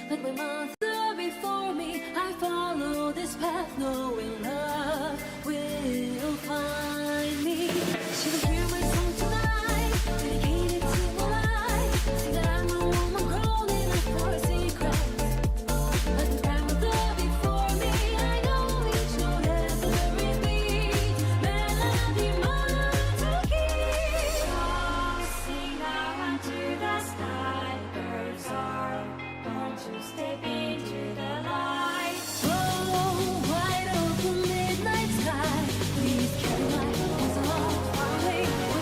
Like my mother before me, I follow this path, knowing love will find me. She will hear my song tonight, dedicated to my life. See that I'm a woman grown enough for secrets. Like my grandmother before me, I know each note has a repeat melody, monarchy. Sing out unto the sky, birds are born to step into the light. Oh, wide open midnight sky, please carry my hands off our way.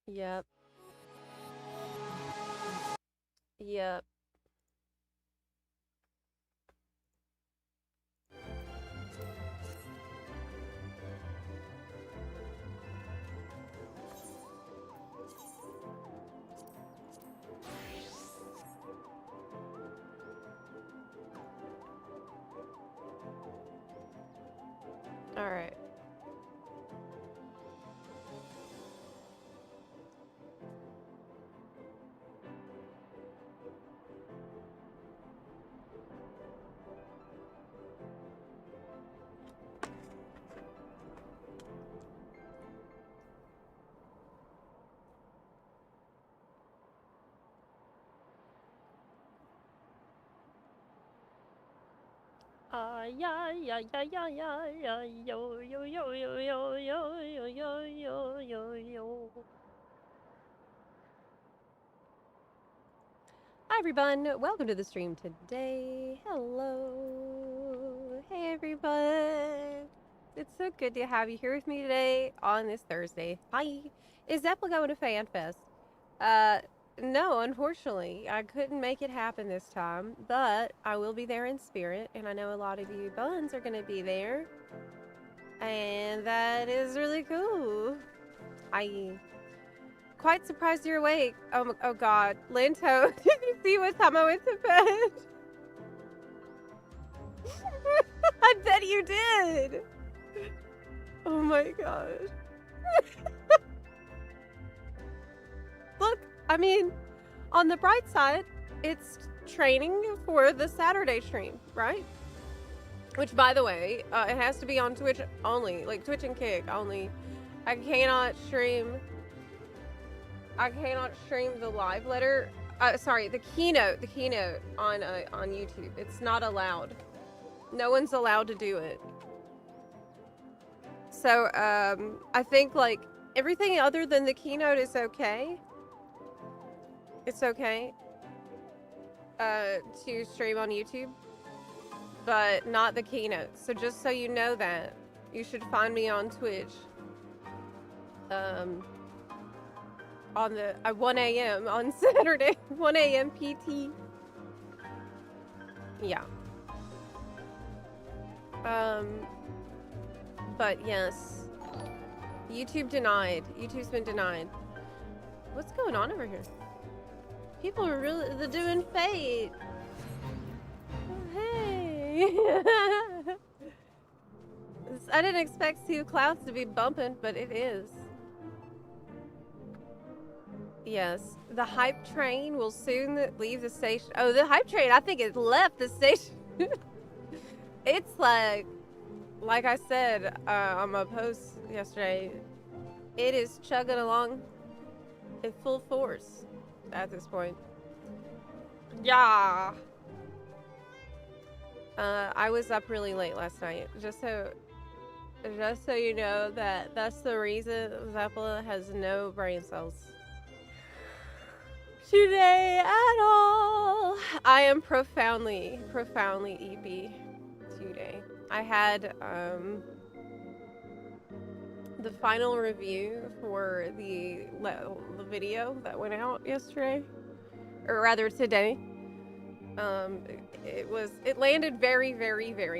Yep. Yep. All right. Yeah, yeah, yeah, yeah, yeah, yeah, yo, yo, yo, yo, yo, yo, yo, yo, yo, yo, yo. Hi, everyone. Welcome to the stream today. Hello. Hey, everyone. It's so good to have you here with me today on this Thursday. Hi. Is Zeppel going to FanFest? No, unfortunately. I couldn't make it happen this time, but I will be there in spirit, and I know a lot of you buns are going to be there. And that is really cool. I quite surprised you're awake. Oh God, Linto, did you see what time I went to bed? I bet you did. Oh my gosh. Look, I mean, on the bright side, it's training for the Saturday stream, right? Which, by the way, it has to be on Twitch only, like Twitch and Kick only. I cannot stream the live letter. Sorry, the keynote on YouTube. It's not allowed. No one's allowed to do it. So, I think like everything other than the keynote is okay. It's okay to stream on YouTube, but not the keynote. So just so you know that, you should find me on Twitch. On the 1 a.m. on Saturday, 1 a.m. PT. Yeah. But yes, YouTube denied. YouTube's been denied. What's going on over here? People are they're doing Fate. Oh, hey. I didn't expect two clouds to be bumping, but it is. Yes, the hype train will soon leave the station. Oh, the hype train, I think it left the station. It's like I said on my post yesterday, it is chugging along in full force at this point. Yeah. I was up really late last night, just so you know that's the reason Zeppelin has no brain cells today at all. I am profoundly EP today. I had the final review for the video that went out yesterday, or rather today. It landed very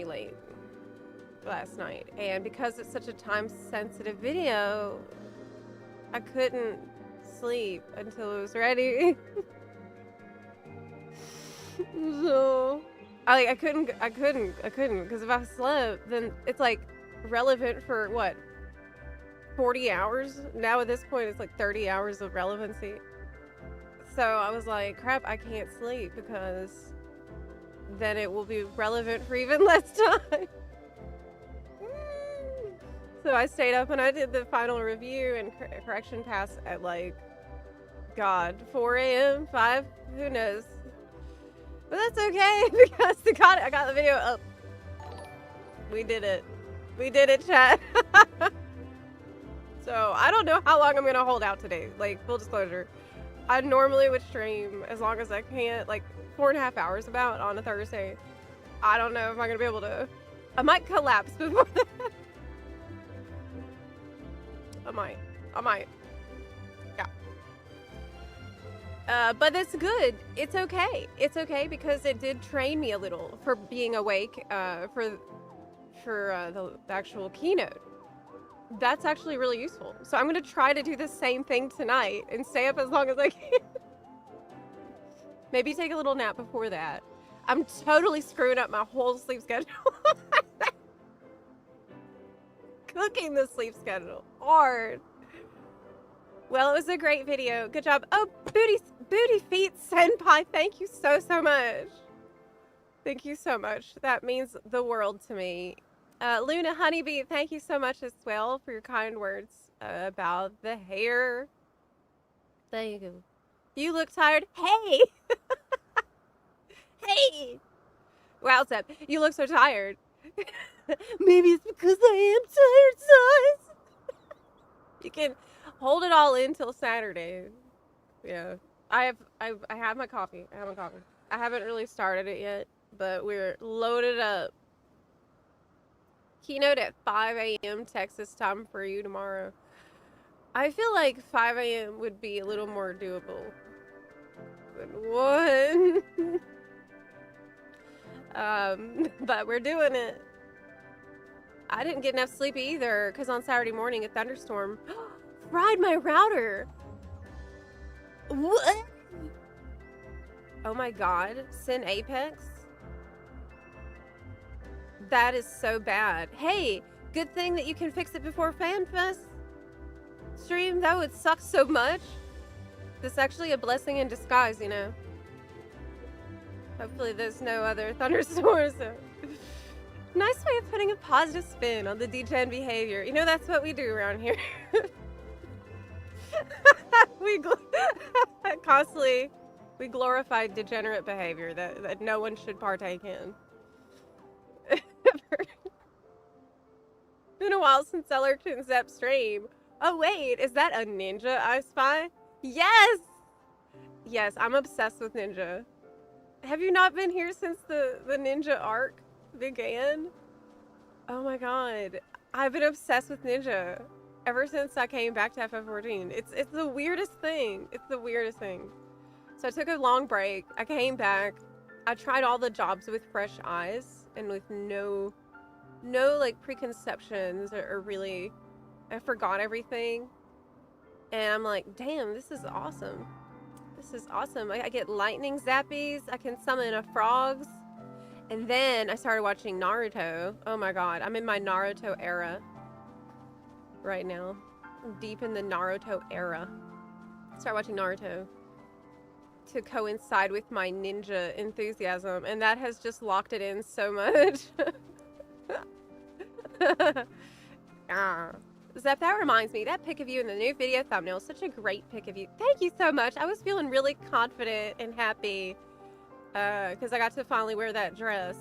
late last night, and because it's such a time-sensitive video, I couldn't sleep until it was ready. So I couldn't because if I slept, then it's like relevant for what, 40 hours? Now at this point it's like 30 hours of relevancy. So I was like, crap, I can't sleep because then it will be relevant for even less time. So I stayed up and I did the final review and correction pass at like, God, 4 a.m., 5, who knows. But that's okay because I got the video up. We did it. We did it, chat. So I don't know how long I'm gonna hold out today. Like, full disclosure, I normally would stream as long as I can, like 4.5 hours about on a Thursday. I don't know if I'm gonna be able to. I might collapse before that. I might. Yeah. But it's good. It's okay. It's okay because it did train me a little for being awake for the actual keynote. That's actually really useful. So I'm going to try to do the same thing tonight and stay up as long as I can. Maybe take a little nap before that. I'm totally screwing up my whole sleep schedule. Cooking the sleep schedule. Hard. Well, it was a great video. Good job. Oh, Booty Feet Senpai, thank you so much. Thank you so much. That means the world to me. Luna Honeybee, thank you so much as well for your kind words about the hair. Thank you. You look tired. Hey! Hey! Wow, Seb, you look so tired. Maybe it's because I am tired, size. You can hold it all in till Saturday. Yeah. I have my coffee. I have my coffee. I haven't really started it yet, but we're loaded up. Keynote at 5 a.m. Texas time for you tomorrow. I feel like 5 a.m. would be a little more doable than 1. But we're doing it. I didn't get enough sleep either because on Saturday morning a thunderstorm fried my router. What? Oh my god. Sin Apex? That is so bad. Hey, good thing that you can fix it before FanFest stream. That would suck so much. This is actually a blessing in disguise, you know. Hopefully there's no other thunderstorms. Nice way of putting a positive spin on the degen behavior. You know, that's what we do around here. we glorify degenerate behavior that no one should partake in. Been a while since I lurked in Zep's stream. Oh wait, is that a ninja I spy? Yes! Yes, I'm obsessed with ninja. Have you not been here since the ninja arc began? Oh my god. I've been obsessed with ninja ever since I came back to FF14. It's the weirdest thing. It's the weirdest thing. So I took a long break. I came back. I tried all the jobs with fresh eyes and with no like preconceptions or really, I forgot everything. And I'm like, damn, this is awesome. This is awesome. I get lightning zappies. I can summon a frogs. And then I started watching Naruto. Oh my god, I'm in my Naruto era right now. I'm deep in the Naruto era. Start watching Naruto to coincide with my ninja enthusiasm, and that has just locked it in so much. Zep, that reminds me, that pic of you in the new video thumbnail is such a great pic of you. Thank you so much. I was feeling really confident and happy because I got to finally wear that dress.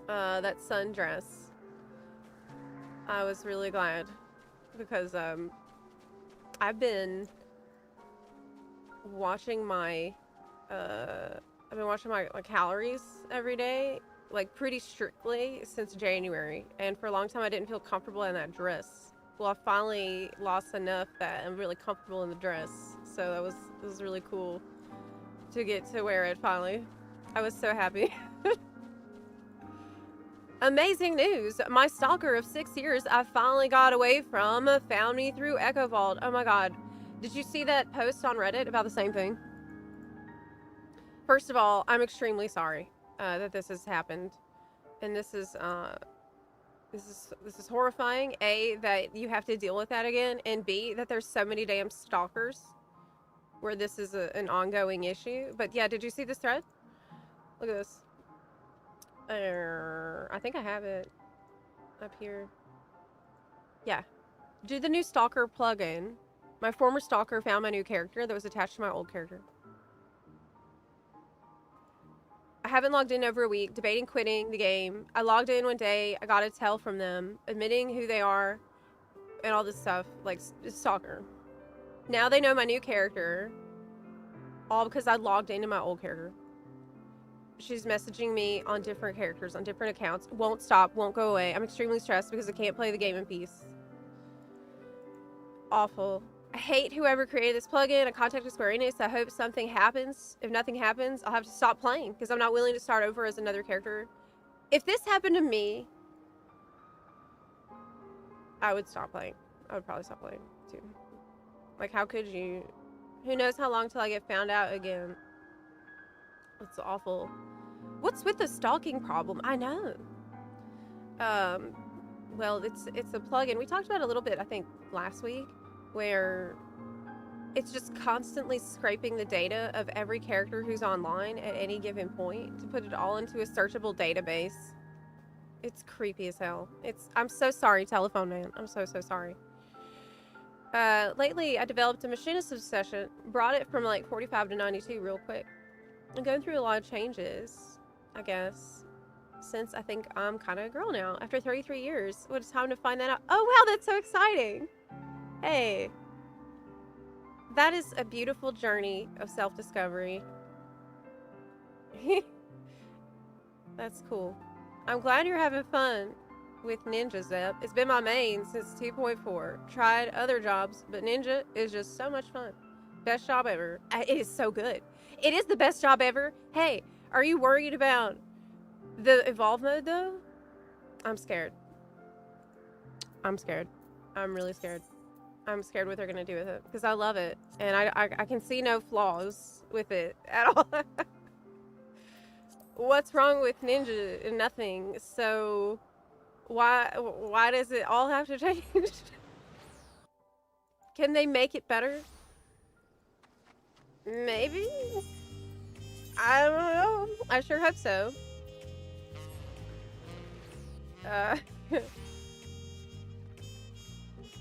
That sundress. I was really glad because I've been watching my calories every day, like pretty strictly since January, and for a long time I didn't feel comfortable in that dress. Well, I finally lost enough that I'm really comfortable in the dress, so it was really cool to get to wear it finally. I was so happy. Amazing news! My stalker of 6 years I finally got away from found me through Echo Vault. Oh my god. Did you see that post on Reddit about the same thing? First of all, I'm extremely sorry that this has happened. And this is horrifying. A, that you have to deal with that again, and B, that there's so many damn stalkers where this is an ongoing issue. But yeah, did you see this thread? Look at this. I think I have it up here. Yeah. Do the new Stalker plugin. My former stalker found my new character that was attached to my old character. I haven't logged in over a week, debating quitting the game. I logged in one day, I got a tell from them, admitting who they are, and all this stuff, like stalker. Now they know my new character, all because I logged into my old character. She's messaging me on different characters, on different accounts. Won't stop, won't go away. I'm extremely stressed because I can't play the game in peace. Awful. I hate whoever created this plugin. I contacted Square Enix. I hope something happens. If nothing happens, I'll have to stop playing because I'm not willing to start over as another character. If this happened to me, I would stop playing. I would probably stop playing too. Like, how could you? Who knows how long till I get found out again? It's awful. What's with the stalking problem? I know. Well, it's a plugin. We talked about it a little bit, I think, last week, where it's just constantly scraping the data of every character who's online at any given point to put it all into a searchable database. It's creepy as hell. I'm so sorry, Telephone Man. I'm so sorry. Lately, I developed a machinist obsession. Brought it from like 45 to 92 real quick. I'm going through a lot of changes, I guess, since I think I'm kind of a girl now. After 33 years, what is time to find that out? Oh, wow, that's so exciting. Hey. That is a beautiful journey of self-discovery. That's cool. I'm glad you're having fun with Ninja, Zep. It's been my main since 2.4. Tried other jobs, but Ninja is just so much fun. Best job ever. It is so good. It is the best job ever. Hey, are you worried about the evolve mode though? I'm scared. I'm scared. I'm really scared. I'm scared what they're gonna do with it because I love it and I can see no flaws with it at all. What's wrong with Ninja? Nothing. So why does it all have to change? Can they make it better? Maybe? I don't know. I sure hope so. I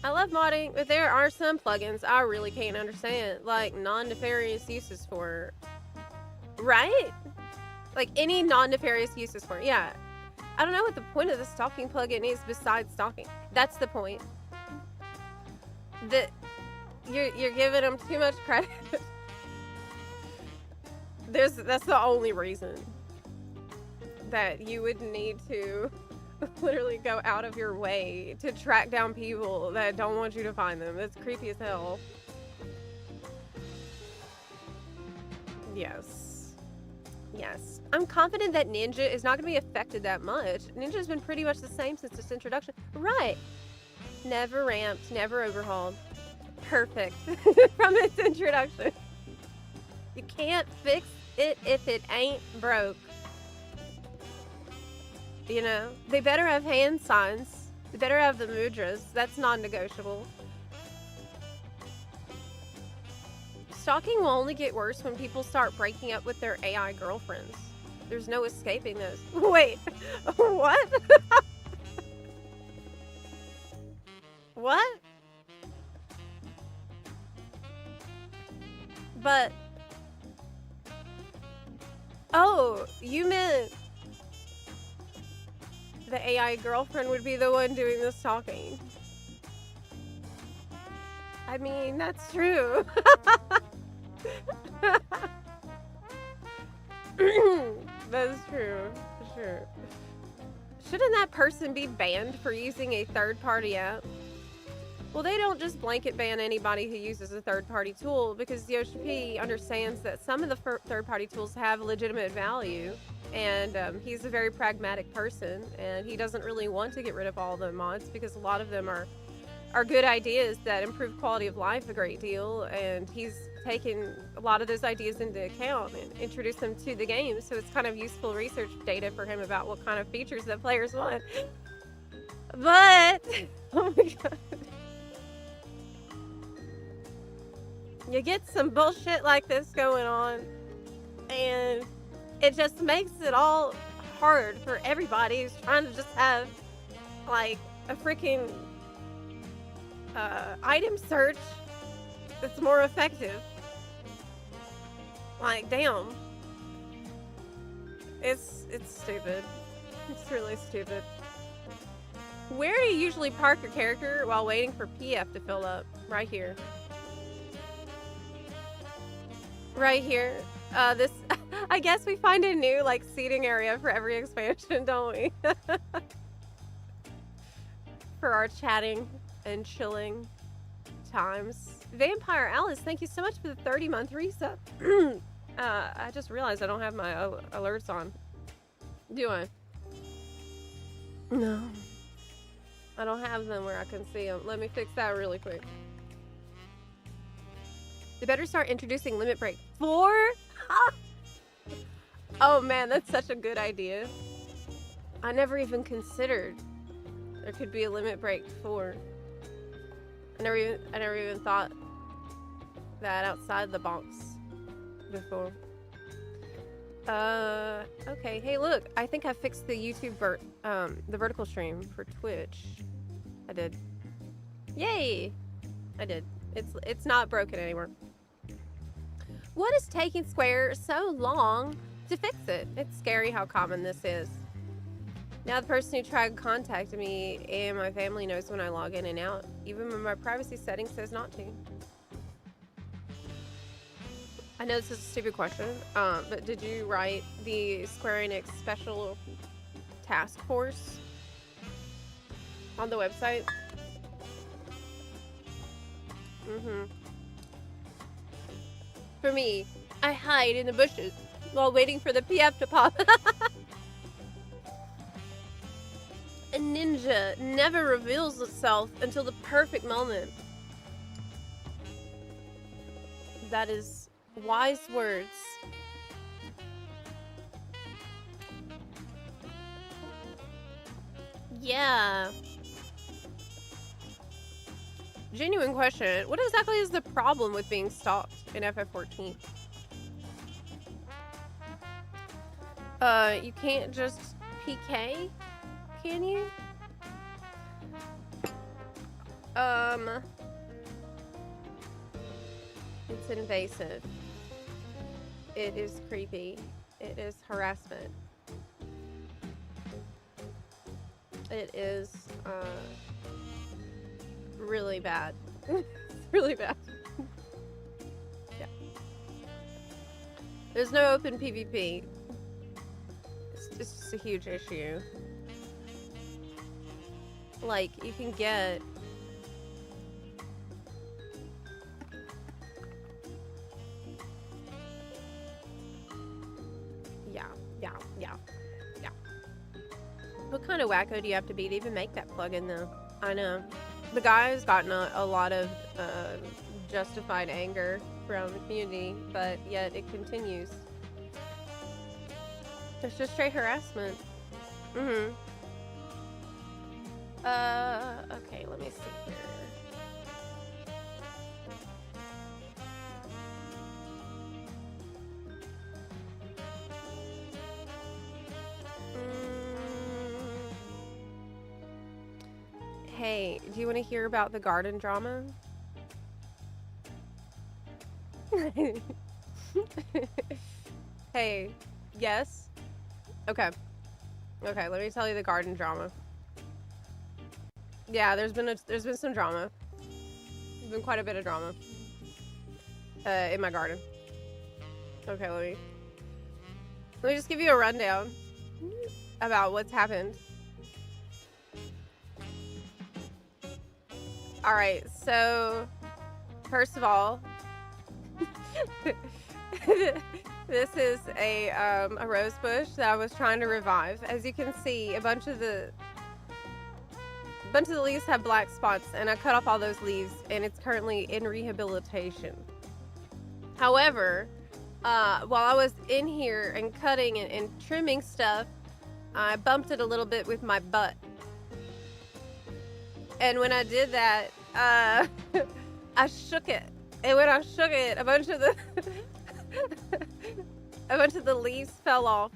love modding, but there are some plugins I really can't understand, like non-nefarious uses for, right? Like any non-nefarious uses for, yeah. I don't know what the point of the stalking plugin is besides stalking. That's the point. That you're giving them too much credit. That's the only reason that you would need to literally go out of your way to track down people that don't want you to find them. That's creepy as hell. Yes. Yes. I'm confident that Ninja is not going to be affected that much. Ninja's been pretty much the same since its introduction. Right. Never ramped, never overhauled. Perfect from its introduction. You can't fix it if it ain't broke. You know, they better have hand signs. They better have the mudras. That's non-negotiable. Stalking will only get worse when people start breaking up with their AI girlfriends. There's no escaping those. Wait, what? What? But... Oh, you meant... the AI girlfriend would be the one doing the stalking. I mean, that's true. That's true. Sure. Shouldn't that person be banned for using a third-party app? Well, they don't just blanket ban anybody who uses a third-party tool because Yoshi P understands that some of the third-party tools have legitimate value. And he's a very pragmatic person, and he doesn't really want to get rid of all the mods because a lot of them are good ideas that improve quality of life a great deal, and he's taken a lot of those ideas into account and introduced them to the game, so it's kind of useful research data for him about what kind of features that players want. But, oh my god. You get some bullshit like this going on, and it just makes it all hard for everybody who's trying to just have, like, a freaking item search that's more effective. Like, damn. It's stupid. It's really stupid. Where do you usually park your character while waiting for PF to fill up? Right here. Right here. This, I guess we find a new, like, seating area for every expansion, don't we? For our chatting and chilling times. Vampire Alice, thank you so much for the 30-month reset. I just realized I don't have my alerts on. Do I? No. I don't have them where I can see them. Let me fix that really quick. They better start introducing Limit Break 4? Oh man, that's such a good idea. I never even considered there could be a Limit Break 4. I never even thought that outside the box before. Okay. Hey, look, I think I fixed the YouTube the vertical stream for Twitch. I did. Yay! I did. It's not broken anymore. What is taking Square so long to fix it? It's scary how common this is. Now the person who tried contacting me and my family knows when I log in and out, even when my privacy setting says not to. I know this is a stupid question, but did you write the Square Enix special task force on the website? For me, I hide in the bushes while waiting for the PF to pop. A ninja never reveals itself until the perfect moment. That is wise words. Yeah. Genuine question. What exactly is the problem with being stalked in FF14? You can't just PK? Can you? It's invasive. It is creepy. It is harassment. It is, really bad. It's really bad. Yeah. There's no open PvP. It's just a huge issue. Like, you can get... Yeah. What kind of wacko do you have to be to even make that plugin, though? I know. The guy has gotten a lot of justified anger from the community, but yet it continues. It's just straight harassment. Okay, let me see here. Hey, do you want to hear about the garden drama? Hey, yes? Okay, let me tell you the garden drama. Yeah, there's been some drama. There's been quite a bit of drama in my garden. Okay, let me just give you a rundown about what's happened. All right, so first of all, this is a rose bush that I was trying to revive. As you can see, a bunch of the leaves have black spots, and I cut off all those leaves, and it's currently in rehabilitation. However, while I was in here and cutting and trimming stuff, I bumped it a little bit with my butt. And when I did that, I shook it. And when I shook it, a bunch of the leaves fell off.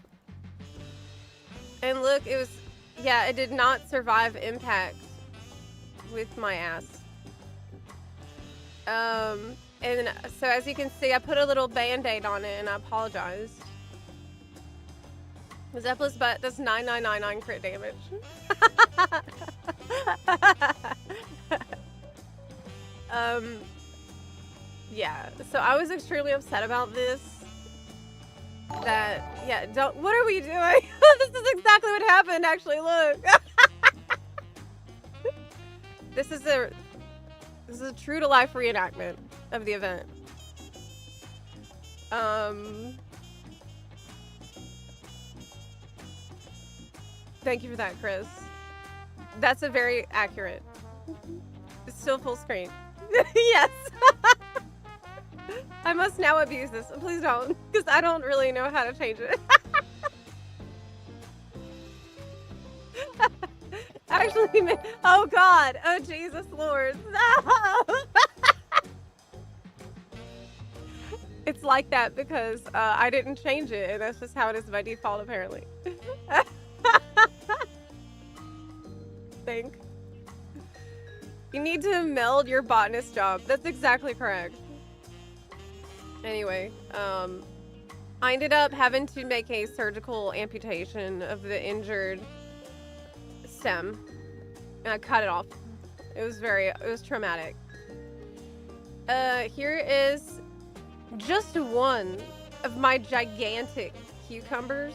And look, it did not survive impact with my ass. And so as you can see, I put a little band-aid on it, and I apologized. Zeppel's butt does 9999 crit damage. Yeah, so I was extremely upset about this. What are we doing? This is exactly what happened, actually, look. This is This is a true-to-life reenactment of the event. Thank you for that, Chris. That's a very accurate. It's still full screen. Yes. I must now abuse this. Please don't, because I don't really know how to change it. Actually, oh God. Oh Jesus Lord. No. It's like that because I didn't change it, and that's just how it is by default, apparently. Think. You need to meld your botanist job. That's exactly correct. Anyway, I ended up having to make a surgical amputation of the injured stem, and I cut it off. It was traumatic. Here is just one of my gigantic cucumbers.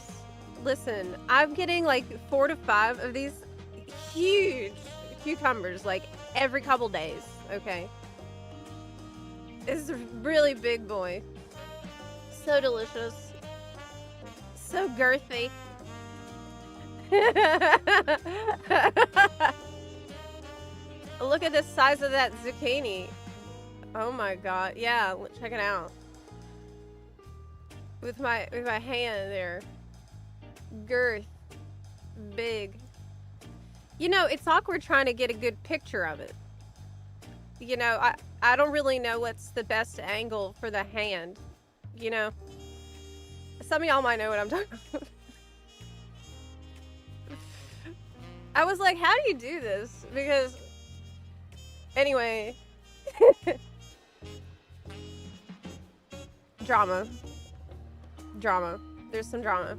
Listen, I'm getting like 4 to 5 of these huge cucumbers like every couple days, okay? This is a really big boy. So delicious. So girthy. Look at the size of that zucchini. Oh my God. Yeah, check it out. With my hand there. Girth. Big. You know, it's awkward trying to get a good picture of it. You know, I don't really know what's the best angle for the hand. You know? Some of y'all might know what I'm talking about. I was like, how do you do this? Because, anyway. Drama. Drama. There's some drama.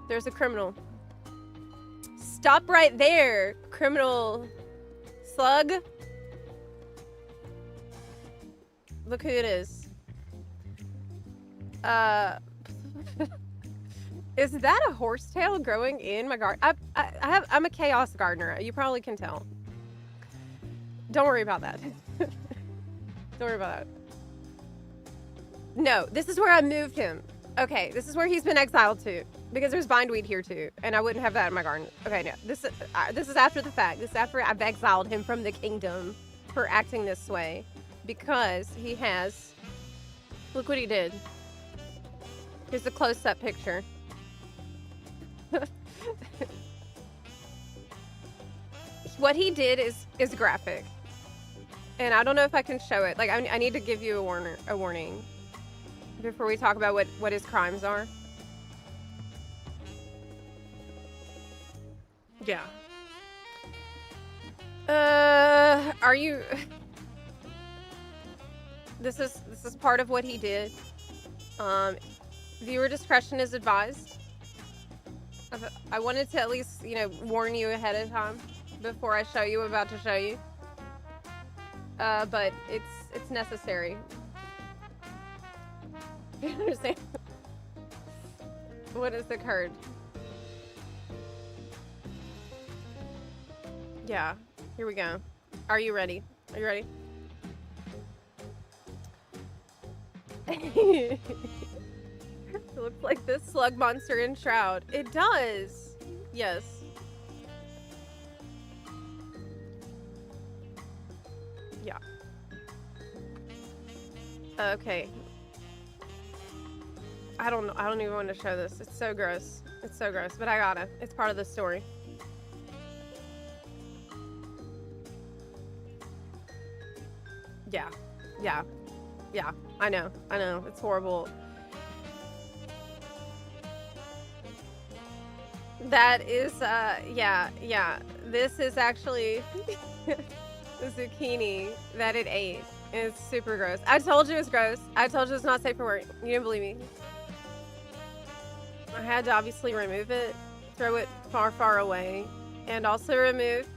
There's a criminal. Stop right there, criminal slug. Look who it is. Is that a horsetail growing in my garden? I'm a chaos gardener. You probably can tell. Don't worry about that. Don't worry about that. No, this is where I moved him. Okay, this is where he's been exiled to. Because there's bindweed here too, and I wouldn't have that in my garden. Okay, no, this is after the fact. This is after I've exiled him from the kingdom for acting this way. Because he has... Look what he did. Here's a close-up picture. What he did is graphic. And I don't know if I can show it. Like, I need to give you a warning. Before we talk about what his crimes are. Yeah. Are you... This is part of what he did. Viewer discretion is advised. I wanted to at least, you know, warn you ahead of time before I show you what I'm about to show you. But it's necessary. You understand? What has occurred? Yeah, here we go. Are you ready? Are you ready? It looks like this slug monster in Shroud. It does. Yes. Yeah. Okay. I don't know. I don't even want to show this. It's so gross. It's so gross, but I gotta. It's part of the story. Yeah. Yeah. Yeah. I know. I know. It's horrible. That is, yeah. This is actually the zucchini that it ate. It's super gross. I told you it's gross. I told you it's not safe for work. You didn't believe me. I had to obviously remove it, throw it far, far away, and also remove...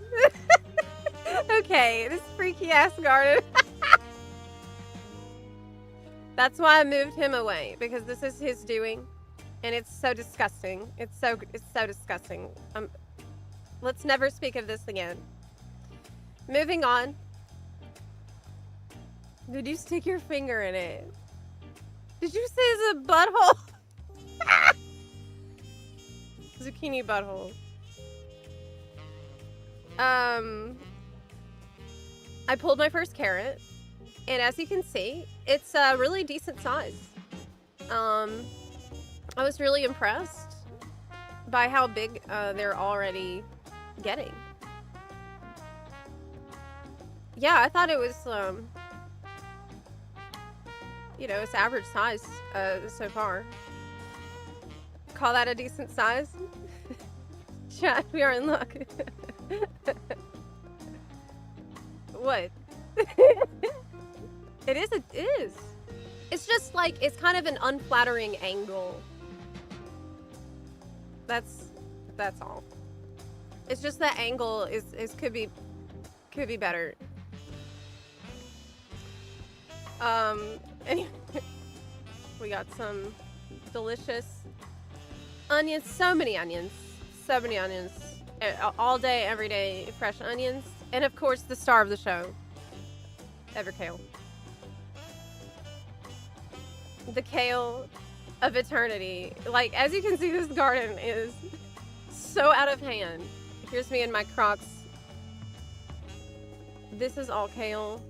Okay, this freaky ass garden. That's why I moved him away, because this is his doing, and it's so disgusting. It's so disgusting. Let's never speak of this again. Moving on. Did you stick your finger in it? Did you say it's a butthole? Zucchini butthole. I pulled my first carrot, and as you can see, it's a really decent size. I was really impressed by how big they're already getting. Yeah, I thought it was, you know, it's average size so far. Call that a decent size? Chat, we are in luck. What? It is. It's just like, it's kind of an unflattering angle. That's all. It's just that angle is could be better. Anyway, we got some delicious onions. So many onions. All day, every day, fresh onions. And of course, the star of the show, Evercold. The kale of eternity. Like, as you can see, this garden is so out of hand. Here's me in my Crocs. This is all kale.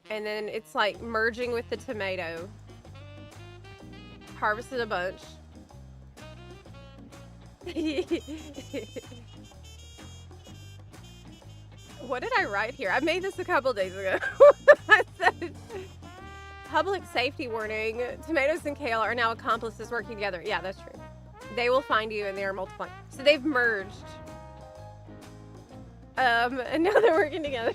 And then it's like merging with the tomato. Harvested a bunch. What did I write here? I made this a couple days ago. I said, public safety warning. Tomatoes and kale are now accomplices working together. Yeah, that's true. They will find you and they are multiplying. So they've merged. And now they're working together.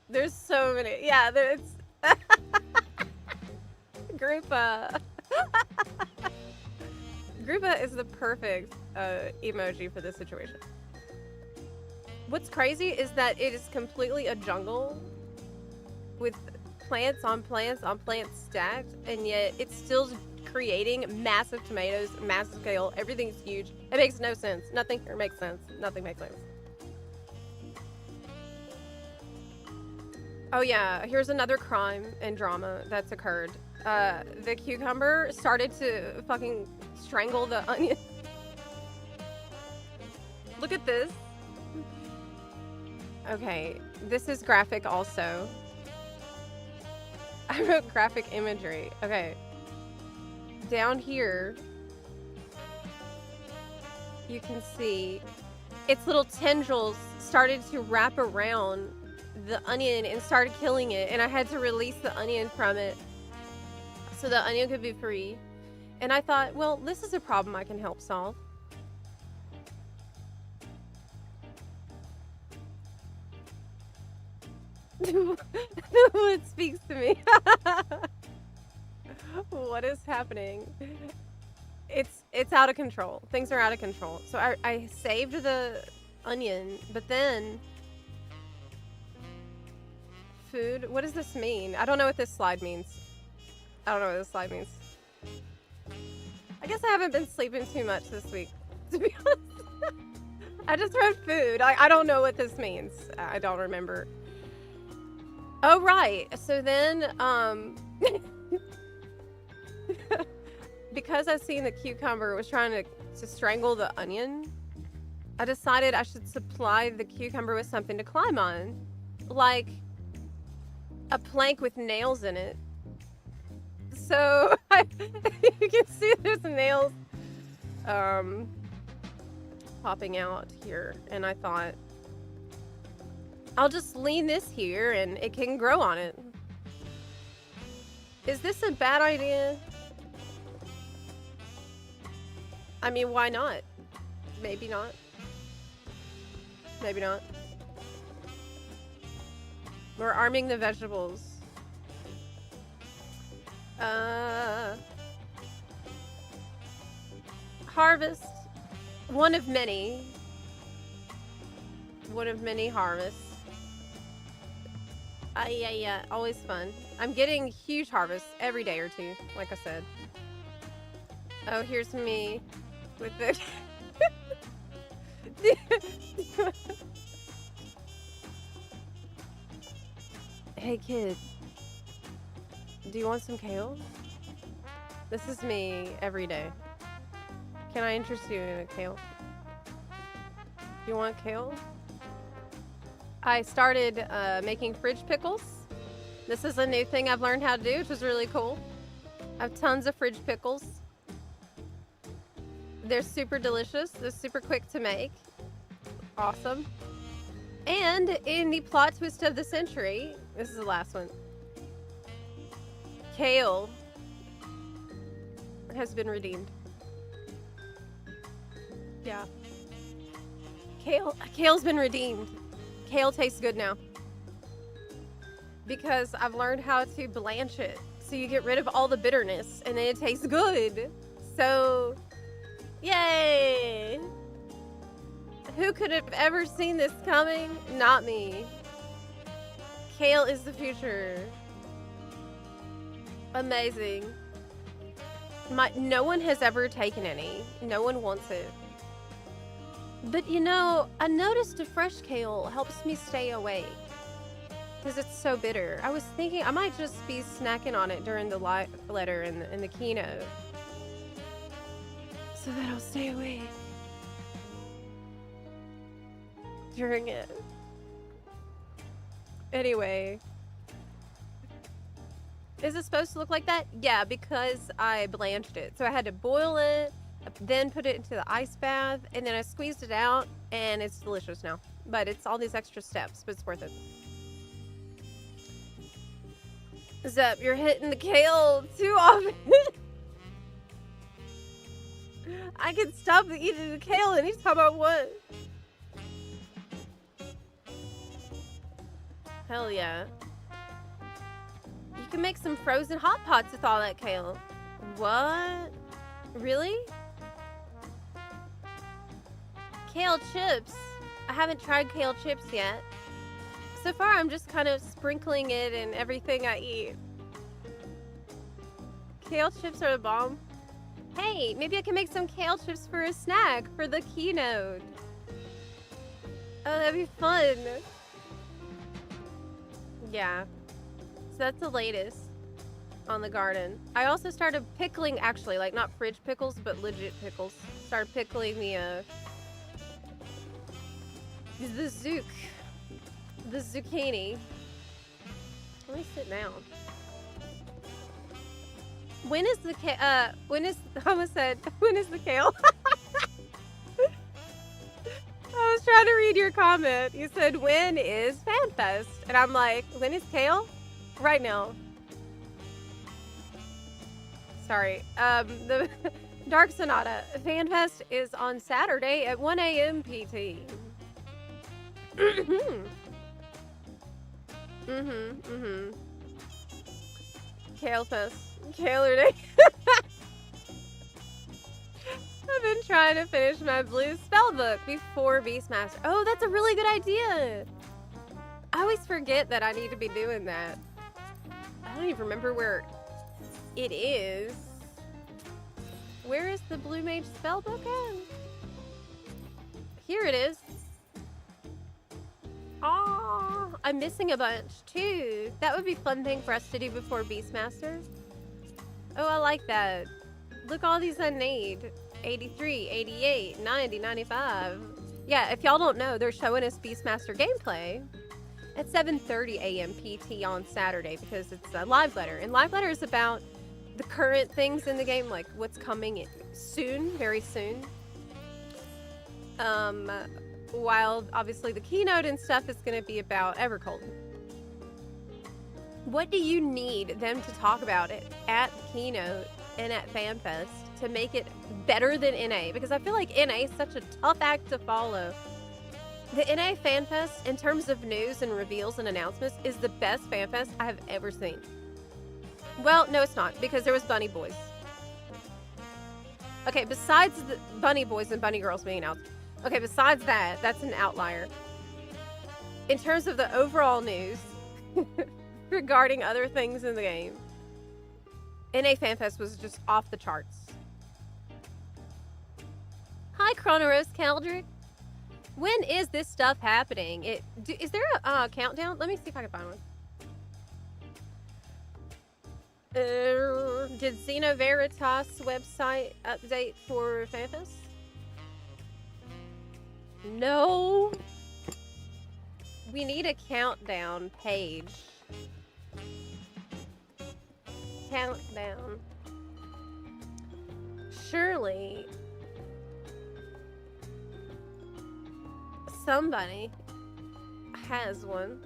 There's so many. Yeah, there's Groupa. Groupa is the perfect emoji for this situation. What's crazy is that it is completely a jungle with plants on plants on plants stacked, and yet it's still creating massive tomatoes, massive kale. Everything's huge. It makes no sense. Nothing here makes sense. Nothing makes sense. Oh yeah, here's another crime and drama that's occurred. The cucumber started to fucking strangle the onion. Look at this. Okay, this is graphic also. I wrote graphic imagery. Okay. Down here, you can see its little tendrils started to wrap around the onion and started killing it, and I had to release the onion from it so the onion could be free. And I thought, well, this is a problem I can help solve. It speaks to me. What is happening? It's out of control. Things are out of control. So I saved the onion, but then food. What does this mean? I don't know what this slide means. I don't know what this slide means. I guess I haven't been sleeping too much this week, to be honest. I just wrote food. I don't know what this means. I don't remember. Oh, right. So then, because I seen the cucumber was trying to strangle the onion, I decided I should supply the cucumber with something to climb on. Like a plank with nails in it. So, you can see there's nails popping out here. And I thought, I'll just lean this here and it can grow on it. Is this a bad idea? I mean, why not? Maybe not. Maybe not. We're arming the vegetables. Harvest. One of many. One of many harvests. Yeah, always fun. I'm getting huge harvests every day or two, like I said. Oh, here's me with it. Hey kid, do you want some kale? This is me every day. Can I interest you in a kale? You want kale? I started making fridge pickles. This is a new thing I've learned how to do, which is really cool. I have tons of fridge pickles. They're super delicious. They're super quick to make. Awesome. And in the plot twist of the century, this is the last one. Kale has been redeemed. Yeah. Kale's been redeemed. Kale tastes good now. Because I've learned how to blanch it. So you get rid of all the bitterness and then it tastes good. So, yay! Who could have ever seen this coming? Not me. Kale is the future. Amazing. No one has ever taken any. No one wants it. But you know, I noticed a fresh kale helps me stay awake. Because it's so bitter. I was thinking I might just be snacking on it during the live letter and the keynote. So that I'll stay awake. During it. Anyway. Is it supposed to look like that? Yeah, because I blanched it. So I had to boil it, then put it into the ice bath, and then I squeezed it out, and it's delicious now. But it's all these extra steps, but it's worth it. Zep, you're hitting the kale too often. I can stop eating the kale anytime I want. Hell yeah. You can make some frozen hot pots with all that kale. What? Really? Kale chips. I haven't tried kale chips yet. So far, I'm just kind of sprinkling it in everything I eat. Kale chips are the bomb. Hey, maybe I can make some kale chips for a snack for the keynote. Oh, that'd be fun. Yeah. So that's the latest on the garden. I also started pickling, actually, like not fridge pickles, but legit pickles. Started pickling the zucchini. Let me sit down. When is the kale? I almost said, when is the kale? I was trying to read your comment. You said, when is FanFest? And I'm like, when is Kale? Right now. Sorry. The Dark Sonata. FanFest is on Saturday at 1 a.m. PT. Kale Fest. Kale Day. I've been trying to finish my blue spellbook before Beastmaster. Oh, that's a really good idea. I always forget that I need to be doing that. I don't even remember where it is. Where is the Blue Mage spellbook at? Here it is. Oh, I'm missing a bunch too. That would be a fun thing for us to do before Beastmaster. Oh, I like that. Look all these I need. 83, 88, 90, 95. Yeah, if y'all don't know, they're showing us Beastmaster gameplay at 7:30 a.m. PT on Saturday because it's a live letter. And live letter is about the current things in the game, like what's coming soon, very soon. While obviously the keynote and stuff is going to be about Evercold. What do you need them to talk about it at the keynote and at FanFest to make it better than NA? Because I feel like NA is such a tough act to follow. The NA FanFest, in terms of news and reveals and announcements, is the best FanFest I have ever seen. Well, no, it's not, because there was Bunny Boys. Okay, besides the Bunny Boys and Bunny Girls being announced. Okay, besides that, that's an outlier. In terms of the overall news regarding other things in the game, NA FanFest was just off the charts. Hi, Chronoros Caldric. When is this stuff happening? Is there a countdown? Let me see if I can find one. Did Xeno Veritas website update for FanFest? No. We need a countdown page. Countdown. Surely somebody has one.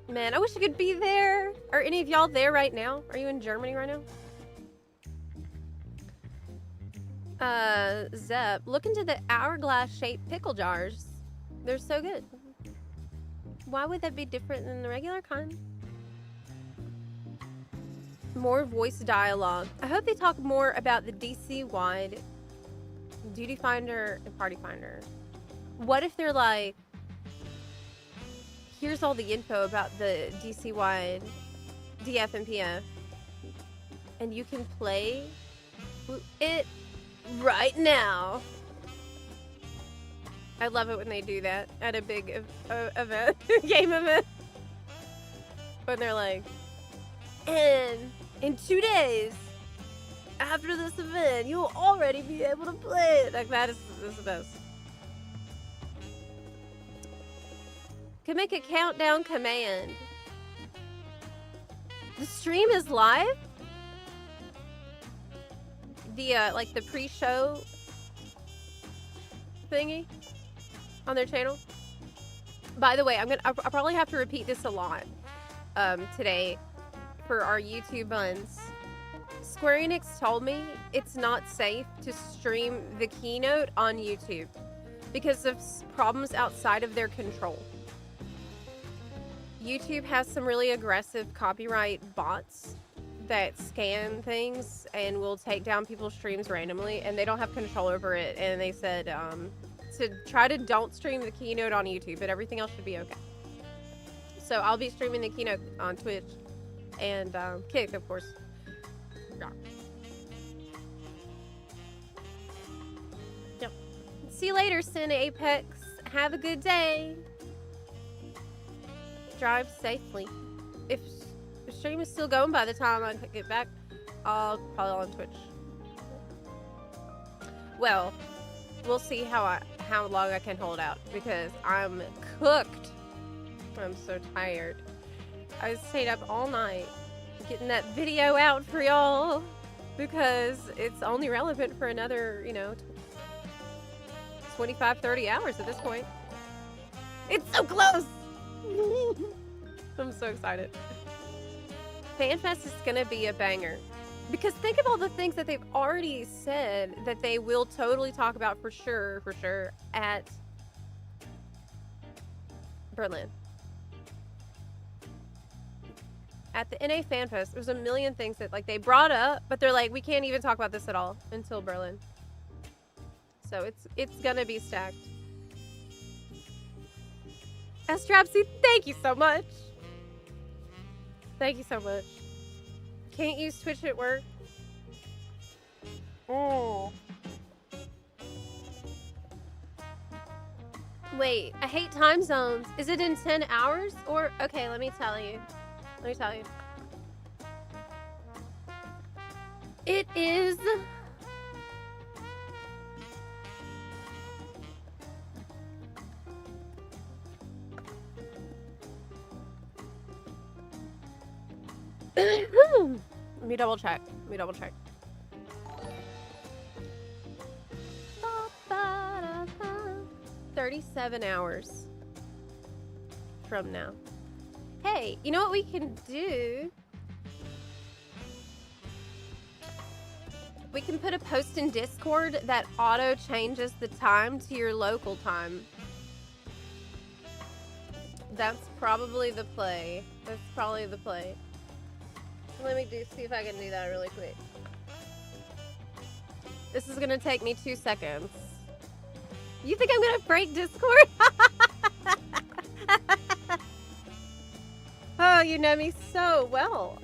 Man, I wish I could be there. Are any of y'all there right now? Are you in Germany right now? Zep, look into the hourglass-shaped pickle jars. They're so good. Why would that be different than the regular kind? More voice dialogue. I hope they talk more about the DC-wide Duty Finder and Party Finder. What if they're like, here's all the info about the DC-wide DF and PF, and you can play it right now. I love it when they do that at a big event, game event. When they're like, and in 2 days after this event, you'll already be able to play it. Like, that is the best. Can make a countdown command. The stream is live? The, like the pre-show thingy on their channel? By the way, I'll probably have to repeat this a lot today for our YouTube buns. Square Enix told me it's not safe to stream the Keynote on YouTube because of problems outside of their control. YouTube has some really aggressive copyright bots that scan things and will take down people's streams randomly, and they don't have control over it. And they said to try to don't stream the Keynote on YouTube, but everything else should be okay. So I'll be streaming the Keynote on Twitch and Kick, of course. Yeah. Yep. See you later, Sin Apex. Have a good day. Drive safely. If the stream is still going by the time I get back, I'll probably on Twitch. Well, we'll see how long I can hold out because I'm cooked. I'm so tired. I stayed up all night getting that video out for y'all because it's only relevant for another, 25, 30 hours at this point. It's so close! I'm so excited. FanFest is gonna be a banger. Because think of all the things that they've already said that they will totally talk about for sure at Berlin. At the NA FanFest, there's a million things that like they brought up, but they're like, we can't even talk about this at all until Berlin. So it's gonna be stacked. Astrapsy, thank you so much. Thank you so much. Can't use Twitch at work. Oh. Wait, I hate time zones. Is it in 10 hours? Or, okay, let me tell you. It is... Let me double check. 37 hours from now. Hey, you know what we can do? We can put a post in Discord that auto changes the time to your local time. That's probably the play. Let me see if I can do that really quick. This is gonna take me 2 seconds. You think I'm gonna break Discord? Oh, you know me so well.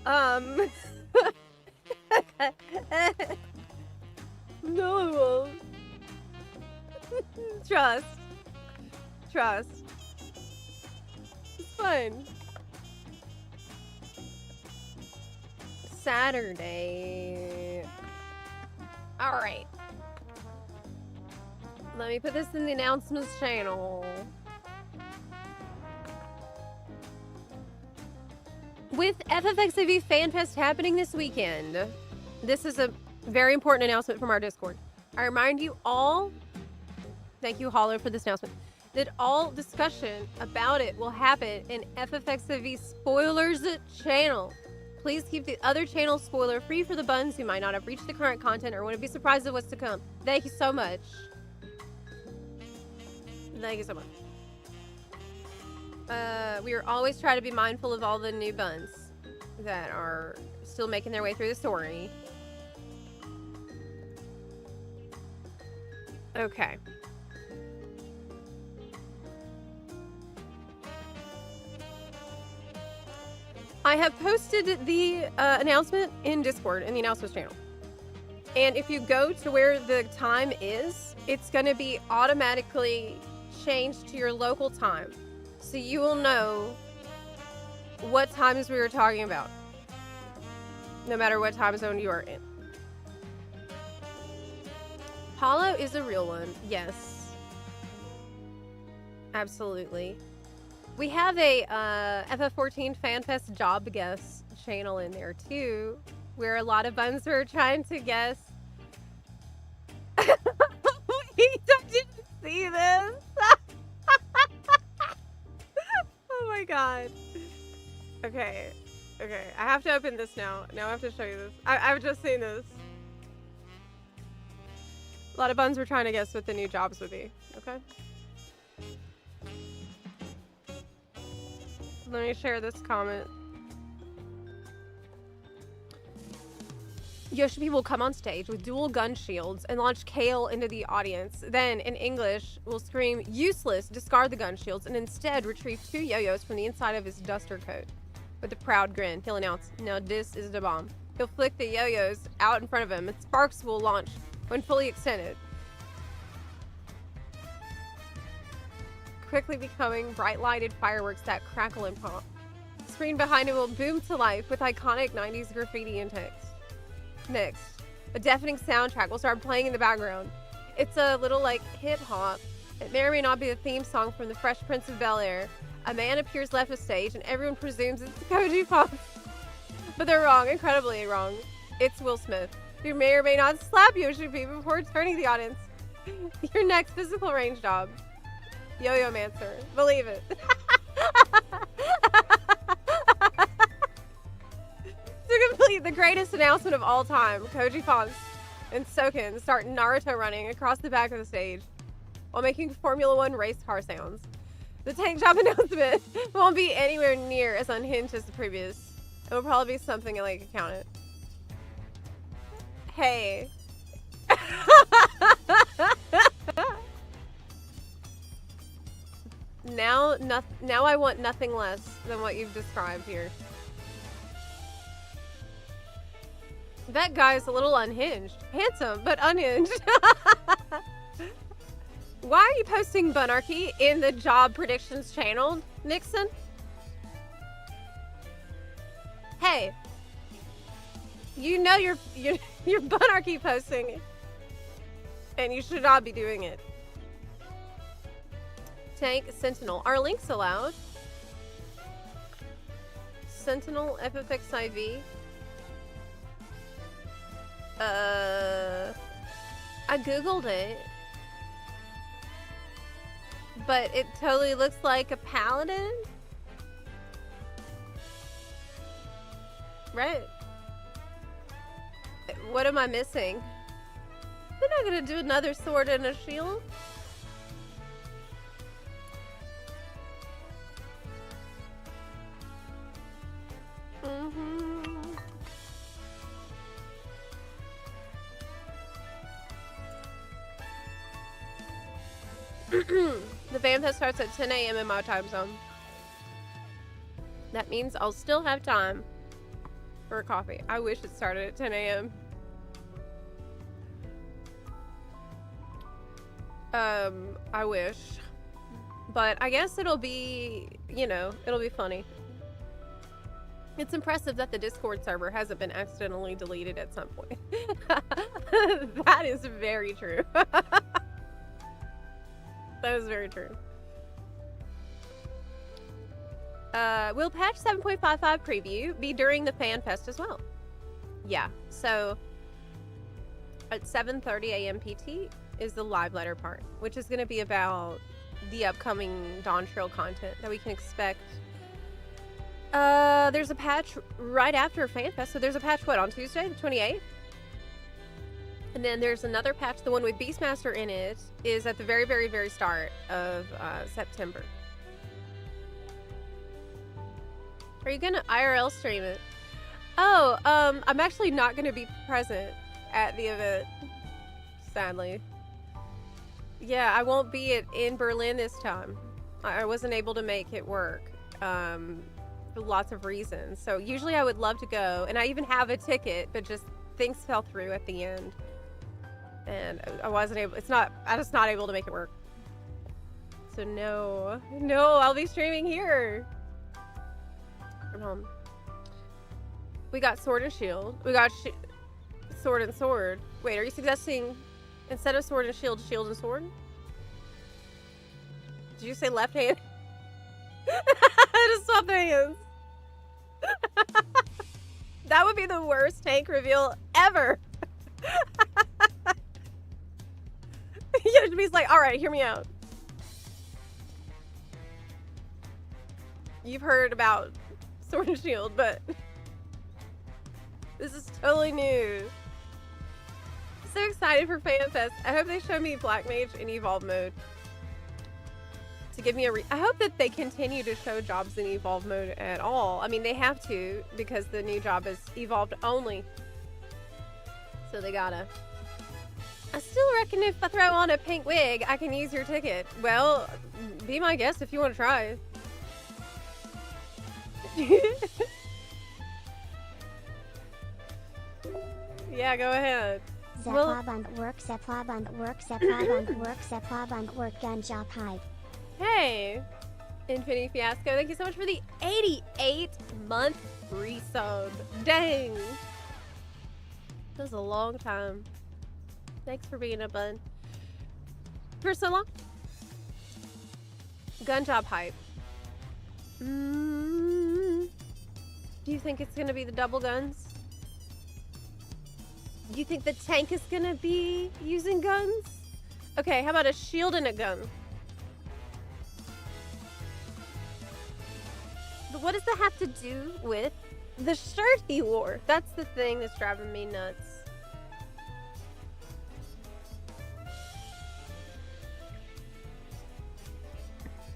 No, I won't. Trust. Trust. It's fun. Saturday. All right. Let me put this in the announcements channel. With FFXIV FanFest happening this weekend, this is a very important announcement from our Discord. I remind you all, thank you Hollow for this announcement, that all discussion about it will happen in FFXIV Spoilers channel. Please keep the other channel spoiler free for the buns who might not have reached the current content or want to be surprised at what's to come. Thank you so much. Thank you so much. We are always trying to be mindful of all the new buns that are still making their way through the story. Okay. I have posted the announcement in Discord in the announcements channel. And if you go to where the time is, it's going to be automatically changed to your local time. So you will know what times we were talking about, no matter what time zone you are in. Hollow is a real one, yes. Absolutely. We have a FF14 FanFest job guess channel in there too, where a lot of buns are trying to guess. Wait, I didn't see this. Oh my god. Okay. Okay. I have to open this now. Now I have to show you this. I've just seen this. A lot of buns were trying to guess what the new jobs would be. Okay. Let me share this comment. Yoshi will come on stage with dual gun shields and launch Kale into the audience. Then, in English, will scream, "Useless, discard the gun shields," and instead retrieve 2 yo-yos from the inside of his duster coat. With a proud grin, he'll announce, "Now this is the bomb." He'll flick the yo-yos out in front of him, and sparks will launch when fully extended, quickly becoming bright-lighted fireworks that crackle and pop. The screen behind him will boom to life with iconic 90s graffiti and text. Next, a deafening soundtrack will start playing in the background. It's a little like hip-hop. It may or may not be the theme song from The Fresh Prince of Bel-Air. A man appears left of stage and everyone presumes it's Koji Pop. But they're wrong, incredibly wrong. It's Will Smith, who may or may not slap Yoshi P before turning the audience. Your next physical range job. Yo-Yo Mancer. Believe it. To complete the greatest announcement of all time, Koji Fonts and Soken start Naruto running across the back of the stage while making Formula 1 race car sounds. The tank job announcement won't be anywhere near as unhinged as the previous. It will probably be something like a accountant. Hey. Now I want nothing less than what you've described here. That guy's a little unhinged. Handsome, but unhinged. Why are you posting Bunarchy in the job predictions channel, Nixon? Hey. You know you're Bunarchy posting, and you should not be doing it. Tank Sentinel. Are links allowed? Sentinel FFXIV. I googled it, but it totally looks like a paladin, right? What am I missing? They're not gonna do another sword and a shield. The FanFest starts at 10 a.m. in my time zone. That means I'll still have time for a coffee. I wish it started at 10 a.m. I wish. But I guess it'll be, you know, it'll be funny. It's impressive that the Discord server hasn't been accidentally deleted at some point. That is very true. That is very true. Will patch 7.55 preview be during the FanFest as well? Yeah, so at 7:30 a.m. PT is the live letter part, which is going to be about the upcoming Dawn Trail content that we can expect. There's a patch right after FanFest, so there's a patch, what, on Tuesday, the 28th? And then there's another patch, the one with Beastmaster in it, is at the very, very, very start of September. Are you gonna IRL stream it? Oh, I'm actually not gonna be present at the event, sadly. Yeah, I won't be in Berlin this time. I wasn't able to make it work, for lots of reasons. So usually I would love to go, and I even have a ticket, but just things fell through at the end. And I wasn't able, I'm just not able to make it work. So no, I'll be streaming here. We got Sword and Shield. We got Sword and Sword. Wait, are you suggesting instead of Sword and Shield, Shield and Sword? Did you say left hand? Just swap their hands. That would be the worst tank reveal ever. He's like, all right, hear me out. You've heard about Sword and Shield, but this is totally new. So excited for FanFest. I hope they show me Black Mage in Evolve mode. To give me I hope that they continue to show jobs in Evolve mode at all. I mean, they have to, because the new job is Evolved only. So they gotta. I still reckon if I throw on a pink wig, I can use your ticket. Well, be my guest if you want to try. Yeah, go ahead. Work gun job hype. Hey, Infinity Fiasco, thank you so much for the 88-month resub. Dang. That was a long time. Thanks for being a bun. For so long. Gun job hype. Do you think it's gonna be the double guns? Do you think the tank is gonna be using guns? Okay, how about a shield and a gun? But what does that have to do with the shirt he wore? That's the thing that's driving me nuts.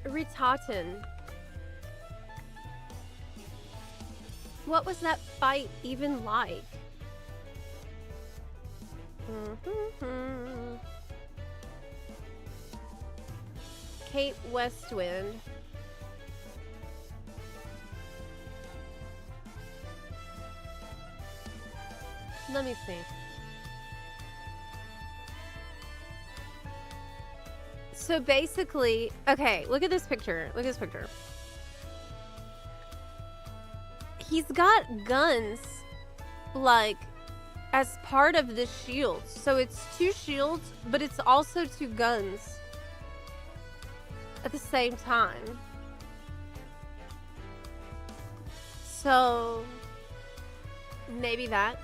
Ritaten. What was that fight even like? Kate Westwind. Let me see. So basically, okay, look at this picture. Look at this picture. He's got guns, like, as part of the shield. So it's two shields, but it's also two guns at the same time. So maybe that.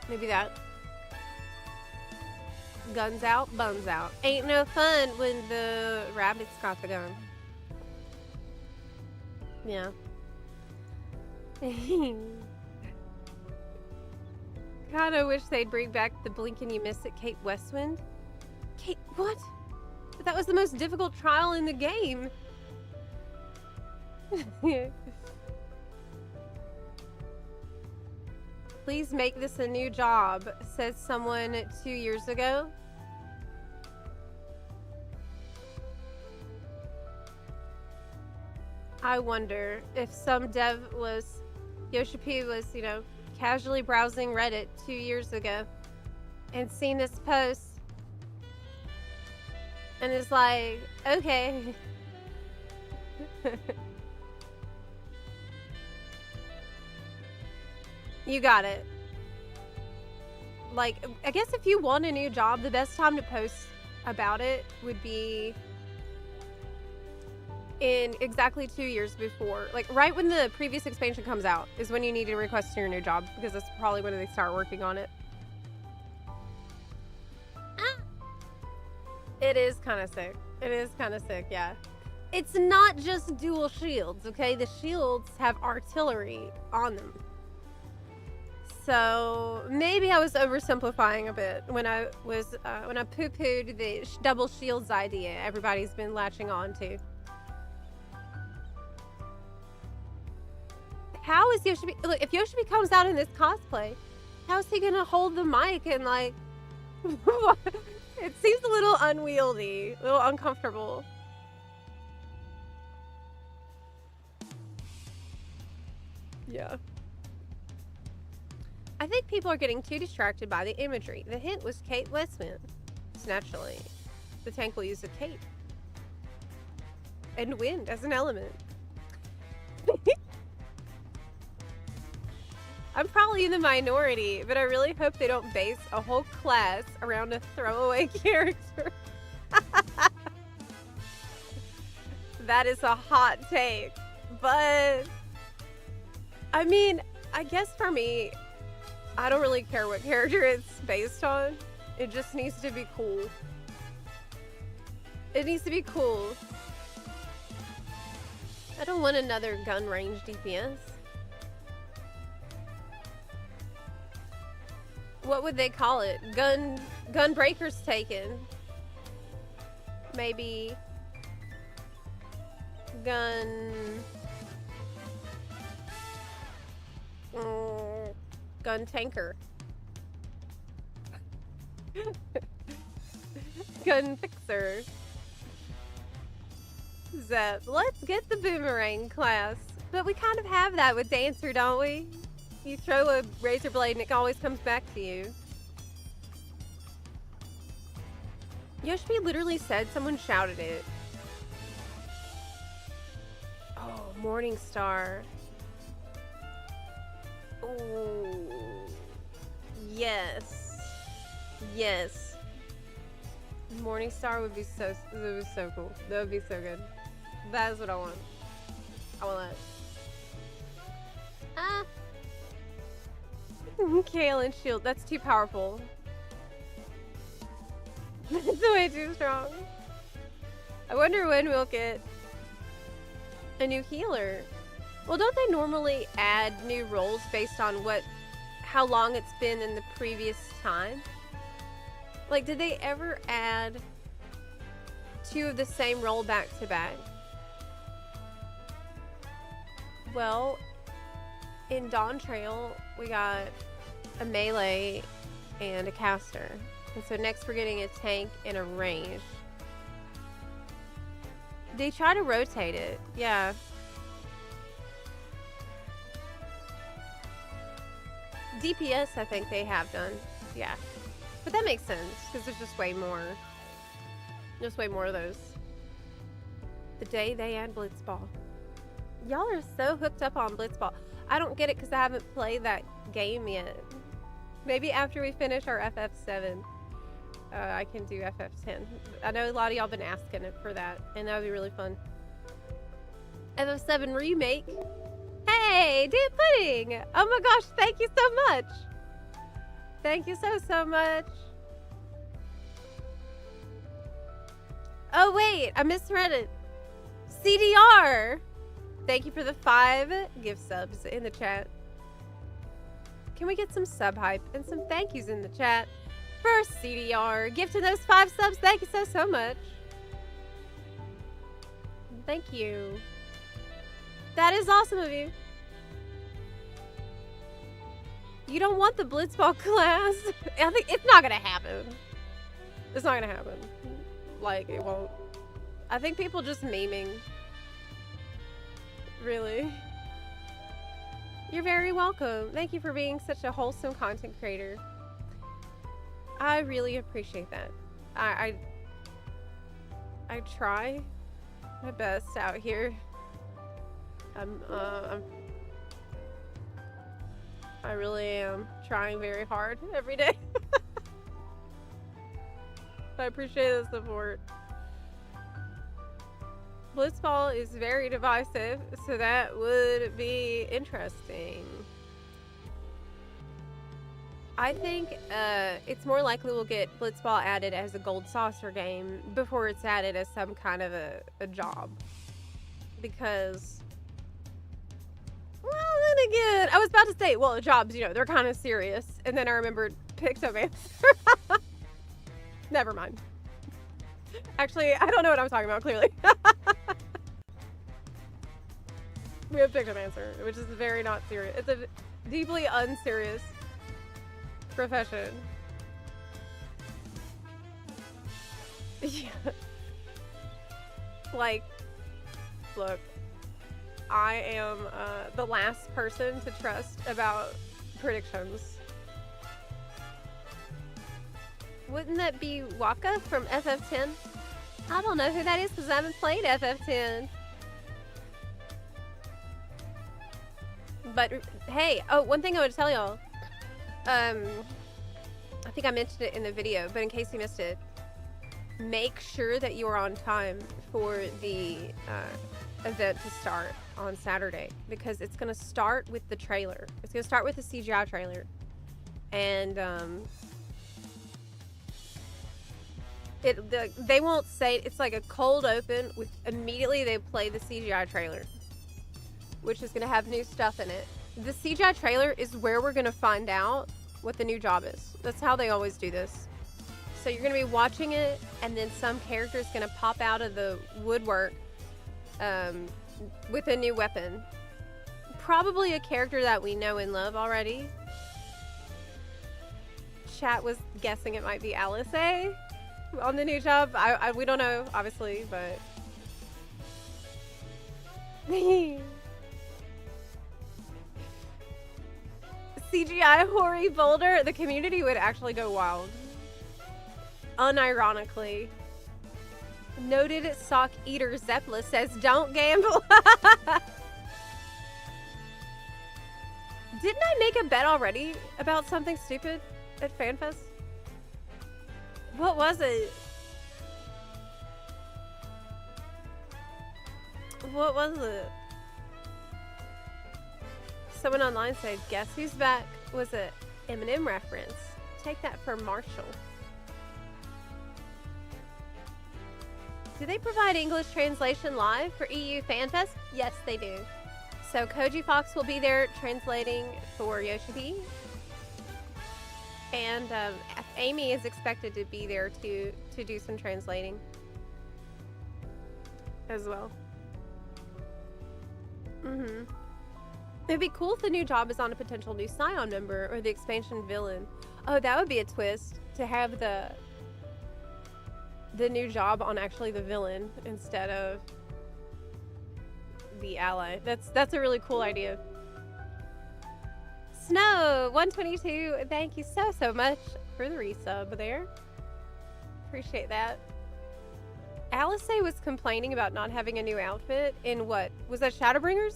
Maybe that. Guns out, buns out. Ain't no fun when the rabbit's got the gun. Yeah. Kinda wish they'd bring back the blink and you miss it Kate Westwind. Kate, what? But that was the most difficult trial in the game. Please make this a new job, says someone 2 years ago. I wonder if some dev was, Yoshipi was, you know, casually browsing Reddit 2 years ago and seen this post And it's like, okay. You got it. Like, I guess if you want a new job, the best time to post about it would be in exactly 2 years before. Like, right when the previous expansion comes out is when you need to request your new job, because that's probably when they start working on it. It is kind of sick. It is kind of sick, yeah. It's not just dual shields, okay? The shields have artillery on them. So maybe I was oversimplifying a bit when I poo-pooed the double shields idea everybody's been latching on to. How is Yoshibi? Look, if Yoshibi comes out in this cosplay, how is he gonna hold the mic and like? It seems a little unwieldy, a little uncomfortable. Yeah. I think people are getting too distracted by the imagery. The hint was Kate Westman. So naturally, the tank will use a cape. And wind as an element. I'm probably in the minority, but I really hope they don't base a whole class around a throwaway character. That is a hot take. But, I mean, I guess for me, I don't really care what character it's based on. It just needs to be cool. It needs to be cool. I don't want another gun range DPS. What would they call it? Gun breakers taken. Maybe gun tanker. Gun fixer. Zep. Let's get the boomerang class. But we kind of have that with Dancer, don't we? You throw a razor blade and it always comes back to you. Yoshi literally said someone shouted it. Oh, Morningstar. Oh, yes. Yes. Morningstar would be so cool. That would be so good. That is what I want. I want that. Ah. Kale and shield. That's too powerful. That's way too strong. I wonder when we'll get a new healer. Well, don't they normally add new roles based on how long it's been in the previous time? Like, did they ever add 2 of the same role back to back? Well, in Dawn Trail, we got a melee and a caster. And so next we're getting a tank and a range. They try to rotate it, yeah. DPS, I think they have done, yeah. But that makes sense, because there's just way more of those. The day they add Blitzball. Y'all are so hooked up on Blitzball. I don't get it because I haven't played that game yet. Maybe after we finish our FF7, I can do FF10. I know a lot of y'all been asking it for that, and that would be really fun. FF7 remake. Hey, Dude Pudding! Oh my gosh, thank you so much. Thank you so much. Oh wait, I misread it. CDR. Thank you for the 5 gift subs in the chat. Can we get some sub hype and some thank yous in the chat for CDR? Gifting those 5 subs. Thank you so much. Thank you. That is awesome of you. You don't want the Blitzball class? I think it's not gonna happen. It's not gonna happen. Like, it won't. I think people just memeing. Really? You're very welcome. Thank you for being such a wholesome content creator. I really appreciate that. I try my best out here. I really am trying very hard every day. I appreciate the support. Blitzball is very divisive, so that would be interesting. I think it's more likely we'll get Blitzball added as a gold saucer game before it's added as some kind of a job. Because, well, then again, I was about to say, well, jobs, you know, they're kind of serious. And then I remembered Pixomancer. Never mind. Actually, I don't know what I'm talking about, clearly. We have Pixomancer, which is very not serious. It's a deeply unserious profession. Yeah. Like, look, I am the last person to trust about predictions. Wouldn't that be Waka from FF10? I don't know who that is because I haven't played FF10. But hey, oh, one thing I would tell y'all. I think I mentioned it in the video, but in case you missed it, make sure that you are on time for the event to start on Saturday, because it's going to start with the trailer. It's going to start with the CGI trailer. And they won't say, it's like a cold open with immediately they play the CGI trailer, which is going to have new stuff in it. The CGI trailer is where we're going to find out what the new job is. That's how they always do this. So you're going to be watching it, and then some character is going to pop out of the woodwork with a new weapon. Probably a character that we know and love already. Chat was guessing it might be Alice A on the new job. We don't know, obviously, but... CGI Hori Boulder, the community would actually go wild. Unironically. Noted sock eater Zeppla says, don't gamble. Didn't I make a bet already about something stupid at FanFest? What was it? What was it? Someone online said, guess who's back? Was a Eminem reference. Take that for Marshall. Do they provide English translation live for EU FanFest? Yes, they do. So Koji Fox will be there translating for Yoshi P. And Amy is expected to be there to do some translating as well. It'd be cool if the new job is on a potential new Scion member or the expansion villain. Oh, that would be a twist to have the new job on actually the villain instead of the ally. That's a really cool idea. Snow 122, thank you so much for the resub there. Appreciate that. Alice was complaining about not having a new outfit in what? Was that Shadowbringers?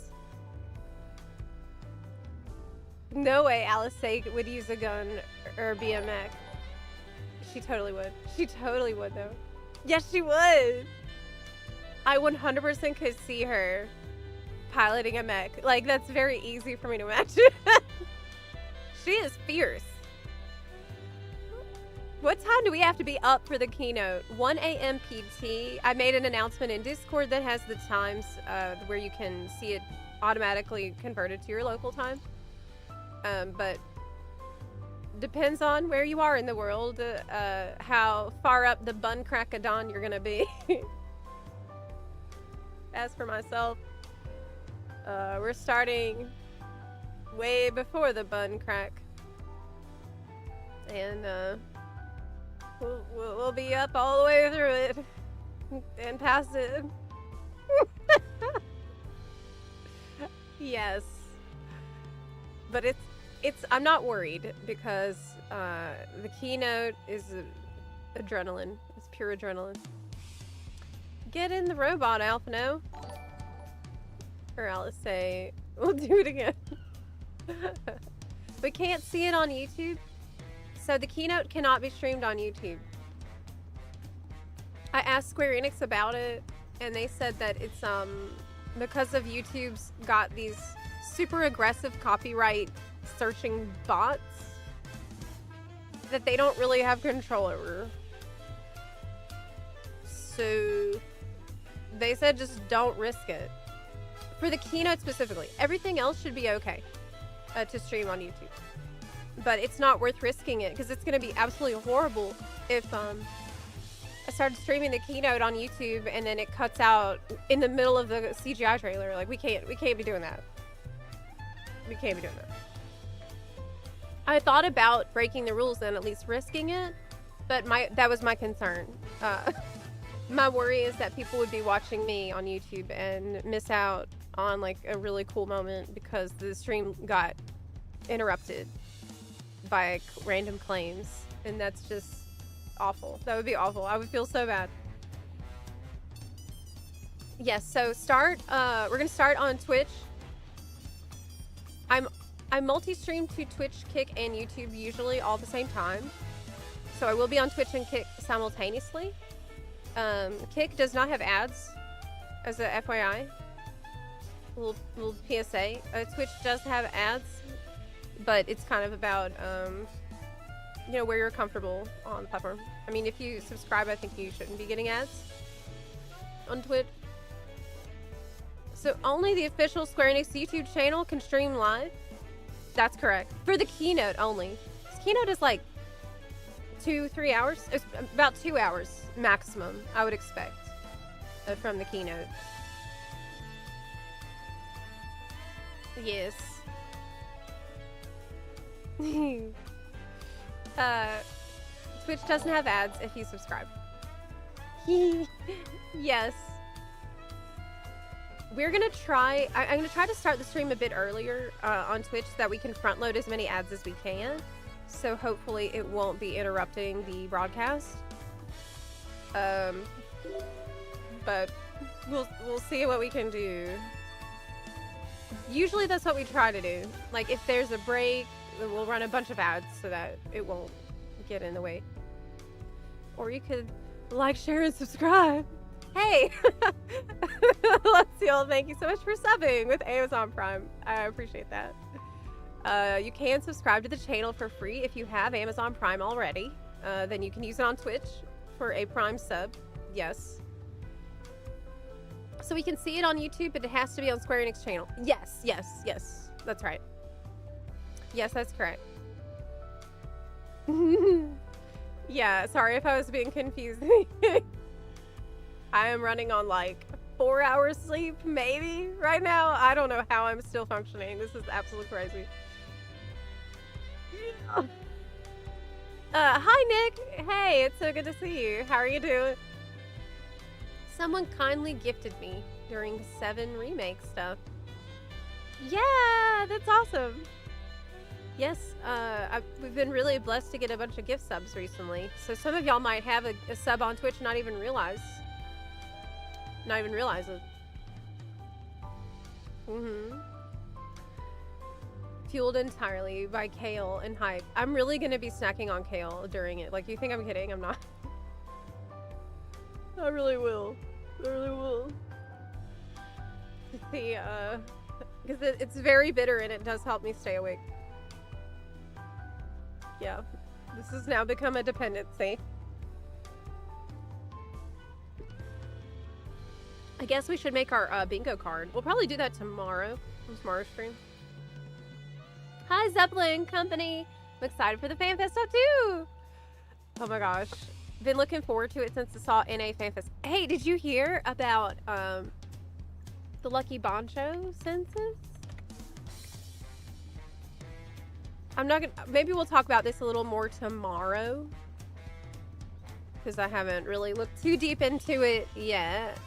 No way Alice would use a gun or be a mech. She totally would. She totally would, though. Yes, she would. I 100% could see her piloting a mech. Like, that's very easy for me to imagine. She is fierce. What time do we have to be up for the keynote? 1 a.m. PT. I made an announcement in Discord that has the times where you can see it automatically converted to your local time. But depends on where you are in the world, how far up the bun crack of dawn you're gonna be. As for myself, we're starting way before the bun crack, and we'll be up all the way through it and past it. Yes, but it's I'm not worried because the keynote is adrenaline. It's pure adrenaline. Get in the robot, Alphino. Or Alice say, we'll do it again. We can't see it on YouTube. So the keynote cannot be streamed on YouTube. I asked Square Enix about it, and they said that it's because of YouTube's got these super aggressive copyright searching bots that they don't really have control over. So they said just don't risk it. For the keynote specifically. Everything else should be okay to stream on YouTube. But it's not worth risking it because it's going to be absolutely horrible if I started streaming the keynote on YouTube and then it cuts out in the middle of the CGI trailer. Like we can't be doing that. We can't be doing that. I thought about breaking the rules and at least risking it, but that was my concern. My worry is that people would be watching me on YouTube and miss out on like a really cool moment because the stream got interrupted by random claims, and that's just awful. That would be awful. I would feel so bad. Yes, so we're gonna start on Twitch. I multi-stream to Twitch, Kick, and YouTube usually all at the same time. So I will be on Twitch and Kick simultaneously. Kick does not have ads, as a FYI. Little PSA. Twitch does have ads, but it's kind of about, you know, where you're comfortable on the platform. I mean, if you subscribe, I think you shouldn't be getting ads on Twitch. So only the official Square Enix YouTube channel can stream live? That's correct. For the keynote only. This keynote is like 2-3 hours. It's about 2 hours maximum, I would expect, from the keynote. Yes. Twitch doesn't have ads if you subscribe. Yes. We're gonna try, I'm gonna try to start the stream a bit earlier on Twitch so that we can front load as many ads as we can. So hopefully it won't be interrupting the broadcast. But we'll see what we can do. Usually that's what we try to do. Like if there's a break, we'll run a bunch of ads so that it won't get in the way. Or you could like, share, and subscribe. Hey! Luxiel, thank you so much for subbing with Amazon Prime. I appreciate that. You can subscribe to the channel for free if you have Amazon Prime already. Then you can use it on Twitch for a Prime sub. Yes. So we can see it on YouTube, but it has to be on Square Enix channel. Yes, yes, yes. That's right. Yes, that's correct. Yeah, sorry if I was being confusing. I am running on like 4 hours sleep, maybe, right now. I don't know how I'm still functioning. This is absolutely crazy. Hi, Nick. Hey, it's so good to see you. How are you doing? Someone kindly gifted me during 7 remake stuff. Yeah, that's awesome. Yes, we've been really blessed to get a bunch of gift subs recently. So some of y'all might have a sub on Twitch and not even realize it. Fueled entirely by Kale and hype. I'm really gonna be snacking on Kale during it. Like, you think I'm kidding? I'm not. I really will. I really will. See, because it's very bitter and it does help me stay awake. Yeah, this has now become a dependency. I guess we should make our bingo card. We'll probably do that tomorrow. Tomorrow's stream. Hi, Zeppelin Company. I'm excited for the FanFest stuff too. Oh my gosh. Been looking forward to it since I saw NA FanFest. Hey, did you hear about the Lucky Bancho census? I'm not gonna, maybe we'll talk about this a little more tomorrow, because I haven't really looked too deep into it yet.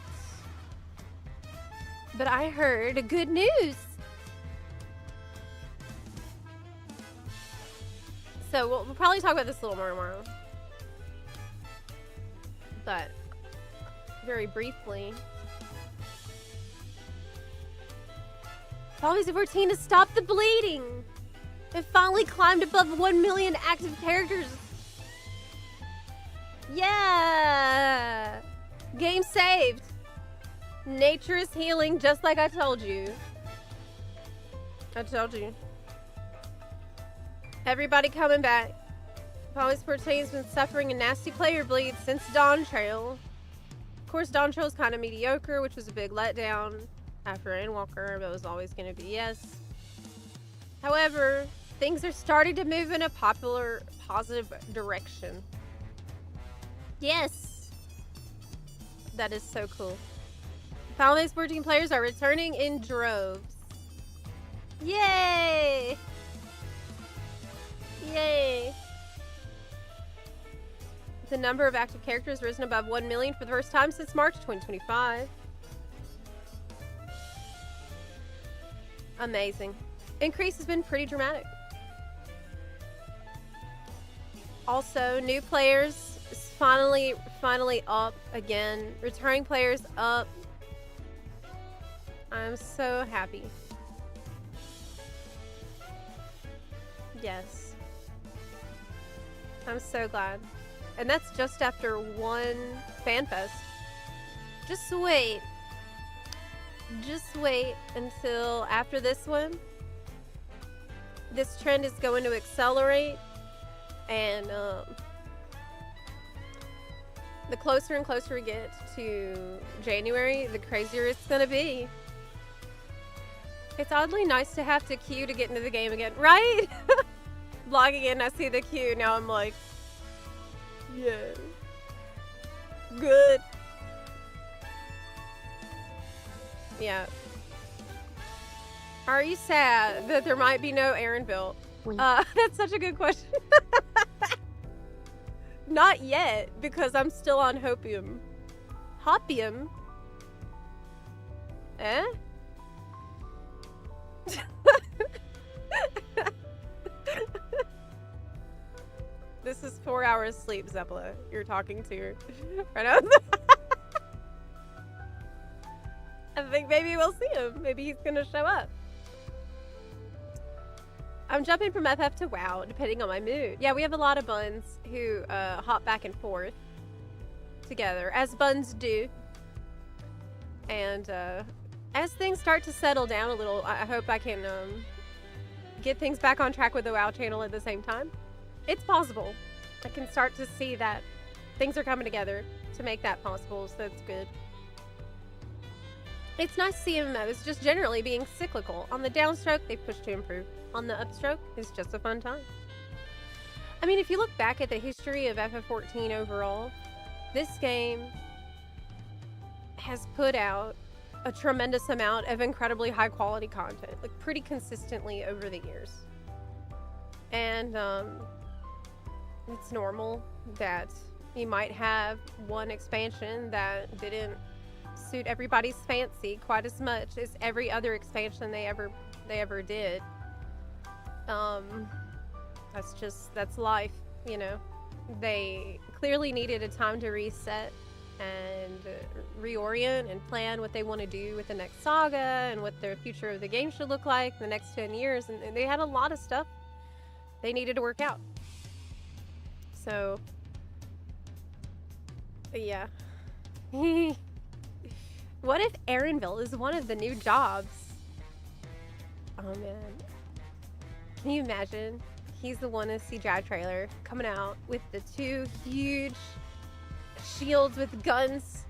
But I heard good news. So we'll probably talk about this a little more tomorrow. But very briefly. Final Fantasy 14 to stop the bleeding. It finally climbed above 1 million active characters. Yeah! Game saved. Nature is healing just like I told you. I told you. Everybody coming back. Final Fantasy 14 has been suffering a nasty player bleed since Dawn Trail. Of course, Dawn Trail is kind of mediocre, which was a big letdown after Endwalker, but it was always going to be yes. However, things are starting to move in a positive direction. Yes! That is so cool. Final Fantasy 14 players are returning in droves. Yay! Yay! The number of active characters has risen above 1 million for the first time since March 2025. Amazing. Increase has been pretty dramatic. Also, new players is finally up again. Returning players up. I'm so happy. Yes. I'm so glad. And that's just after one FanFest. Just wait. Just wait until after this one. This trend is going to accelerate. And the closer and closer we get to January, the crazier it's going to be. It's oddly nice to have to queue to get into the game again, right? Logging in, I see the queue. Now I'm like, yeah. Good. Yeah. Are you sad that there might be no Aaronville? That's such a good question. Not yet, because I'm still on Hopium. Hopium? Eh? This is 4 hours sleep, Zeppela. You're talking to right now. I think maybe we'll see him. Maybe he's gonna show up. I'm jumping from FF to WoW, depending on my mood. Yeah, we have a lot of buns who hop back and forth together, as buns do. And as things start to settle down a little, I hope I can get things back on track with the WoW channel at the same time. It's possible. I can start to see that things are coming together to make that possible, so that's good. It's nice to see MMOs just generally being cyclical. On the downstroke, they've pushed to improve. On the upstroke, it's just a fun time. I mean, if you look back at the history of FF14 overall, this game has put out a tremendous amount of incredibly high quality content, like pretty consistently over the years. And it's normal that you might have one expansion that didn't suit everybody's fancy quite as much as every other expansion they ever did. That's life, you know. They clearly needed a time to reset and reorient and plan what they want to do with the next saga and what the future of the game should look like the next 10 years, and they had a lot of stuff they needed to work out. So yeah. What if Aaronville is one of the new jobs? Oh man. Can you imagine? He's the one in the CGI trailer coming out with the 2 huge shields with guns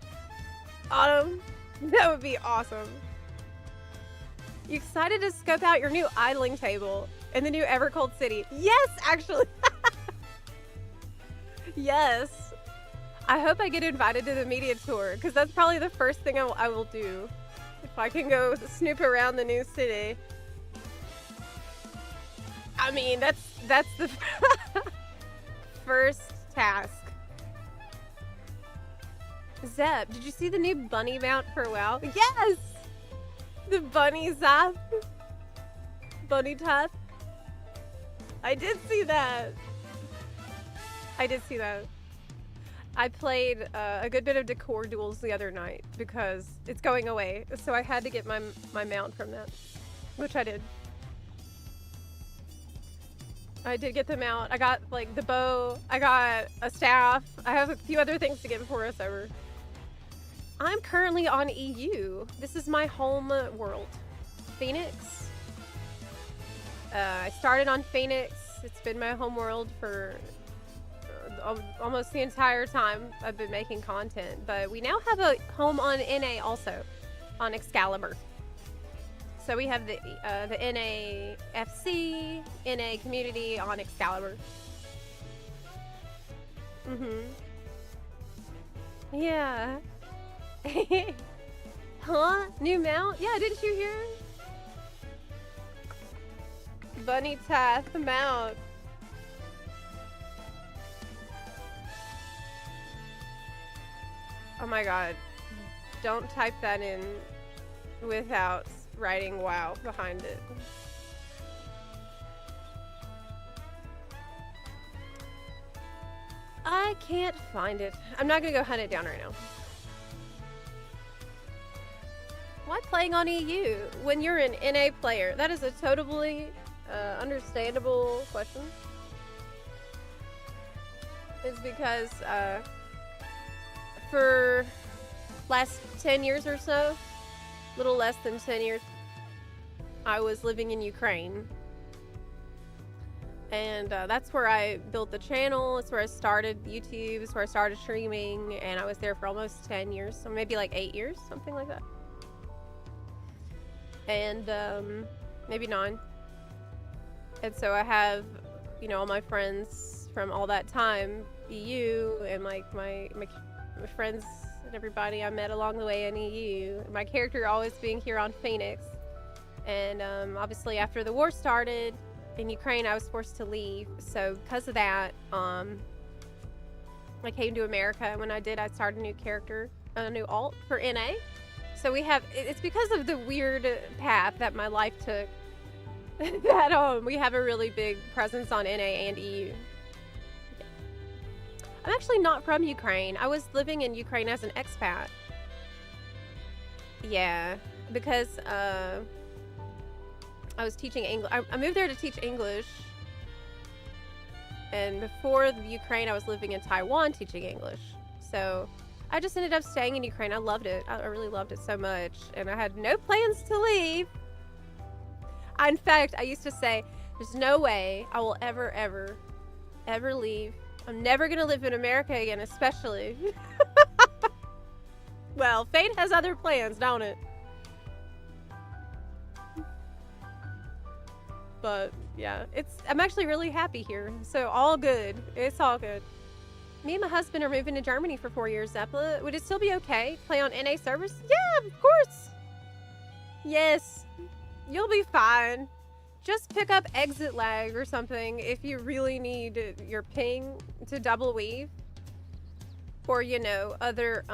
on them. That would be awesome. You excited to scope out your new idling table in the new Evercold city? Yes, actually. Yes. I hope I get invited to the media tour, because that's probably the first thing I will do. If I can go snoop around the new city. I mean, that's the first task. Zep, did you see the new bunny mount for WoW? Yes! The bunny zap. Bunny tap. I did see that. I did see that. I played a good bit of Decor Duels the other night because it's going away. So I had to get my mount from that, which I did. I did get the mount. I got like the bow. I got a staff. I have a few other things to get before it's over. I'm currently on EU. This is my home world. Phoenix. I started on Phoenix. It's been my home world for almost the entire time I've been making content. But we now have a home on NA also, on Excalibur. So we have the NA FC, NA community on Excalibur. Yeah. Huh? New mount? Yeah, didn't you hear? Bunny Tath mount. Oh my god. Don't type that in without writing WoW behind it. I can't find it. I'm not gonna go hunt it down right now. Why playing on EU when you're an NA player? That is a totally understandable question. It's because for last 10 years or so, little less than 10 years, I was living in Ukraine. And that's where I built the channel. It's where I started YouTube. It's where I started streaming. And I was there for almost 10 years. So maybe like 8 years, something like that. And maybe 9. And so I have, you know, all my friends from all that time, EU, and like my friends and everybody I met along the way in EU. My character always being here on Phoenix. And obviously after the war started in Ukraine, I was forced to leave. So because of that, I came to America. And when I did, I started a new character, a new alt for NA. So we have, it's because of the weird path that my life took that we have a really big presence on NA and EU. I'm actually not from Ukraine. I was living in Ukraine as an expat. Yeah, because I was teaching English. I moved there to teach English. And before the Ukraine, I was living in Taiwan teaching English. So I just ended up staying in Ukraine. I loved it. I really loved it so much. And I had no plans to leave. In fact, I used to say, there's no way I will ever leave. I'm never going to live in America again, especially. Well, fate has other plans, don't it? But yeah, I'm actually really happy here. So all good. It's all good. Me and my husband are moving to Germany for 4 years, Zeppela. Would it still be okay? Play on NA servers? Yeah, of course. Yes. You'll be fine. Just pick up exit lag or something if you really need your ping to double weave. Or, you know, other,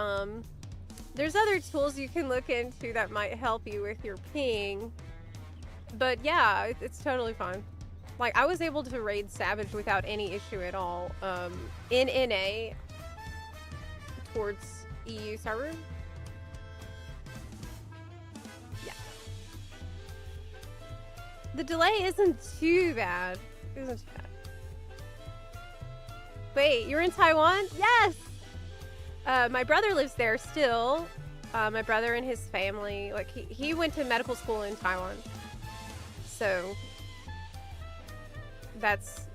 there's other tools you can look into that might help you with your ping. But yeah, it's totally fine. Like, I was able to raid Savage without any issue at all, in NA towards EU server. Yeah. The delay isn't too bad. It isn't too bad. Wait, you're in Taiwan? Yes! My brother lives there still. My brother and his family, like, he went to medical school in Taiwan. So that's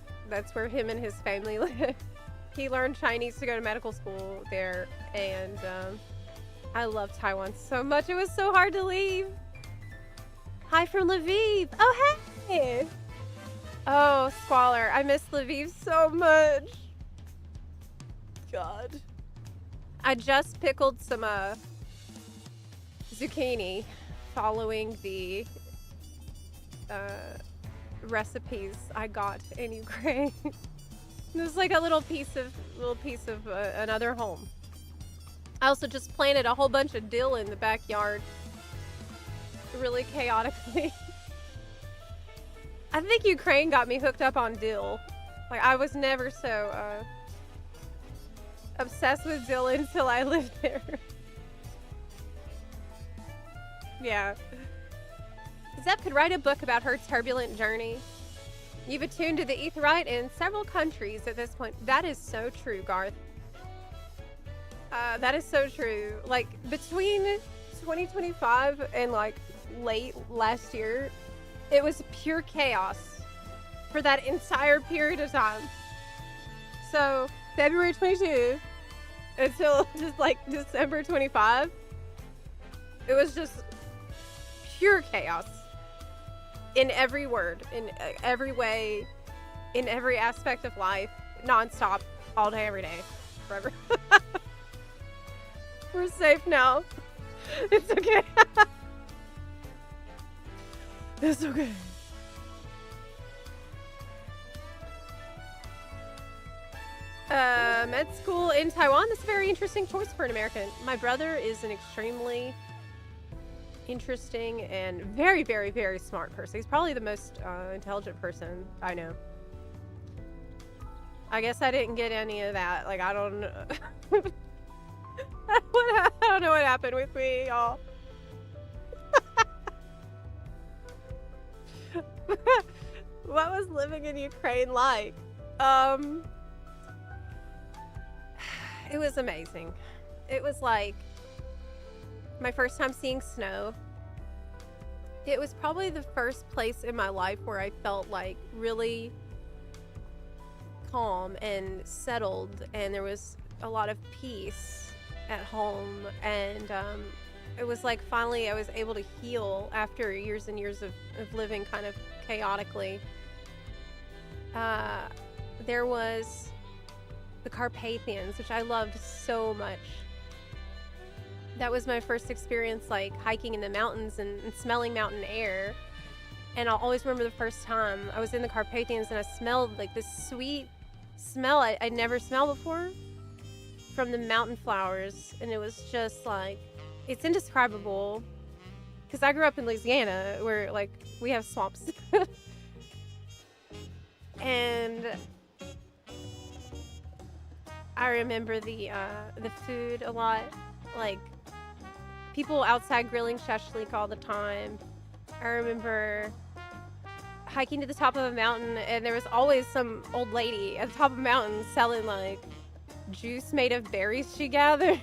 where him and his family live. He learned Chinese to go to medical school there, and I love Taiwan so much. It was so hard to leave. Hi from Lviv. Oh, hey. Oh, Squalor. I miss Lviv so much. God. I just pickled some zucchini following the recipes I got in Ukraine. It was like a little piece of another home. I also just planted a whole bunch of dill in the backyard, really chaotically. I think Ukraine got me hooked up on dill. Like, I was never so obsessed with Dylan until I lived there. Yeah. Zep could write a book about her turbulent journey. You've attuned to the Aetheryte in several countries at this point. That is so true, Garth. That is so true. Like, between 2025 and, like, late last year, it was pure chaos for that entire period of time. So, February 22 until just, like, December 25, it was just pure chaos. In every word, in every way, in every aspect of life, nonstop, all day, every day, forever. We're safe now. It's okay. It's okay. Med school in Taiwan. That's a very interesting choice for an American. My brother is an extremely interesting and very, very, very smart person. He's probably the most intelligent person I know. I guess I didn't get any of that. Like, I don't know. I don't know what happened with me, y'all. What was living in Ukraine like? It was amazing. It was like my first time seeing snow. It was probably the first place in my life where I felt like really calm and settled, and there was a lot of peace at home, and it was like finally I was able to heal after years and years of living kind of chaotically. There was the Carpathians, which I loved so much. That was my first experience, like, hiking in the mountains and smelling mountain air. And I'll always remember the first time I was in the Carpathians and I smelled, like, this sweet smell I'd never smelled before from the mountain flowers. And it was just, like, it's indescribable. Because I grew up in Louisiana, where, like, we have swamps. And I remember the food a lot. Like, people outside grilling shashlik all the time. I remember hiking to the top of a mountain, and there was always some old lady at the top of a mountain selling, like, juice made of berries she gathered.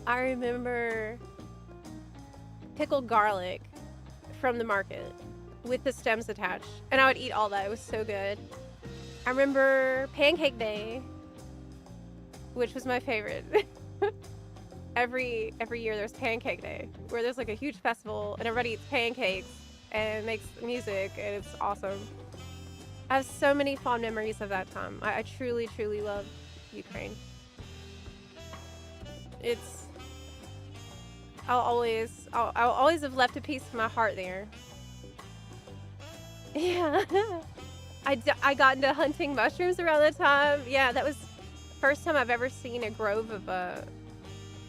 I remember pickled garlic from the market with the stems attached, and I would eat all that. It was so good. I remember Pancake Day, which was my favorite. Every year there's Pancake Day, where there's like a huge festival and everybody eats pancakes and makes music, and it's awesome. I have so many fond memories of that time. I truly, truly love Ukraine. I'll always have left a piece of my heart there. Yeah. I got into hunting mushrooms around that time. Yeah, that was the first time I've ever seen a grove of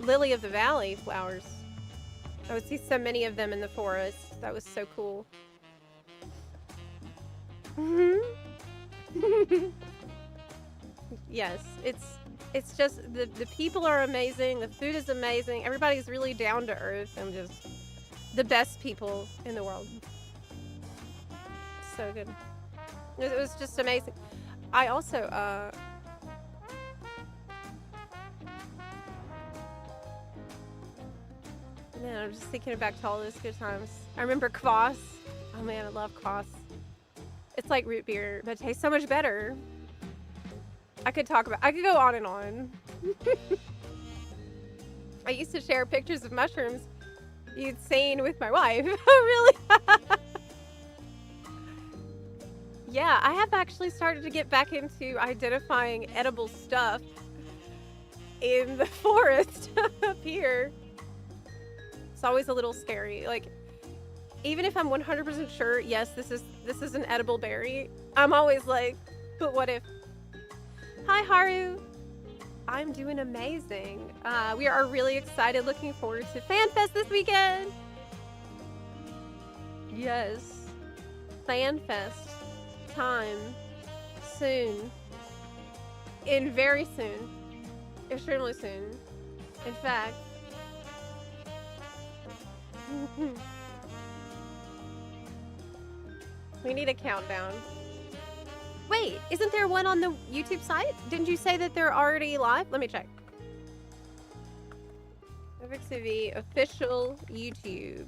lily of the valley flowers. I would see so many of them in the forest. That was so cool. Yes, it's just the people are amazing. The food is amazing. Everybody's really down to earth and just the best people in the world. So good. It was just amazing. I also man, I'm just thinking back to all those good times. I remember kvass. Oh man, I love kvass. It's like root beer, but it tastes so much better. I could go on and on. I used to share pictures of mushrooms you'd seen with my wife. Oh, really? Yeah, I have actually started to get back into identifying edible stuff in the forest up here. It's always a little scary. Like, even if I'm 100% sure, yes, this is an edible berry, I'm always like, but what if? Hi, Haru. I'm doing amazing. We are really excited, looking forward to FanFest this weekend. Yes. FanFest. Time. Soon. in very soon. Extremely soon. In fact. We need a countdown. Wait, isn't there one on the YouTube site? Didn't you say that they're already live? Let me check. FFXIV official YouTube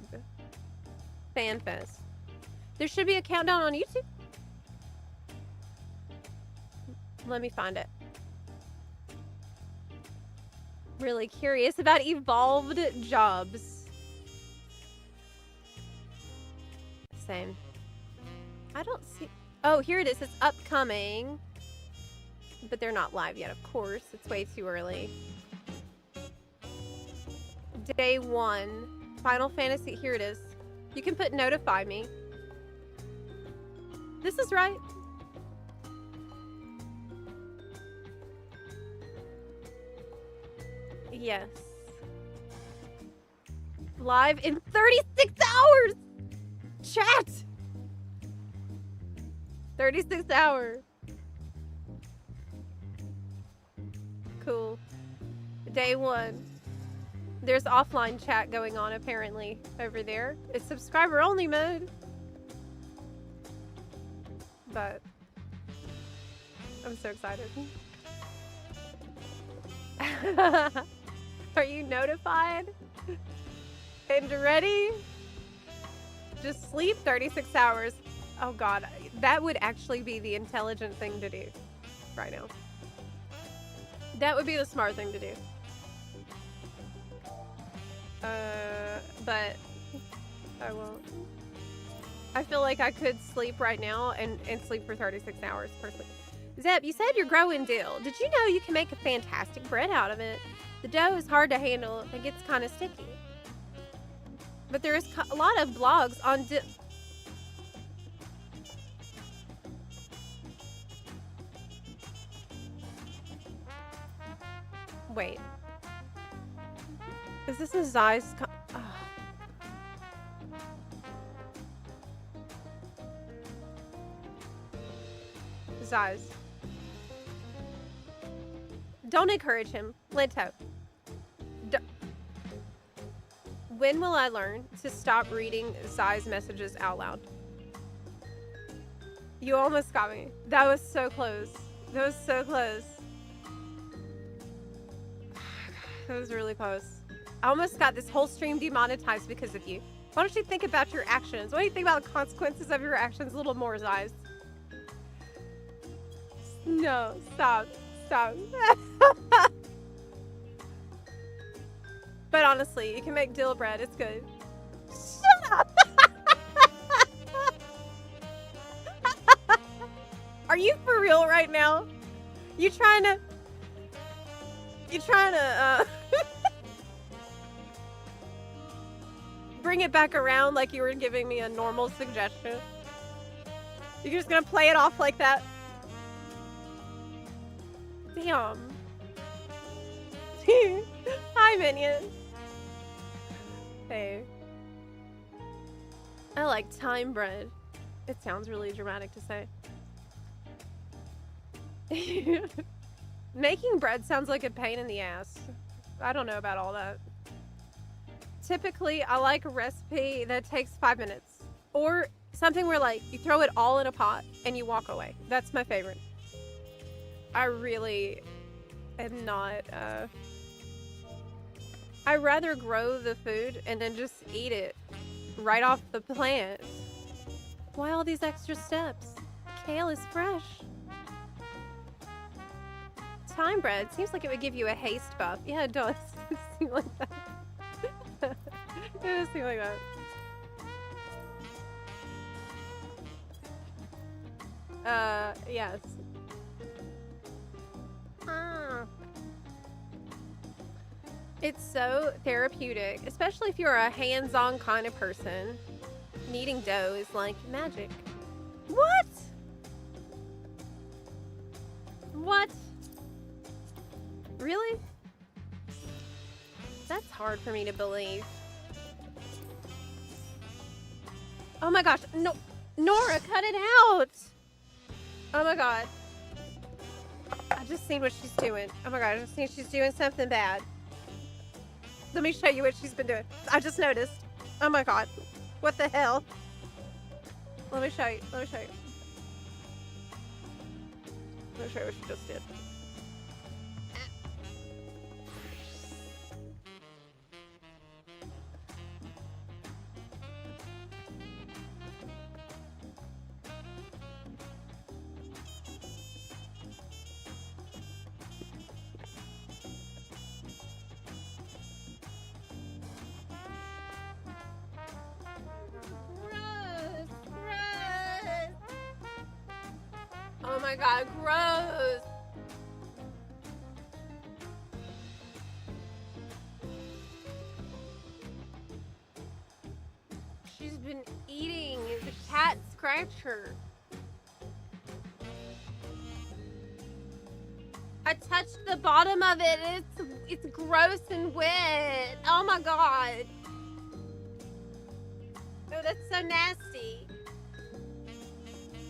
FanFest. There should be a countdown on YouTube. Let me find it. Really curious about evolved jobs. Same. I don't see. Oh, here it is. It's upcoming. But they're not live yet, of course. It's way too early. Day 1. Final Fantasy. Here it is. You can put notify me. This is right. Yes. Live in 36 hours! Chat! 36 hours. Cool. Day 1. There's offline chat going on apparently over there. It's subscriber only mode. But I'm so excited. Are you notified? And ready? Just sleep 36 hours. Oh god, that would actually be the intelligent thing to do right now. That would be the smart thing to do. But I won't. I feel like I could sleep right now and sleep for 36 hours personally. Zeb, you said you're growing dill. Did you know you can make a fantastic bread out of it? The dough is hard to handle. It gets kind of sticky. But there is a lot of blogs on dill. Wait. Is this a Zai's? Oh. Zai's. Don't encourage him. Linto. When will I learn to stop reading Zai's messages out loud? You almost got me. That was so close. That was so close. That was really close. I almost got this whole stream demonetized because of you. Why don't you think about your actions? What do you think about the consequences of your actions a little more, Zais? No, stop. Stop. But honestly, you can make dill bread. It's good. Shut up! Are you for real right now? You trying to bring it back around like you were giving me a normal suggestion? You're just gonna play it off like that? Damn. Hi, minion. Hey. I like time bread. It sounds really dramatic to say. Making bread sounds like a pain in the ass. I don't know about all that. Typically, I like a recipe that takes 5 minutes. Or something where, like, you throw it all in a pot and you walk away. That's my favorite. I really am not, I'd rather grow the food and then just eat it right off the plant. Why all these extra steps? Kale is fresh. Time bread seems like it would give you a haste buff. Yeah, it does. It seems like that. It does seem like that. Yes. It's so therapeutic, especially if you're a hands-on kind of person. Kneading dough is like magic. What? What? Really? That's hard for me to believe. Oh my gosh, no, Nora, cut it out! Oh my god. I just seen what she's doing. Oh my god, I just seen she's doing something bad. Let me show you what she's been doing. I just noticed. Oh my god. What the hell? Let me show you. Let me show you. Let me show you what she just did. Oh my god, gross! She's been eating the cat scratcher. I touched the bottom of it and it's gross and wet. Oh my god. Oh, that's so nasty.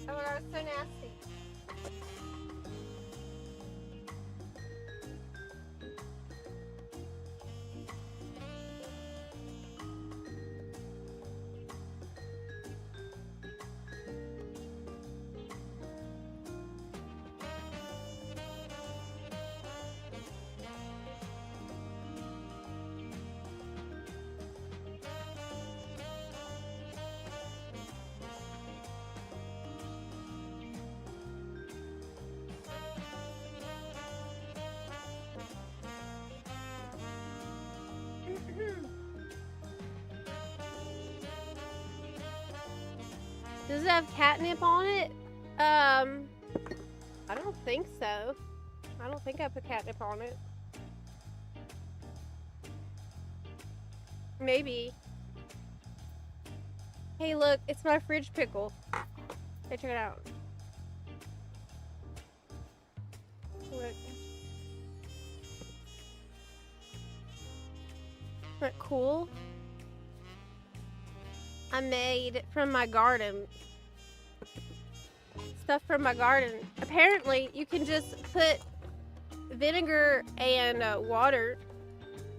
Oh my god, it's so nasty. Does it have catnip on it? I don't think so. I don't think I put catnip on it. Maybe. Hey, look, it's my fridge pickle. Hey, check it out. Look. Isn't that cool? I made from my garden. Stuff from my garden. Apparently, you can just put vinegar and water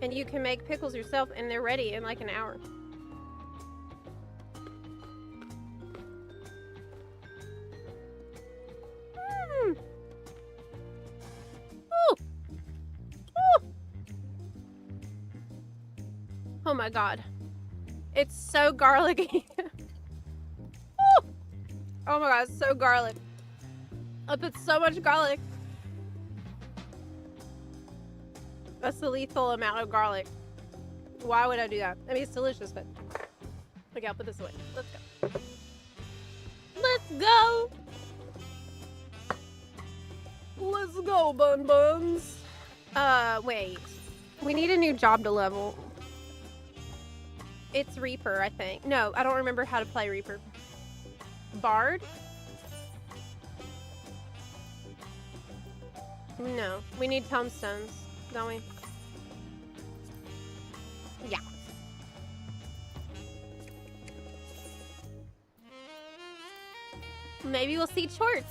and you can make pickles yourself and they're ready in like an hour. Ooh. Ooh. Oh my god. It's so garlicky. Oh my god, it's so garlic. I put so much garlic. That's the lethal amount of garlic. Why would I do that? I mean, it's delicious, but... Okay, I'll put this away. Let's go. Let's go! Let's go, bun buns. Wait. We need a new job to level. It's Reaper, I think. No, I don't remember how to play Reaper. Bard? No. We need tombstones, don't we? Yeah. Maybe we'll see Chort.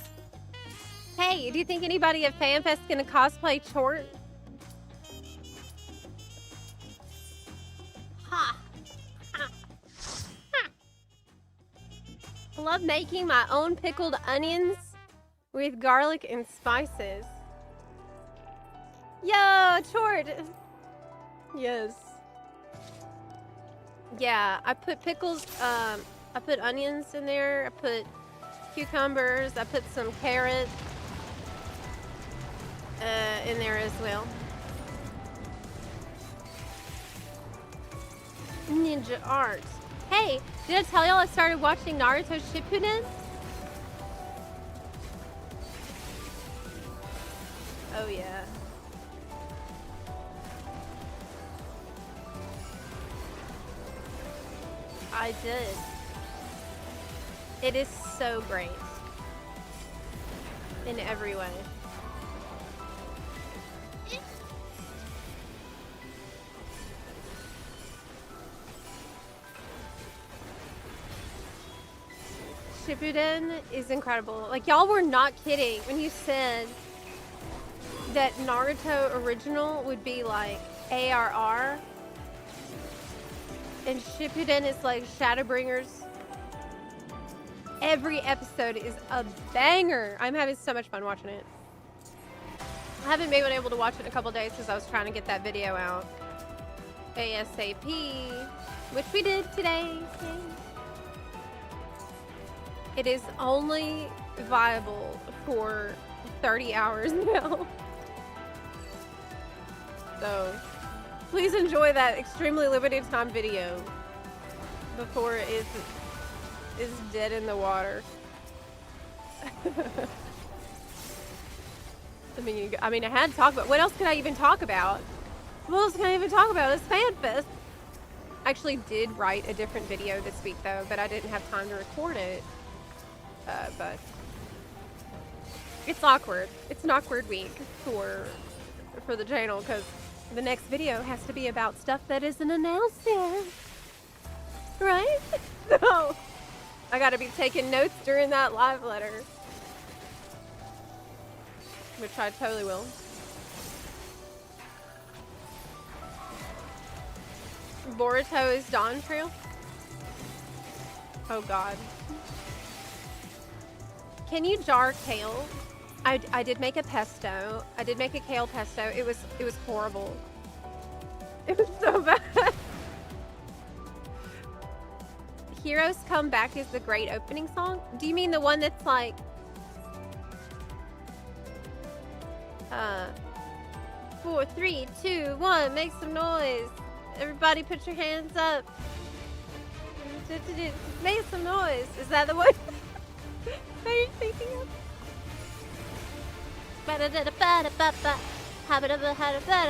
Hey, do you think anybody at FanFest is gonna cosplay Chort? Ha! I love making my own pickled onions with garlic and spices. Yo, Chort! Yes. Yeah, I put pickles, I put onions in there, I put cucumbers, I put some carrots in there as well. Ninja art. Hey, did I tell y'all I started watching Naruto Shippuden? Oh yeah. I did. It is so great. In every way. Shippuden is incredible. Like, y'all were not kidding when you said that Naruto original would be like ARR, and Shippuden is like Shadowbringers. Every episode is a banger. I'm having so much fun watching it. I haven't been able to watch it in a couple days because I was trying to get that video out ASAP, which we did today. Yay. It is only viable for 30 hours now. So please enjoy that extremely limited time video before it is dead in the water. I mean, I had to talk about, what else could I even talk about? What else can I even talk about? It's FanFest. I actually did write a different video this week though, but I didn't have time to record it. But it's awkward. It's an awkward week for the channel because the next video has to be about stuff that isn't announced yet. Right? So I gotta be taking notes during that live letter. Which I totally will. Boruto is Dawn Trail? Oh god. Can you jar kale? I did make a pesto. I did make a kale pesto. It was horrible. It was so bad. Heroes Come Back is the great opening song? Do you mean the one that's like 4, 3, 2, 1, make some noise. Everybody put your hands up. Make some noise. Is that the one that you're thinking of?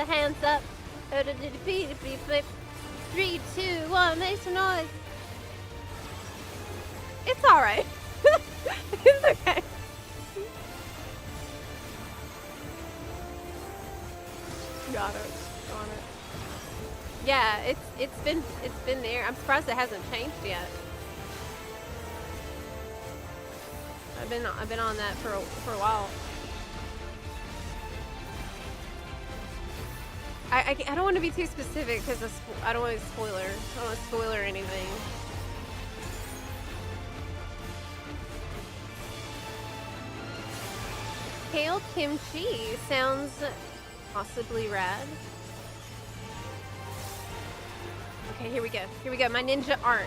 Hands up. 3, 2, 1, make some noise. It's alright. It's okay. Got it. Yeah, it's been there. I'm surprised it hasn't changed yet. I've been on that for a while. I don't want to be too specific because I don't want to spoiler. I don't want to spoiler anything. Kale kimchi sounds possibly rad. Okay, here we go. Here we go. My ninja art.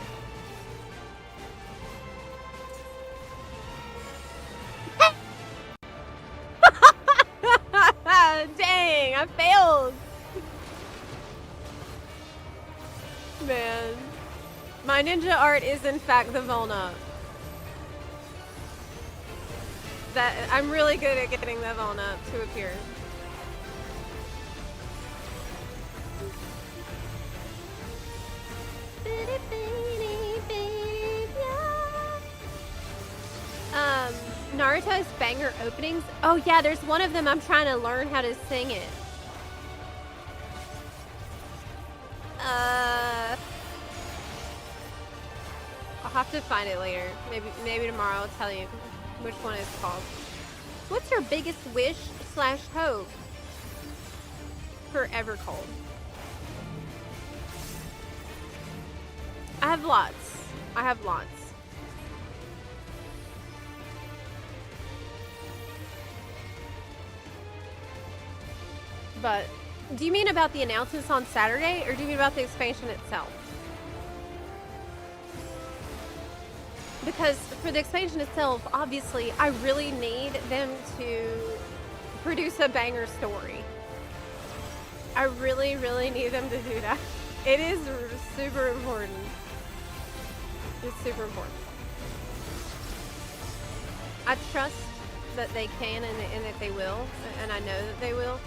Dang, I failed. Man. My ninja art is in fact the Volna. I'm really good at getting the Volna to appear. Naruto's banger openings. Oh yeah, there's one of them I'm trying to learn how to sing it. I'll have to find it later. Maybe tomorrow I'll tell you which one it's called. What's your biggest wish / hope for Evercold? I have lots. But do you mean about the announcements on Saturday, or do you mean about the expansion itself? Because for the expansion itself, obviously, I really need them to produce a banger story. I really, really need them to do that. It is super important. It's super important. I trust that they can and that they will, and I know that they will.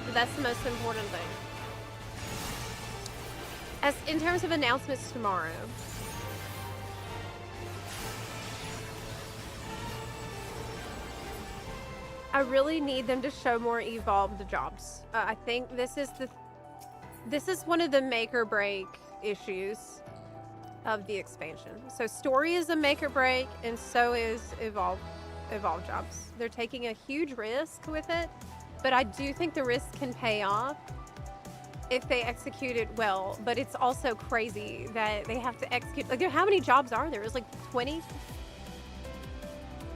But that's the most important thing. As in terms of announcements tomorrow, I really need them to show more evolved jobs. I think this is one of the make or break issues of the expansion. So story is a make or break, and so is evolve. evolve jobs. They're taking a huge risk with it, but I do think the risk can pay off if they execute it well. But it's also crazy that they have to execute. Like, how many jobs are there? There's like 20.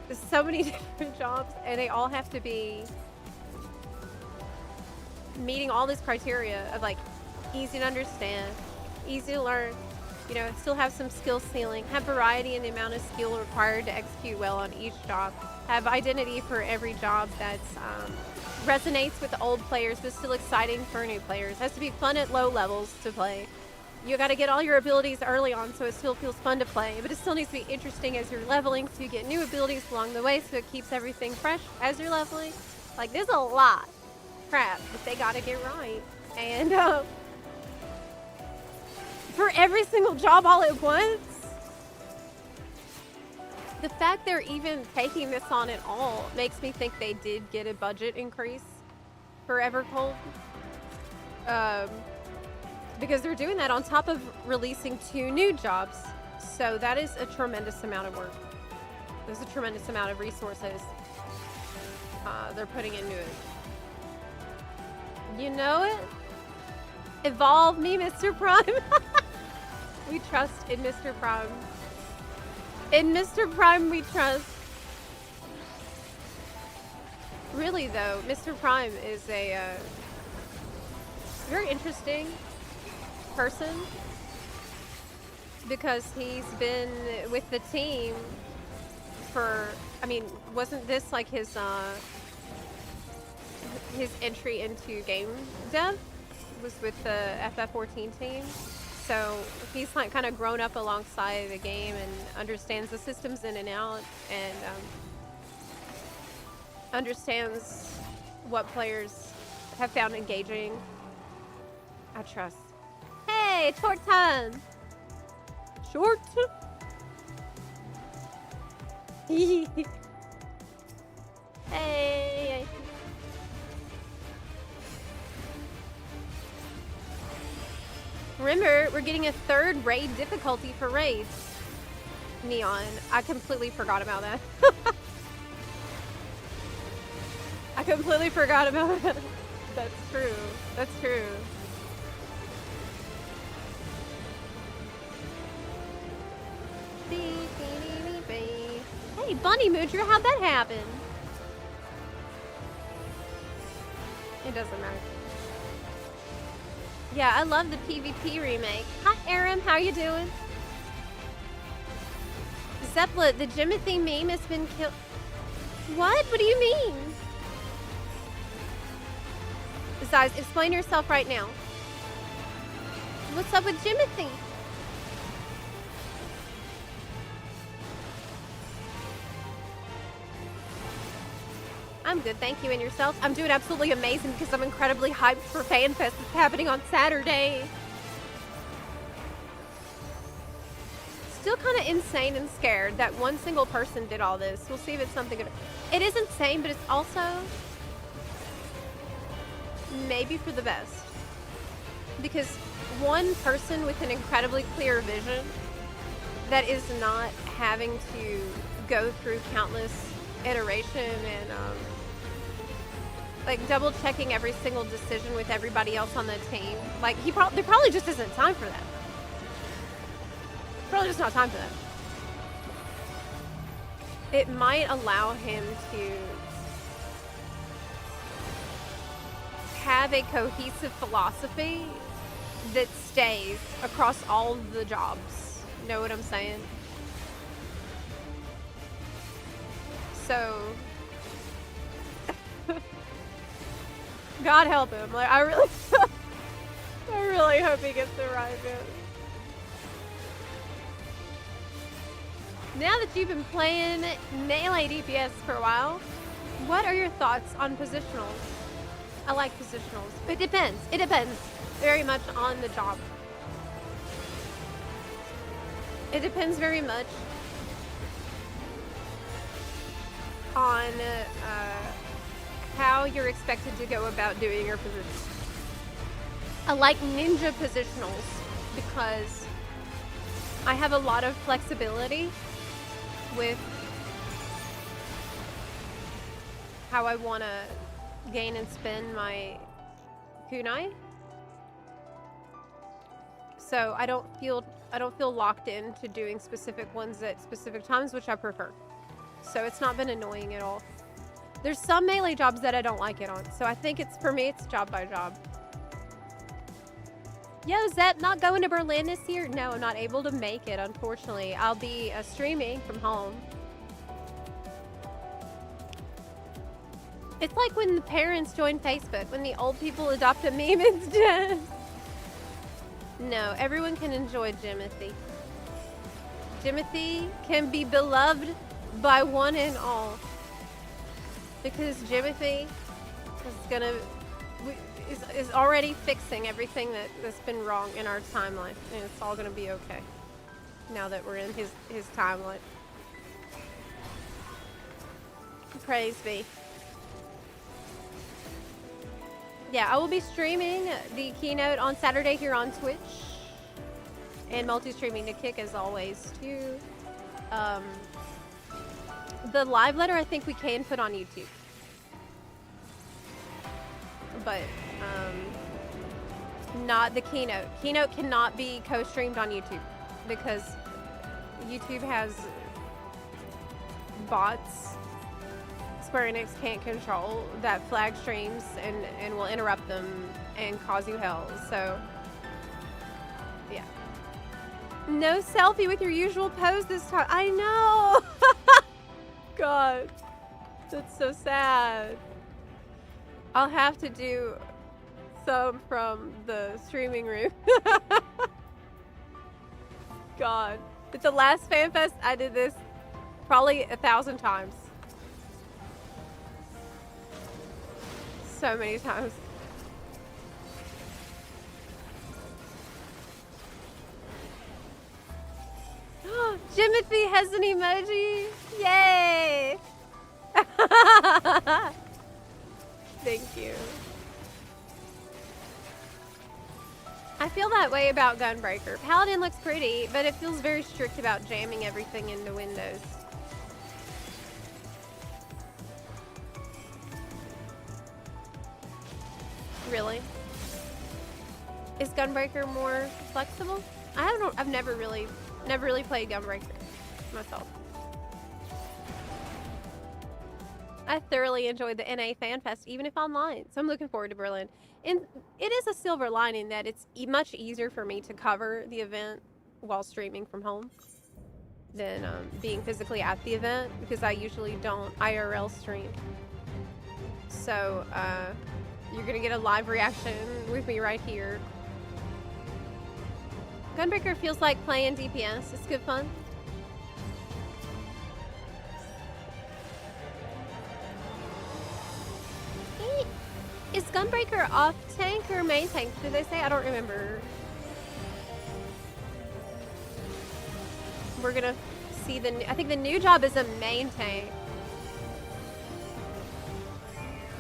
There's so many different jobs, and they all have to be meeting all this criteria of like easy to understand, easy to learn, you know, still have some skill ceiling, have variety in the amount of skill required to execute well on each job, have identity for every job that's resonates with the old players but still exciting for new players. Has to be fun at low levels to play. You got to get all your abilities early on so it still feels fun to play, but it still needs to be interesting as you're leveling, so you get new abilities along the way, so it keeps everything fresh as you're leveling. Like, there's a lot of crap that they got to get right. And for every single job all at once, the fact they're even taking this on at all makes me think they did get a budget increase for Evercold. Because they're doing that on top of releasing 2 new jobs. So that is a tremendous amount of work. There's a tremendous amount of resources they're putting into it. You know it? Evolve me, Mr. Prime. We trust in Mr. Prime. In Mr. Prime we trust. Really though, Mr. Prime is a very interesting person because he's been with the team for, I mean, wasn't this like his entry into game dev was with the FF14 team, so he's like kind of grown up alongside the game and understands the systems in and out, and understands what players have found engaging. I trust. Hey, short time. Short. Hey. Remember, we're getting a 3rd raid difficulty for raids. Neon. I completely forgot about that. I completely forgot about that. That's true. That's true. Hey, Bunny Moocher, how'd that happen? It doesn't matter. Yeah, I love the PvP remake. Hi, Aram, how you doing? Zepplet, the Jimothy meme has been killed. What? What do you mean? Besides, explain yourself right now. What's up with Jimothy? I'm good, thank you. And yourself? I'm doing absolutely amazing because I'm incredibly hyped for FanFest. It's happening on Saturday. Still kind of insane and scared that one single person did all this. We'll see if it's something good. It is insane, but it's also maybe for the best. Because one person with an incredibly clear vision that is not having to go through countless iteration and like double checking every single decision with everybody else on the team. Like there probably just isn't time for that. Probably just not time for that. It might allow him to have a cohesive philosophy that stays across all the jobs. Know what I'm saying? So God help him. Like, I really hope he gets the right bit. Now that you've been playing melee DPS for a while, what are your thoughts on positionals? I like positionals. It depends. It depends very much on the job. It depends very much on how you're expected to go about doing your position. I like ninja positionals because I have a lot of flexibility with how I want to gain and spend my kunai. So I don't feel locked into doing specific ones at specific times, which I prefer. So it's not been annoying at all. There's some melee jobs that I don't like it on, so I think it's, for me, it's job by job. Yo, Zep, not going to Berlin this year? No, I'm not able to make it, unfortunately. I'll be streaming from home. It's like when the parents join Facebook, when the old people adopt a meme instead. No, everyone can enjoy Jimothy. Jimothy can be beloved by one and all. Because Jimothy is already fixing everything that's been wrong in our timeline. And it's all gonna be okay. Now that we're in his timeline. Praise be. Yeah, I will be streaming the keynote on Saturday here on Twitch. And multi-streaming to Kick as always, too. The live letter I think we can put on YouTube. But, not the keynote. Keynote cannot be co-streamed on YouTube. Because YouTube has bots Square Enix can't control that flag streams and will interrupt them and cause you hell. So, yeah. No selfie with your usual pose this time. I know! God. That's so sad. I'll have to do some from the streaming room. God. At the last FanFest, I did this probably 1,000 times. So many times. Jimothy has an emoji. Yay! Thank you. I feel that way about Gunbreaker. Paladin looks pretty, but it feels very strict about jamming everything into Windows. Really? Is Gunbreaker more flexible? I've never really played Gunbreaker myself. I thoroughly enjoyed the NA FanFest, even if online. So I'm looking forward to Berlin. And it is a silver lining that it's much easier for me to cover the event while streaming from home than being physically at the event, because I usually don't IRL stream. So, you're gonna get a live reaction with me right here. Gunbreaker feels like playing DPS. It's good fun. Is Gunbreaker off tank or main tank? Did they say? I don't remember. We're gonna see I think the new job is a main tank.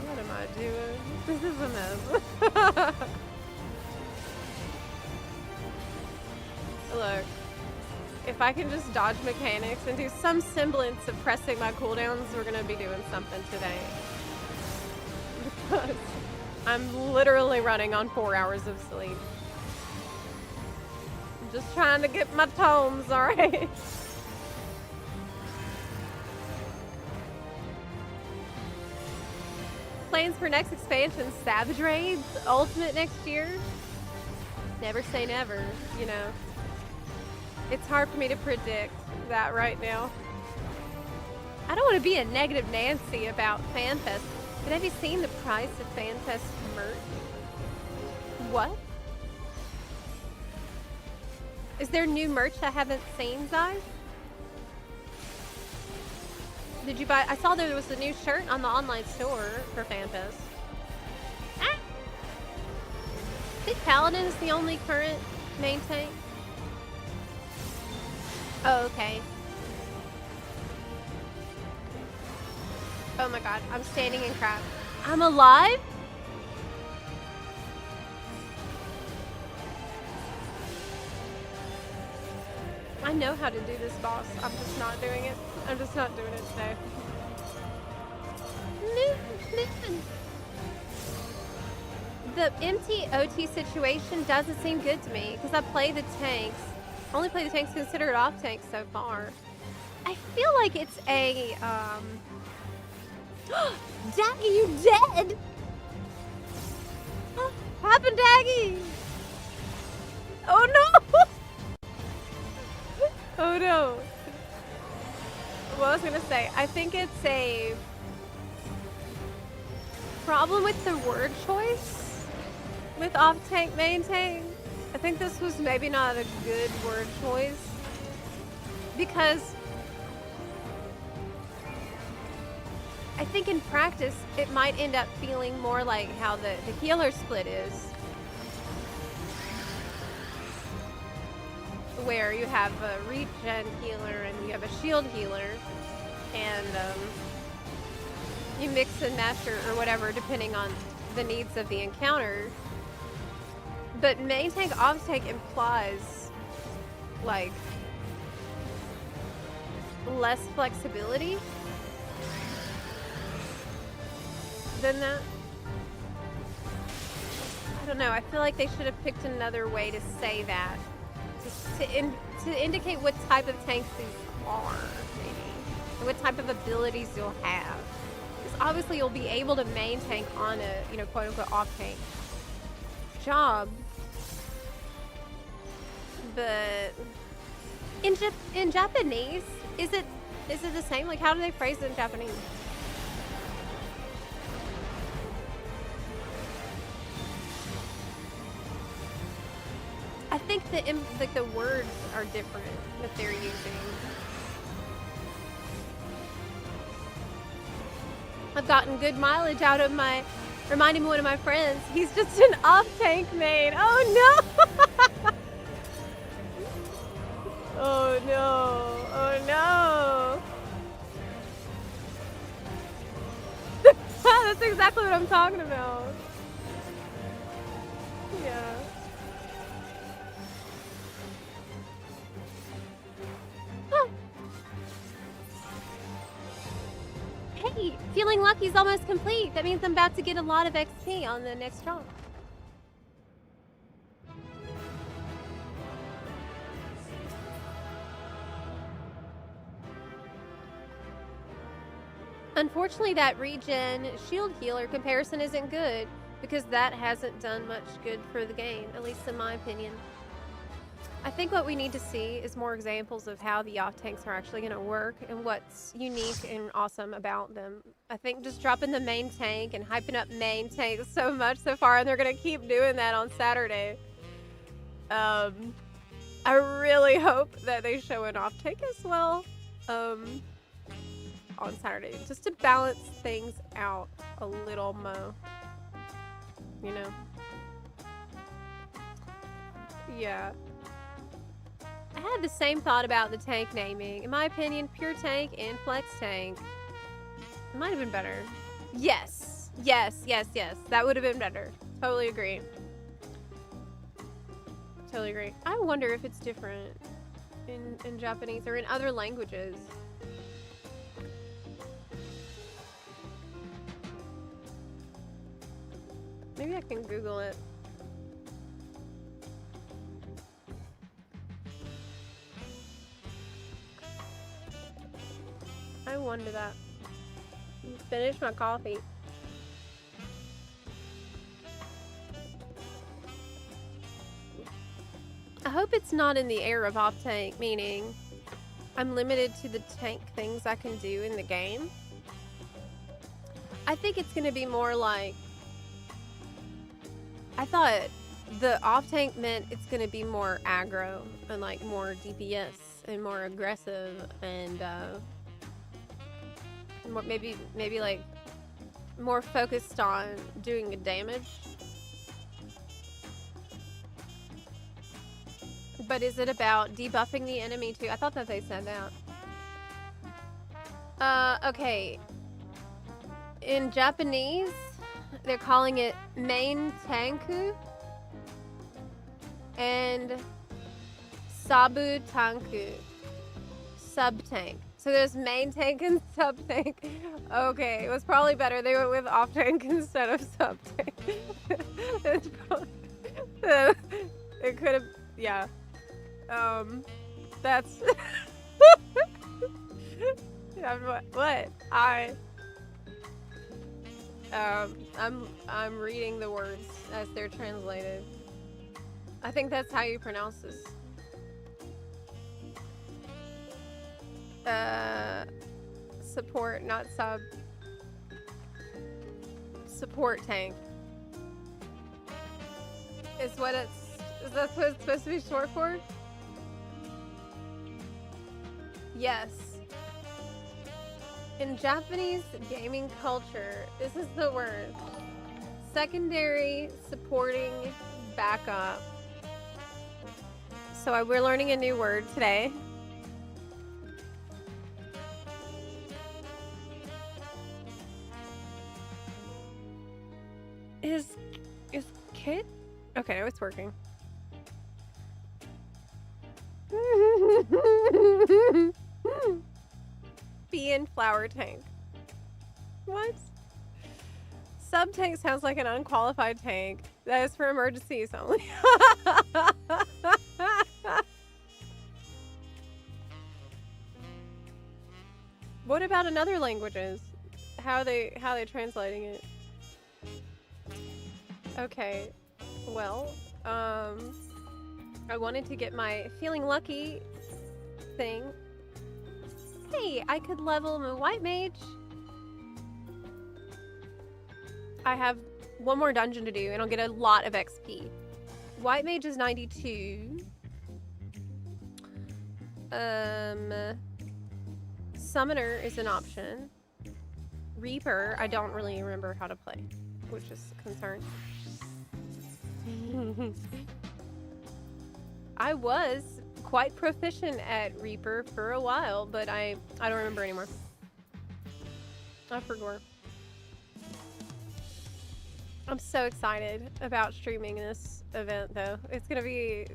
What am I doing? This is a mess. Look, if I can just dodge mechanics and do some semblance of pressing my cooldowns, we're gonna be doing something today. Because I'm literally running on 4 hours of sleep. I'm just trying to get my tomes, alright? Plans for next expansion, Savage Raids, Ultimate next year? Never say never, you know. It's hard for me to predict that right now. I don't want to be a negative Nancy about FanFest, but have you seen the price of FanFest merch? What? Is there new merch I haven't seen, guys? Did you buy? I saw there was a new shirt on the online store for FanFest. Ah! I think Paladin is the only current main tank. Oh, okay. Oh my god, I'm standing in crap. I'm alive? I know how to do this, boss. I'm just not doing it. I'm just not doing it today. Man, the MT-OT situation doesn't seem good to me because I play the tanks. Only play the tanks considered off tanks so far. I feel like it's a Daggy, you dead? What happened, Daggy? Oh no! Oh no. What I was gonna say, I think it's a problem with the word choice with off tank, main tank. I think this was maybe not a good word choice because I think in practice it might end up feeling more like how the healer split is, where you have a regen healer and you have a shield healer, and you mix and match or whatever depending on the needs of the encounter. But main tank off tank implies like less flexibility than that. I don't know. I feel like they should have picked another way to say that to indicate what type of tanks these are, maybe, and what type of abilities you'll have. Because obviously you'll be able to main tank on a quote unquote off tank job. But in Japanese, is it the same? Like, how do they phrase it in Japanese? I think the words are different that they're using. I've gotten good mileage out of my reminding one of my friends. He's just an off tank main. Oh no! Oh no! Oh no! That's exactly what I'm talking about. Yeah. Huh. Hey, feeling lucky is almost complete. That means I'm about to get a lot of XP on the next job. Unfortunately, that regen shield healer comparison isn't good because that hasn't done much good for the game, at least in my opinion. I think what we need to see is more examples of how the off tanks are actually going to work and what's unique and awesome about them. I think just dropping the main tank and hyping up main tanks so much so far, and they're going to keep doing that on Saturday. I really hope that they show an off tank as well. On Saturday, just to balance things out a little more, you know? Yeah. I had the same thought about the tank naming. In my opinion, pure tank and flex tank might have been better. Yes. Yes, yes, yes. That would have been better. Totally agree. Totally agree. I wonder if it's different in Japanese or in other languages. Maybe I can Google it. I wonder that. Finish my coffee. I hope it's not in the air of off tank, meaning I'm limited to the tank things I can do in the game. I think it's gonna be more like, I thought the off tank meant it's gonna be more aggro and like more DPS and more aggressive and more, maybe like more focused on doing the damage. But is it about debuffing the enemy too? I thought that they said that. Okay. In Japanese, they're calling it main tanku and sabu tanku, sub tank. So there's main tank and sub tank. Okay, it was probably better they went with off tank instead of sub tank. It's probably, it could have, yeah. That's what I'm reading the words as they're translated. I think that's how you pronounce this. Support, not sub. Support tank. Is that what it's supposed to be short for? Yes. In Japanese gaming culture, this is the word. Secondary supporting backup. So we're learning a new word today. Is kit? Okay, now it's working. Bee and flower tank. What? Sub tank sounds like an unqualified tank. That is for emergencies only. What about in other languages? How are they translating it? Okay, well, I wanted to get my feeling lucky thing. Hey, I could level my white mage. I have one more dungeon to do and I'll get a lot of XP. White mage is 92. Summoner is an option. Reaper, I don't really remember how to play, which is a concern. I was quite proficient at Reaper for a while, but I don't remember anymore. I forgot. I'm so excited about streaming this event, though. It's gonna be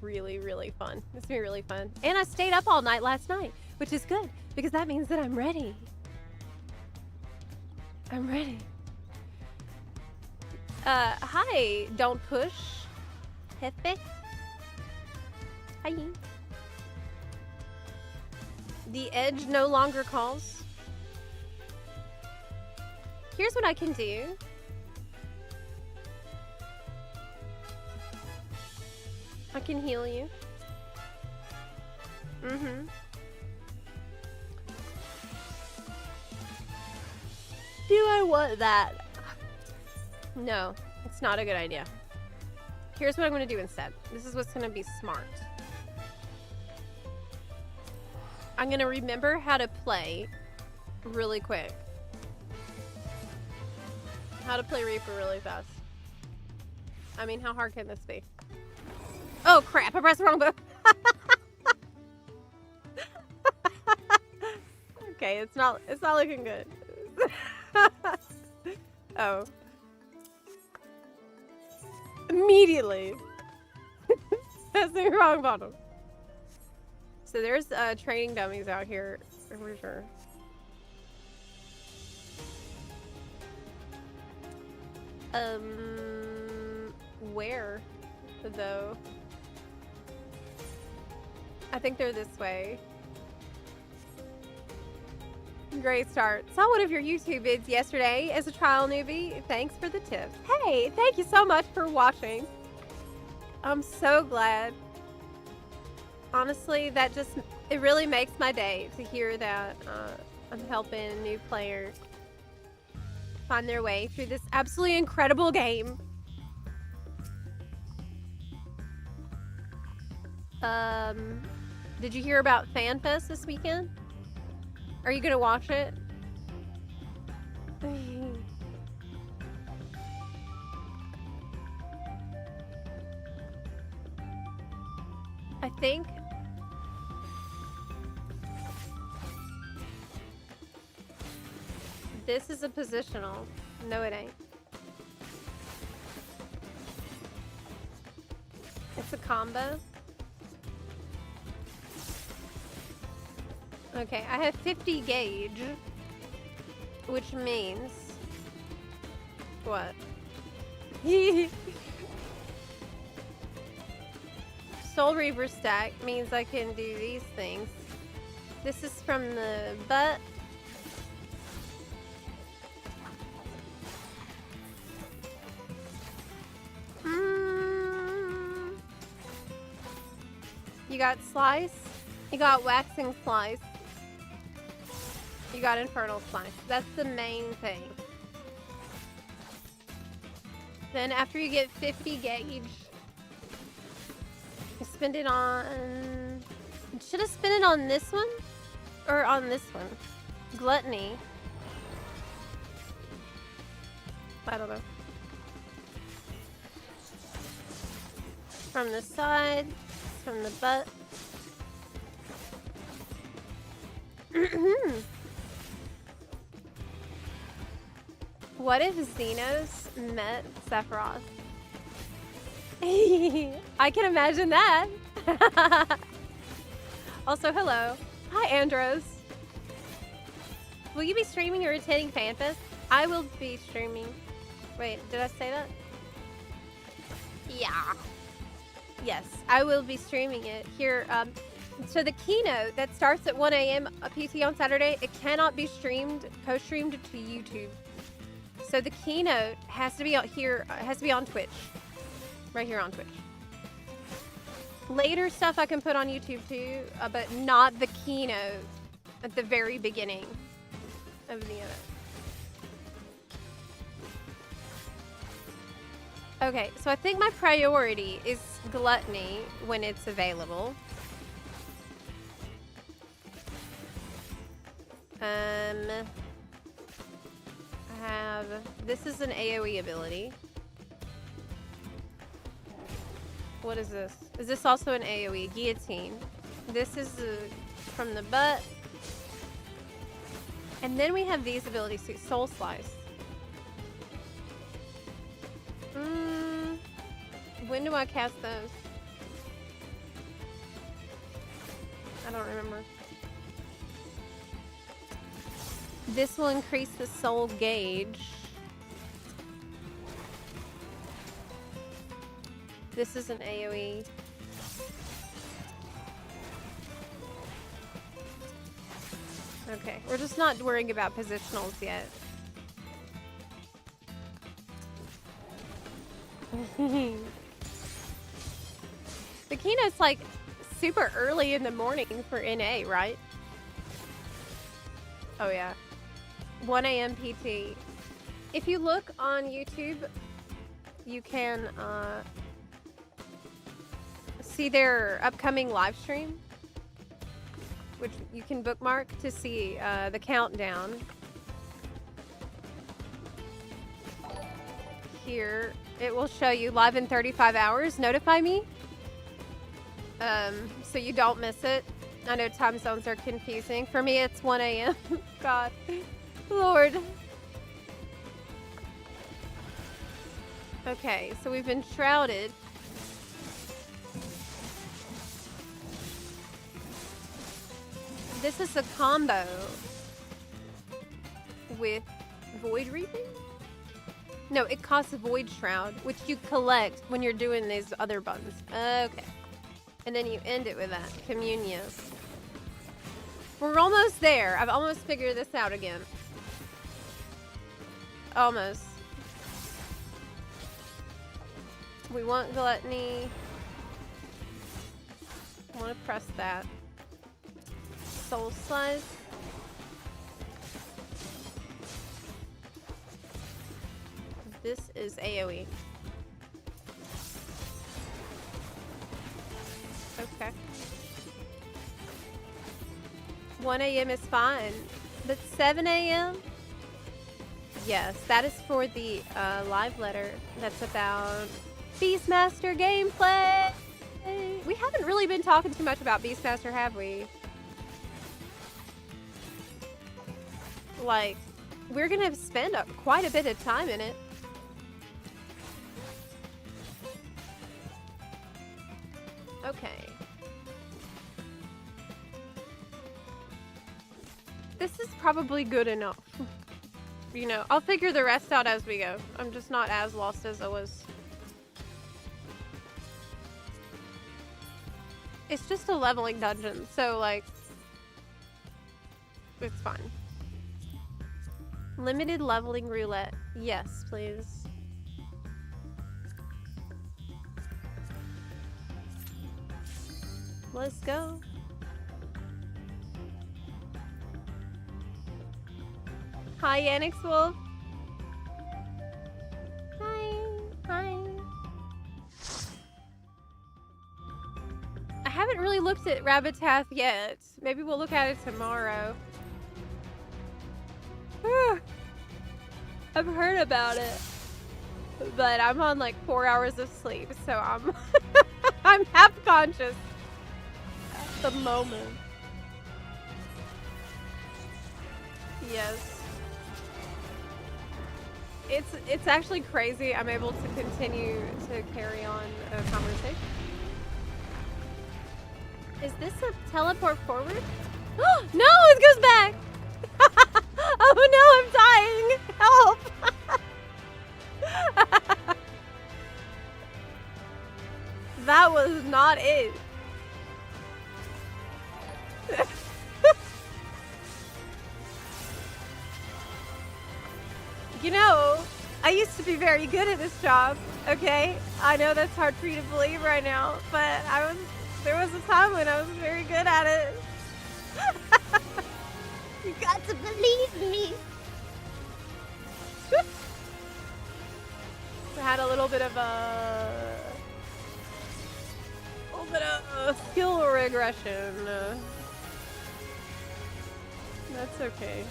really, really fun. It's gonna be really fun. And I stayed up all night last night, which is good, because that means that I'm ready. I'm ready. Hi, don't push. Hefe. Hi. The edge no longer calls. Here's what I can do. I can heal you. Mm-hmm. Do I want that? No, it's not a good idea. Here's what I'm going to do instead. This is what's going to be smart. I'm going to remember how to play really quick. How to play Reaper really fast. I mean, how hard can this be? Oh crap, I pressed the wrong button. Okay, it's not looking good. Oh. Immediately. That's the wrong bottom. So there's training dummies out here for sure. Where though? I think they're this way. Great start. Saw one of your YouTube vids yesterday as a trial newbie. Thanks for the tips. Hey, thank you so much for watching. I'm so glad. Honestly, it really makes my day to hear that I'm helping a new player find their way through this absolutely incredible game. Did you hear about FanFest this weekend? Are you gonna watch it? I think this is a positional. No, it ain't. It's a combo. Okay, I have 50 gauge, which means what? Soul Reaver stack means I can do these things. This is from the butt. You got Slice. You got Waxing Slice. You got Infernal Slice. That's the main thing. Then after you get 50 gauge, you spend it on... Should have spent it on this one? Or on this one? Gluttony. I don't know. From the side, from the butt. What if Xenos met Sephiroth? I can imagine that. Also, hello. Hi, Andros. Will you be streaming or attending FanFest? I will be streaming. Wait, did I say that? Yeah. Yes, I will be streaming it here. So the keynote that starts at 1 a.m. PT on Saturday, it cannot be streamed, co-streamed to YouTube. So the keynote has to be out here, has to be on Twitch. Right here on Twitch. Later stuff I can put on YouTube too, but not the keynote at the very beginning of the event. Okay, so I think my priority is Gluttony when it's available. I have... This is an AoE ability. What is this? Is this also an AoE? Guillotine. This is from the butt. And then we have these abilities too. Soul Slice. When do I cast those? I don't remember. This will increase the soul gauge. This is an AoE. Okay, we're just not worrying about positionals yet. The keynote's like super early in the morning for NA, right? Oh yeah. 1 a.m. PT. If you look on YouTube, you can see their upcoming live stream, which you can bookmark to see the countdown. Here, it will show you live in 35 hours. Notify me so you don't miss it. I know time zones are confusing. For me, it's 1 a.m. God. Lord. Okay, so we've been shrouded. This is a combo with Void Reaping? No, it costs Void Shroud, which you collect when you're doing these other buns. Okay. And then you end it with that. Communion. We're almost there. I've almost figured this out again. Almost. We want Gluttony. I want to press that. Soul Slice. This is AoE. Okay. 1 a.m. is fine. But 7 a.m.? Yes, that is for the live letter. That's about Beastmaster gameplay. We haven't really been talking too much about Beastmaster, have we? Like, we're gonna spend quite a bit of time in it. Okay. This is probably good enough. You know, I'll figure the rest out as we go. I'm just not as lost as I was. It's just a leveling dungeon, so like, it's fine. Limited leveling roulette. Yes, please. Let's go. Hi, Yannick's Wolf. Hi. Hi. I haven't really looked at Rabbitath yet. Maybe we'll look at it tomorrow. I've heard about it. But I'm on like 4 hours of sleep, so I'm I'm half conscious at the moment. Yes. It's actually crazy. I'm able to continue to carry on a conversation. Is this a teleport forward? No, it goes back. Oh no, I'm dying. Help. That was not it. You know, I used to be very good at this job, okay? I know that's hard for you to believe right now, but there was a time when I was very good at it. You got to believe me. I had a little bit of skill regression. That's okay.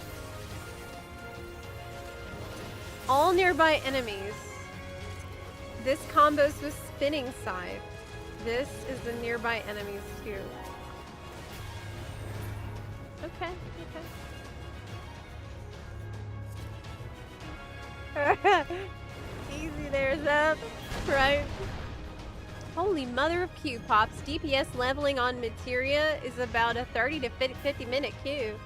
All nearby enemies. This combos with spinning scythe. This is the nearby enemies too. Okay. Easy there, Zep. Right? Holy mother of Q pops. DPS leveling on materia is about a 30 to 50 minute queue.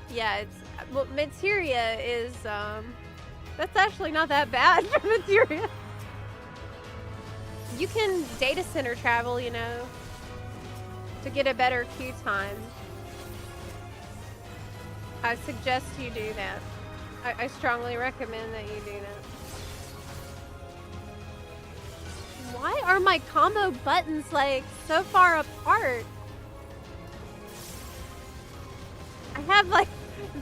Yeah, it's well, materia is that's actually not that bad for materia. You can data center travel, you know, to get a better queue time. I suggest you do that. I strongly recommend that you do that. Why are my combo buttons like so far apart? I have like,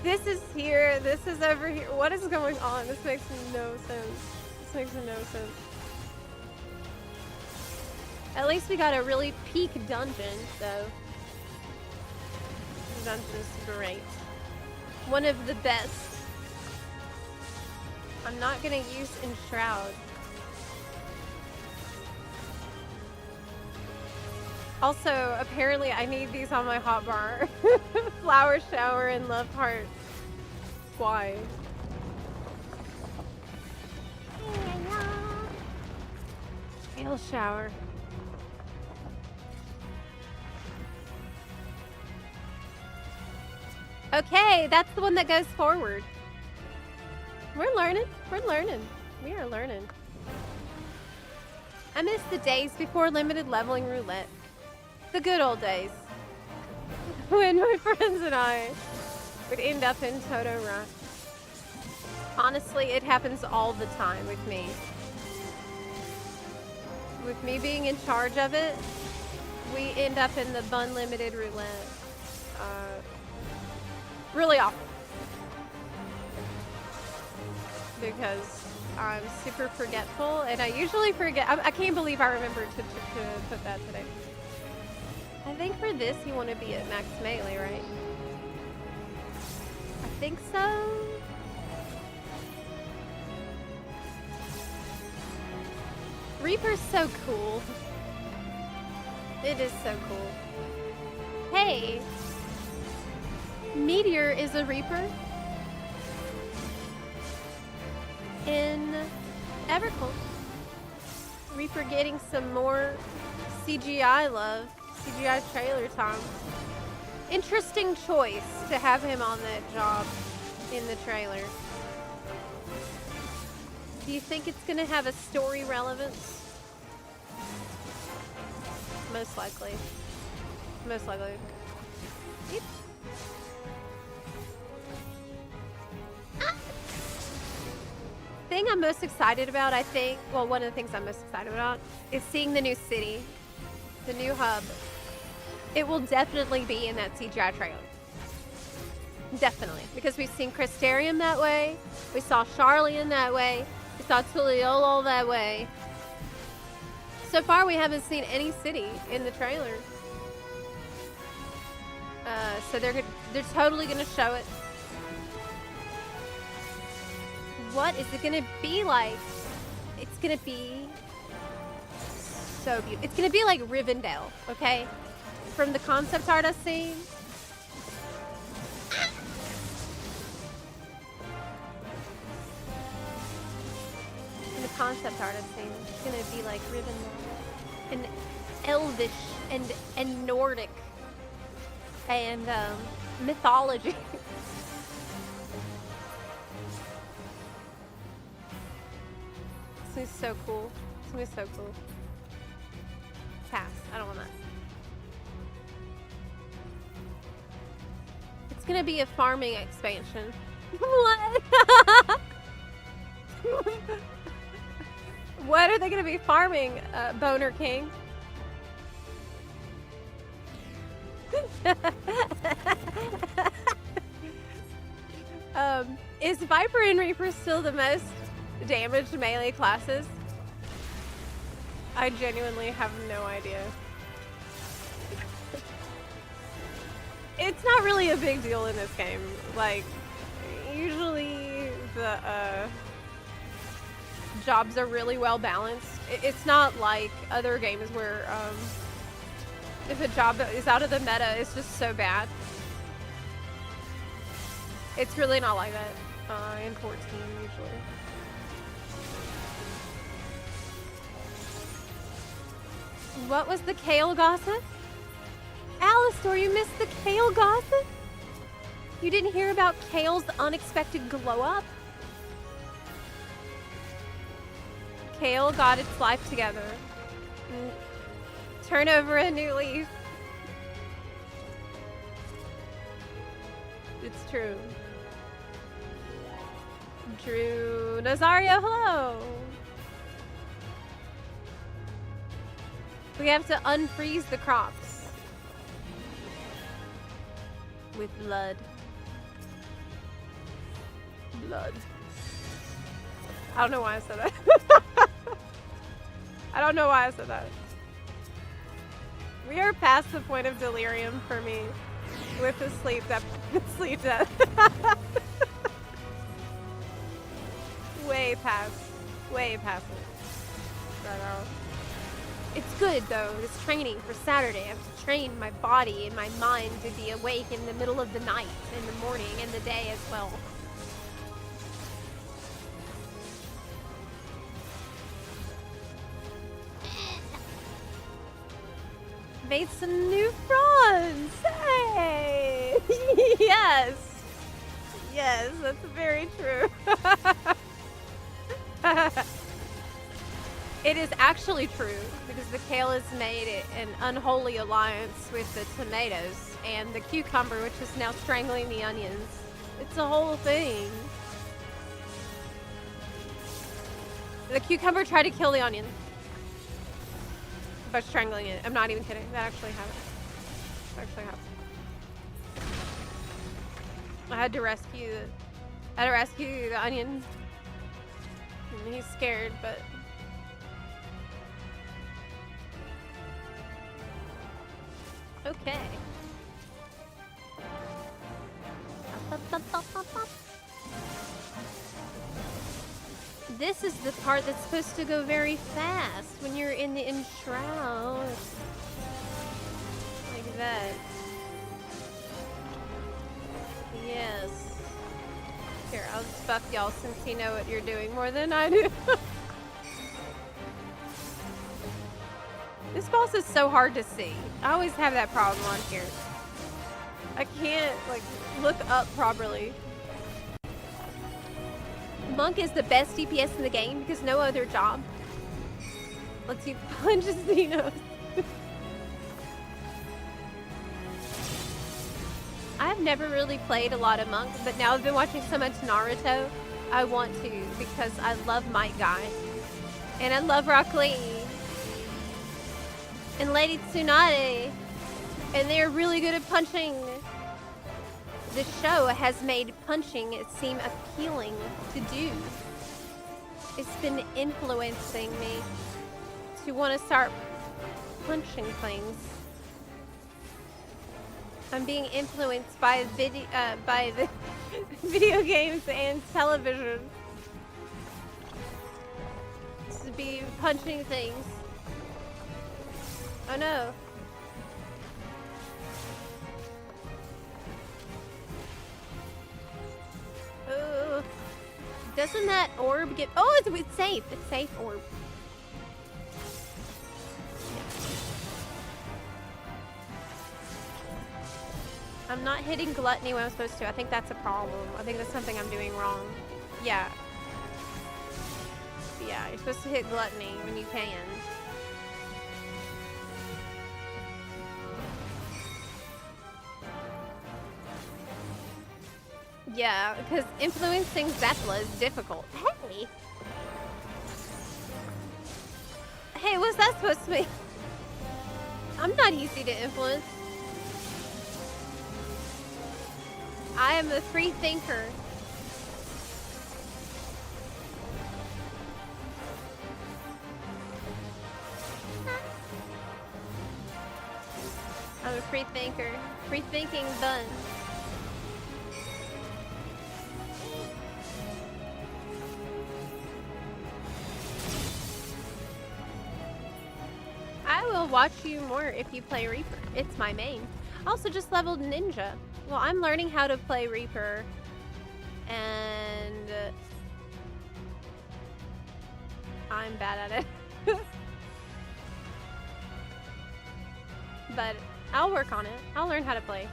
this is here, this is over here. What is going on? This makes no sense. This makes no sense. At least we got a really peak dungeon, so. The dungeon is great. One of the best. I'm not gonna use Enshroud. Also, apparently I need these on my hotbar. Flower shower and love heart. Why? Kale shower. Okay, that's the one that goes forward. We're learning. We're learning. We are learning. I miss the days before limited leveling roulette. The good old days. When my friends and I would end up in Toto Run. Honestly, it happens all the time with me. With me being in charge of it, we end up in the bun limited roulette. Really often. Because I'm super forgetful, and I usually forget. I can't believe I remembered to put that today. I think for this you want to be at max melee, right? I think so. Reaper's so cool. It is so cool. Hey! Meteor is a Reaper in Evercold. Reaper getting some more CGI love. CGI trailer time. Interesting choice to have him on that job in the trailer. Do you think it's gonna have a story relevance? Most likely. Most likely. Yep. Thing I'm most excited about, I think, well, one of the things I'm most excited about is seeing the new city, the new hub. It will definitely be in that CGI trailer. Definitely. Because we've seen Crystarium that way, we saw Charlian that way, we saw Tuliolo that way. So far, we haven't seen any city in the trailer. So they're totally gonna show it. What is it gonna be like? It's gonna be so beautiful. It's gonna be like Rivendell, okay? From the concept art I've seen. From the concept art I've seen, it's gonna be like Rivendell. And elvish and Nordic. And mythology. This is so cool. This is so cool. Pass. I don't want that. It's gonna be a farming expansion. What? What are they gonna be farming, Boner King? Is Viper and Reaper still the most damaged melee classes? I genuinely have no idea. It's not really a big deal in this game. Like, usually the jobs are really well balanced. It's not like other games where if a job is out of the meta, it's just so bad. It's really not like that in 14 usually. What was the Kale gossip? Alistair, you missed the Kale gossip? You didn't hear about Kale's unexpected glow up? Kale got its life together. Turn over a new leaf. It's true. Drew Nazario, hello! We have to unfreeze the crops. With blood. Blood. I don't know why I said that. I don't know why I said that. We are past the point of delirium for me with the sleep death. Way past it. Right now. It's good though, this training for Saturday. I have to train my body and my mind to be awake in the middle of the night, in the morning, and the day as well. Made some new friends! Hey! Yes! Yes, that's very true. It is actually true, because the Kale has made an unholy alliance with the tomatoes and the cucumber, which is now strangling the onions. It's a whole thing. The cucumber tried to kill the onion by strangling it. I'm not even kidding. That actually happened. That actually happened. I had to rescue the onion. And he's scared, but okay. This is the part that's supposed to go very fast when you're in the enshroud. Like that. Yes. Here, I'll just buff y'all since you know what you're doing more than I do. This boss is so hard to see. I always have that problem on here. I can't, like, look up properly. Monk is the best DPS in the game because no other job lets you punch Xenos. I've never really played a lot of Monk, but now I've been watching so much Naruto, I want to because I love Might Guy. And I love Rock Lee. And Lady Tsunade. And they're really good at punching. The show has made punching seem appealing to do. It's been influencing me to want to start punching things. I'm being influenced by the video games and television to be punching things. Oh no. Oh, doesn't that orb get? Oh, it's safe. It's safe orb. I'm not hitting gluttony when I'm supposed to. I think that's a problem. I think that's something I'm doing wrong. Yeah. Yeah, you're supposed to hit gluttony when you can. Yeah, because influencing Zetla is difficult. Hey! Hey, what's that supposed to be? I'm not easy to influence. I am a free thinker. I'm a free thinker. Free thinking buns. I will watch you more if you play Reaper. It's my main. I also just leveled Ninja. Well, I'm learning how to play Reaper. And I'm bad at it. But I'll work on it. I'll learn how to play.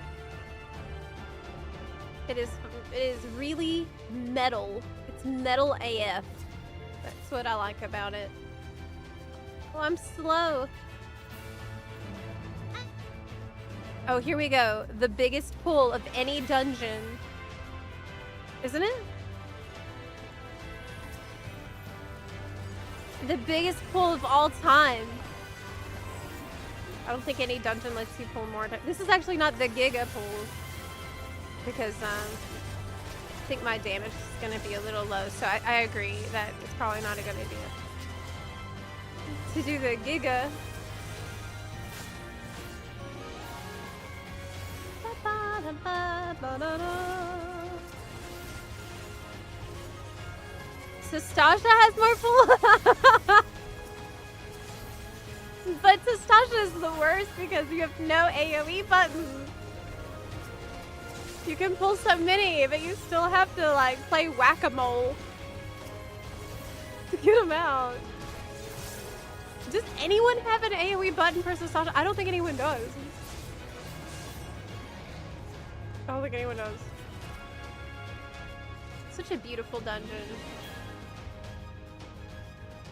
It is really metal. It's metal AF. That's what I like about it. Oh, I'm slow. Oh, here we go. The biggest pull of any dungeon. Isn't it? The biggest pull of all time. I don't think any dungeon lets you pull more. This is actually not the Giga pull. Because I think my damage is going to be a little low. So I agree that it's probably not a good idea to do the Giga. So Stasha has more pull. But Stasha is the worst because you have no AoE buttons. You can pull so many, but you still have to like play whack-a-mole to get them out. Does anyone have an AoE button for Stasha? I don't think anyone does. I don't think anyone knows. Such a beautiful dungeon.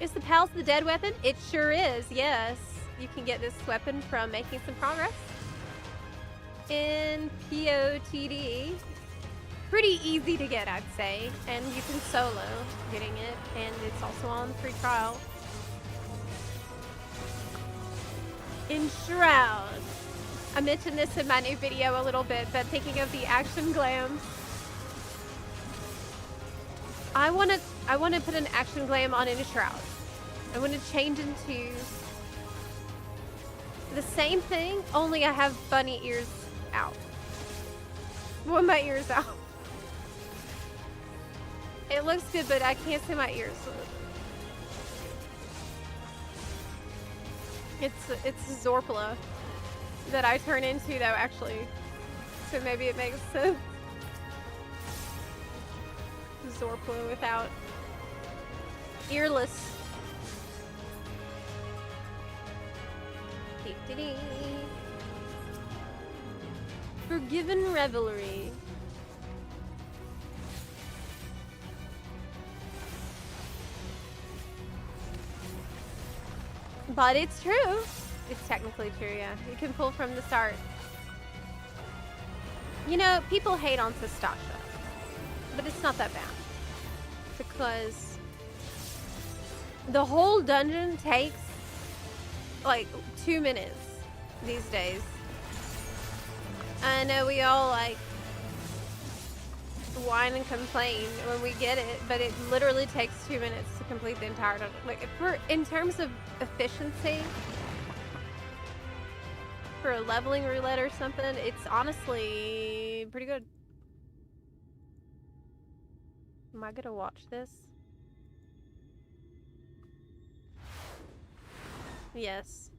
Is the Pals the dead weapon? It sure is, yes. You can get this weapon from making some progress in POTD. Pretty easy to get, I'd say. And you can solo getting it. And it's also on free trial. In Shroud. I mentioned this in my new video a little bit, but thinking of the action glams. I wanna put an action glam on in a Shroud. I wanna change into the same thing, only I have bunny ears out. Well, my ears out. It looks good, but I can't see my ears. It's Zorpla that I turn into though, actually. So maybe it makes sense. Zorpla without earless. Forgiven Revelry. But it's true. It's technically true, yeah. You can pull from the start. You know, people hate on Stasha, but it's not that bad. Because the whole dungeon takes like 2 minutes these days. I know we all like whine and complain when we get it, but it literally takes 2 minutes to complete the entire dungeon. Like, in terms of efficiency, for a leveling roulette or something, it's honestly pretty good. Am I gonna watch this? Yes.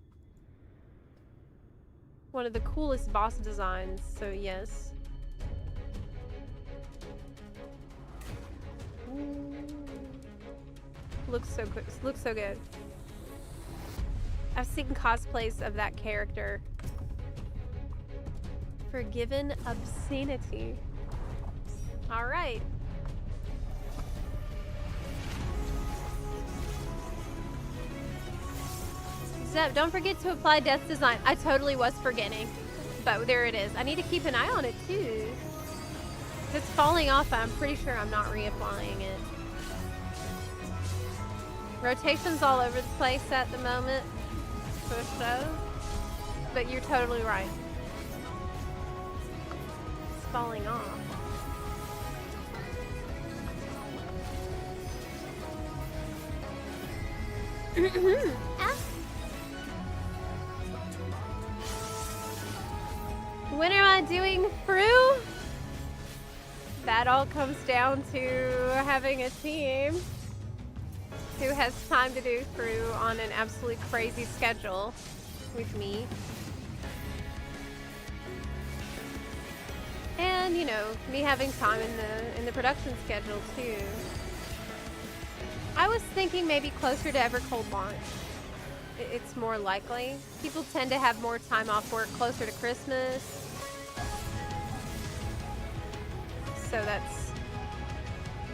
One of the coolest boss designs, so yes. Ooh. Looks so good. Looks so good. I've seen cosplays of that character. Forgiven Obscenity. All right. Zep, don't forget to apply Death Design. I totally was forgetting, but there it is. I need to keep an eye on it too. If it's falling off, I'm pretty sure I'm not reapplying it. Rotation's all over the place at the moment, for sure. But you're totally right. It's falling off. Ah. When am I doing Frew? That all comes down to having a team who has time to do Frew on an absolutely crazy schedule with me. And, you know, me having time in the production schedule too. I was thinking maybe closer to Evercold launch. It's more likely. People tend to have more time off work closer to Christmas. So that's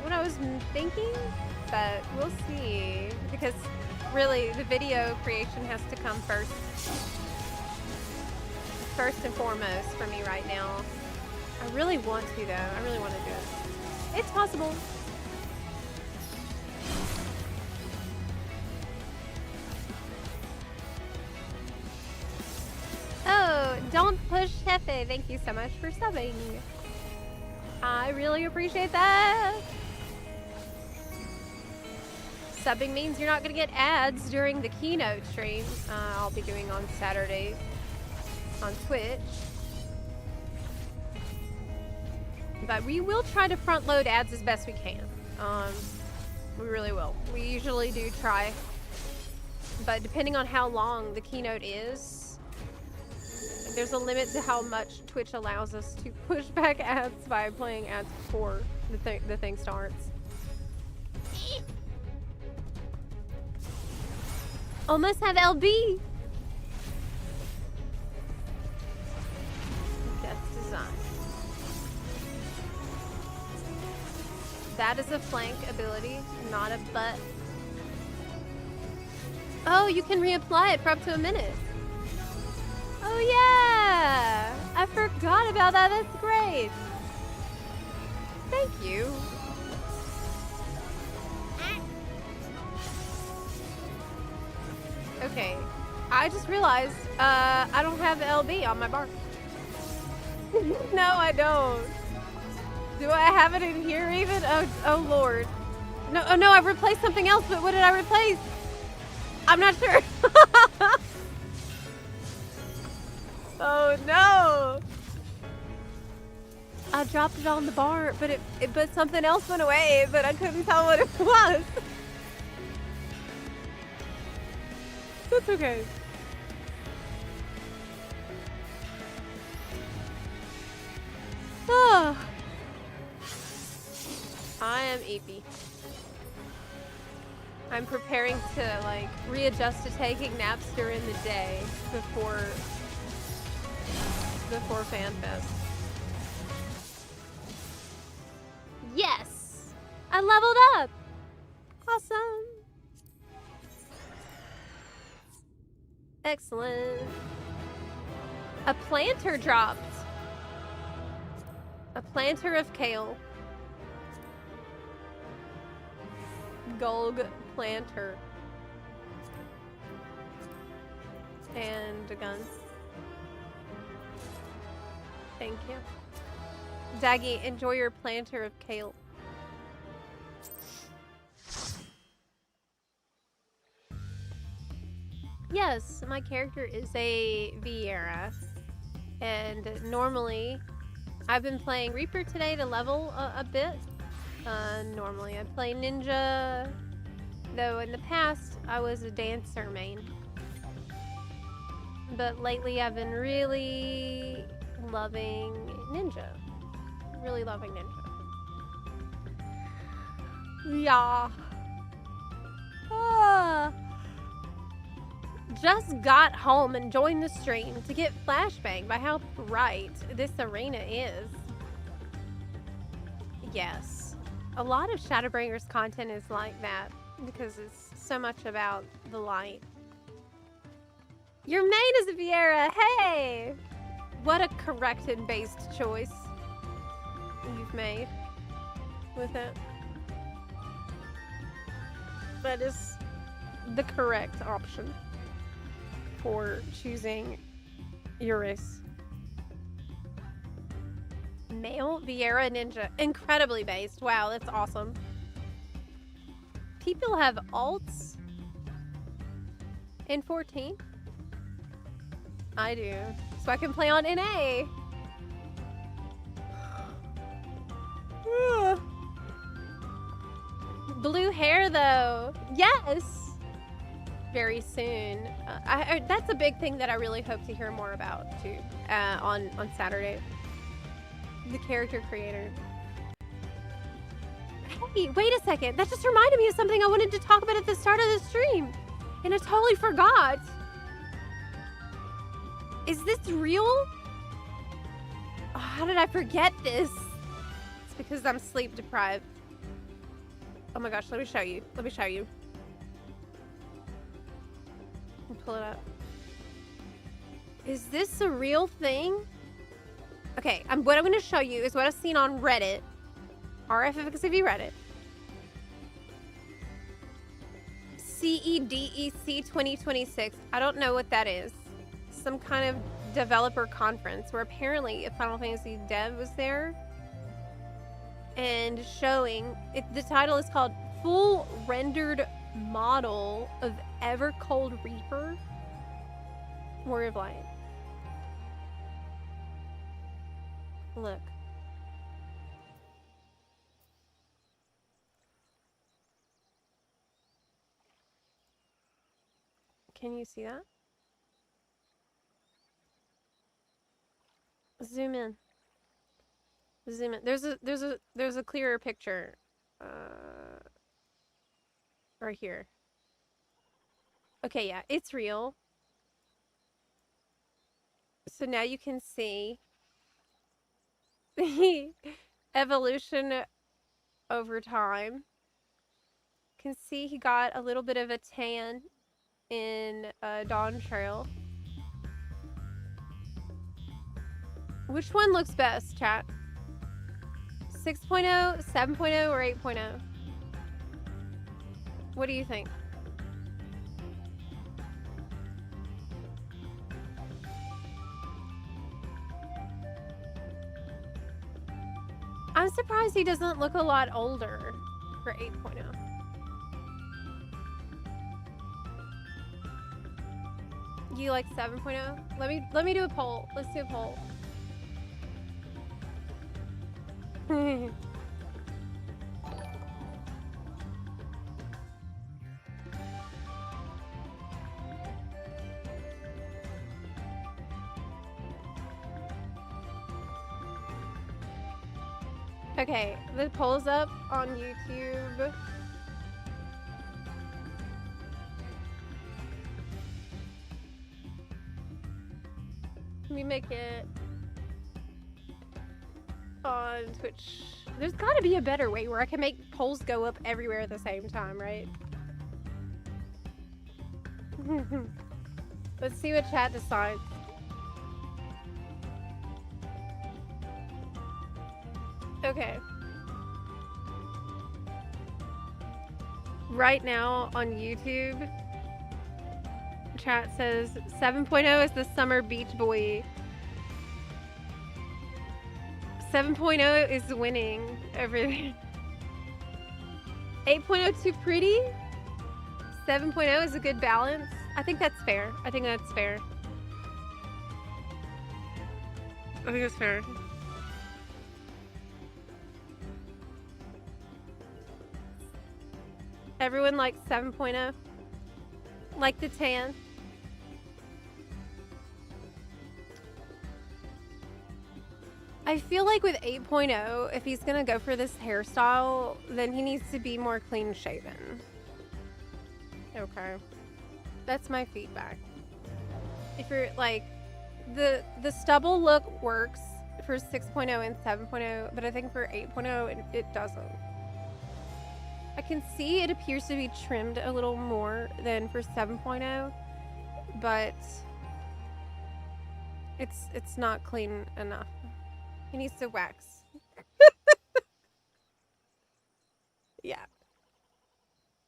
what I was thinking, but we'll see. Because really, the video creation has to come first. First and foremost for me right now. I really want to though. I really want to do it. It's possible. Oh, don't push Hefe. Thank you so much for subbing. I really appreciate that. Subbing means you're not going to get ads during the Keynote stream I'll be doing on Saturday on Twitch. But we will try to front load ads as best we can. We really will. We usually do try. But depending on how long the Keynote is, there's a limit to how much Twitch allows us to push back ads by playing ads before the thing starts. Almost have LB. Death Design. That is a flank ability, not a butt. Oh, you can reapply it for up to a minute. Oh yeah! I forgot about that. That's great. Thank you. Okay, I just realized I don't have LB on my bar. No, I don't. Do I have it in here even? Oh Lord. No, oh no, I've replaced something else, but what did I replace? I'm not sure. Oh no! I dropped it on the bar, but something else went away, but I couldn't tell what it was. That's okay. Oh. I am eepy. I'm preparing to like readjust to taking naps during the day before FanFest. leveled up! Awesome! Excellent. A planter dropped. A planter of Kale. Gulg planter. And a gun. Thank you. Daggy, enjoy your planter of Kale. Yes, my character is a Vieira. And normally, I've been playing Reaper today to level a bit. Normally I play Ninja, though in the past I was a dancer main. But lately I've been really loving Ninja. Really loving Ninja. Yeah. Just got home and joined the stream to get flashbanged by how bright this arena is. Yes. A lot of Shadowbringers content is like that because it's so much about the light. Your main is a Vieira. Hey! What a corrected based choice you've made with it. That is the correct option for choosing your race. Male Vieira Ninja. Incredibly based. Wow, that's awesome. People have alts in 14. I do. So I can play on NA. Blue hair though. Yes. Very soon. That's a big thing that I really hope to hear more about too. On Saturday. The character creator. Hey, wait a second. That just reminded me of something I wanted to talk about at the start of the stream. And I totally forgot. Is this real? Oh, how did I forget this? It's because I'm sleep deprived. Oh my gosh, let me show you. Let me show you. I'll pull it up. Is this a real thing? Okay, what I'm going to show you is what I've seen on Reddit. FFXIV Reddit. CEDEC 2026. I don't know what that is. Some kind of developer conference where apparently a Final Fantasy dev was there. And showing... the title is called Full Rendered Model of Evercold Reaper. Warrior of Light. Look. Can you see that? Zoom in. Zoom in. There's a clearer picture. Right here. Okay, yeah, it's real. So now you can see the evolution over time. You can see he got a little bit of a tan in Dawn Trail. Which one looks best, chat? 6.0, 7.0, or 8.0? What do you think? I'm surprised he doesn't look a lot older for 8.0. You like 7.0? Let me do a poll. Let's do a poll. Okay, the poll's up on YouTube. Let me make it on Twitch. There's got to be a better way where I can make polls go up everywhere at the same time, right? Let's see what chat decides. Okay. Right now on YouTube, chat says 7.0 is the summer beach boy. 7.0 is winning over there. 8.0 too pretty. 7.0 is a good balance. I think that's fair. I think that's fair. I think that's fair. Everyone likes 7.0. Like the tan. I feel like with 8.0, if he's gonna go for this hairstyle, then he needs to be more clean shaven. Okay. That's my feedback. If you're like, the stubble look works for 6.0 and 7.0, but I think for 8.0 it doesn't. I can see it appears to be trimmed a little more than for 7.0, but it's not clean enough. He needs to wax. Yeah.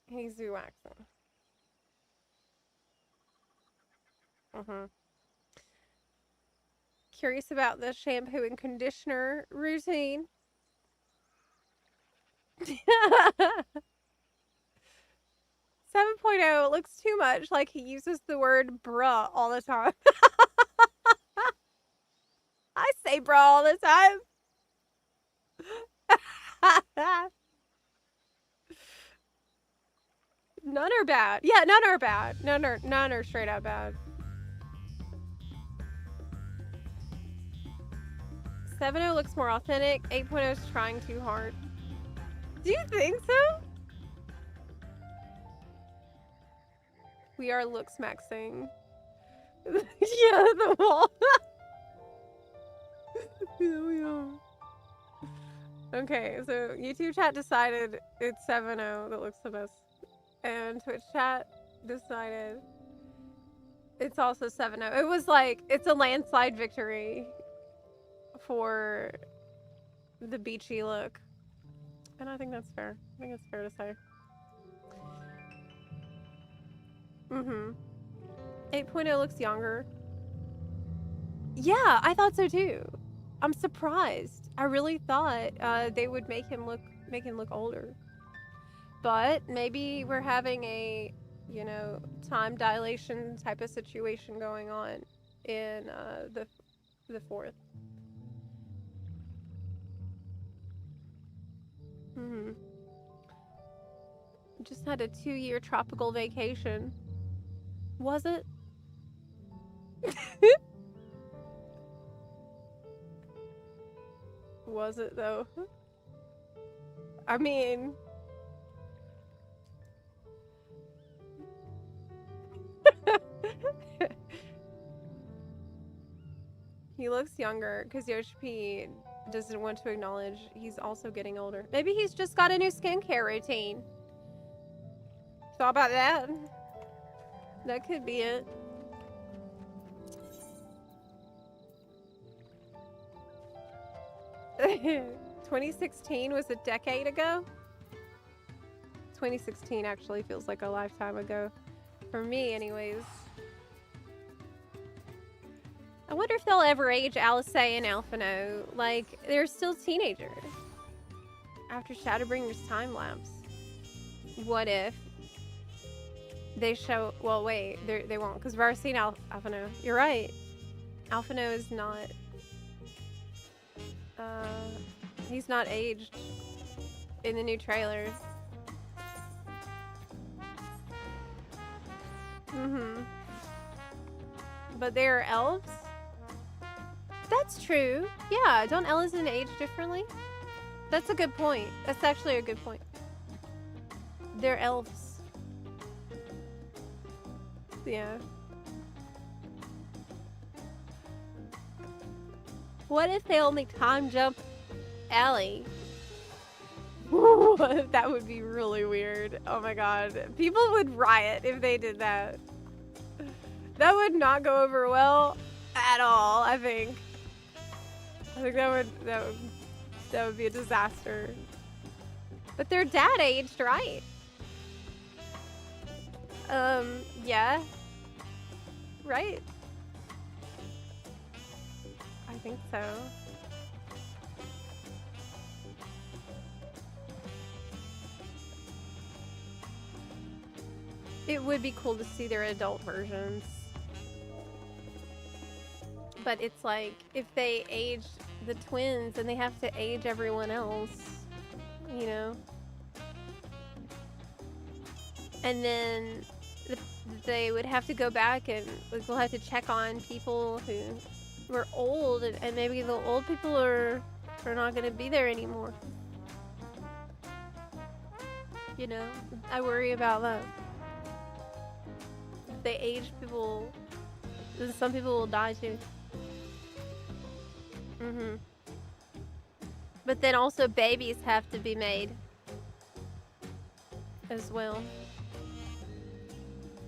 He needs to be waxing. Curious about the shampoo and conditioner routine. 7.0 looks too much like he uses the word bruh all the time. I say bruh all the time. None are bad. Yeah, none are bad. None are straight out bad. 7.0 looks more authentic. 8.0 is trying too hard. Do you think so? We are looks maxing. Yeah, the wall. Yeah, we are. Okay, so YouTube chat decided it's 7.0 that looks the best. And Twitch chat decided it's also 7.0. It was like, it's a landslide victory for the beachy look. And I think that's fair. I think it's fair to say. 8.0 looks younger. Yeah, I thought so too. I'm surprised. I really thought they would make him look older. But maybe we're having a, you know, time dilation type of situation going on in the fourth. Just had a 2-year tropical vacation. Was it? Was it though? I mean, he looks younger because Yoshi P doesn't want to acknowledge he's also getting older. Maybe he's just got a new skincare routine. Thought about that? That could be it. "2016 was a decade ago." 2016 actually feels like a lifetime ago. For me, anyways. I wonder if they'll ever age Alice and Alphino. Like, they're still teenagers. After Shadowbringer's time lapse. What if they show... Well, wait. They won't, because we've already seen Alphino. You're right. Alphino is not... he's not aged in the new trailers. But they're elves? That's true. Yeah, don't Ellison age differently? That's a good point. That's actually a good point. They're elves. Yeah. What if they only time jump Ellie That would be really weird. Oh my god. People would riot if they did that. That would not go over well at all, I think. I think that would be a disaster. But their dad aged, right? Yeah. Right? I think so. It would be cool to see their adult versions. But it's like, if they age the twins, then they have to age everyone else, you know? And then they would have to go back and like, we'll have to check on people who were old, and maybe the old people are not gonna be there anymore. You know? I worry about that. If they age people, then some people will die too. Mm-hmm. But then also babies have to be made as well.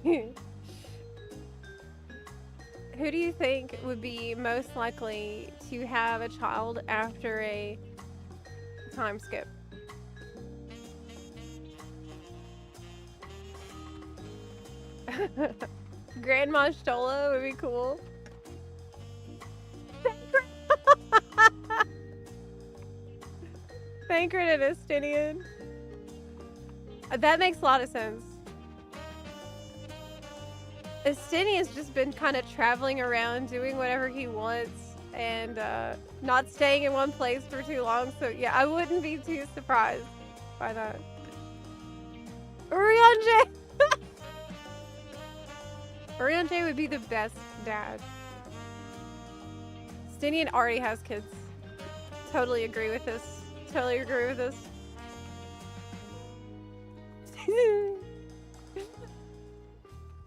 Who do you think would be most likely to have a child after a time skip? Grandma Stola would be cool. Thancred and Estinian. That makes a lot of sense. Estinian's just been kind of traveling around doing whatever he wants and not staying in one place for too long. So yeah, I wouldn't be too surprised by that. Urianjay! Urianjay would be the best dad. Estinian already has kids. Totally agree with this. Totally agree with this.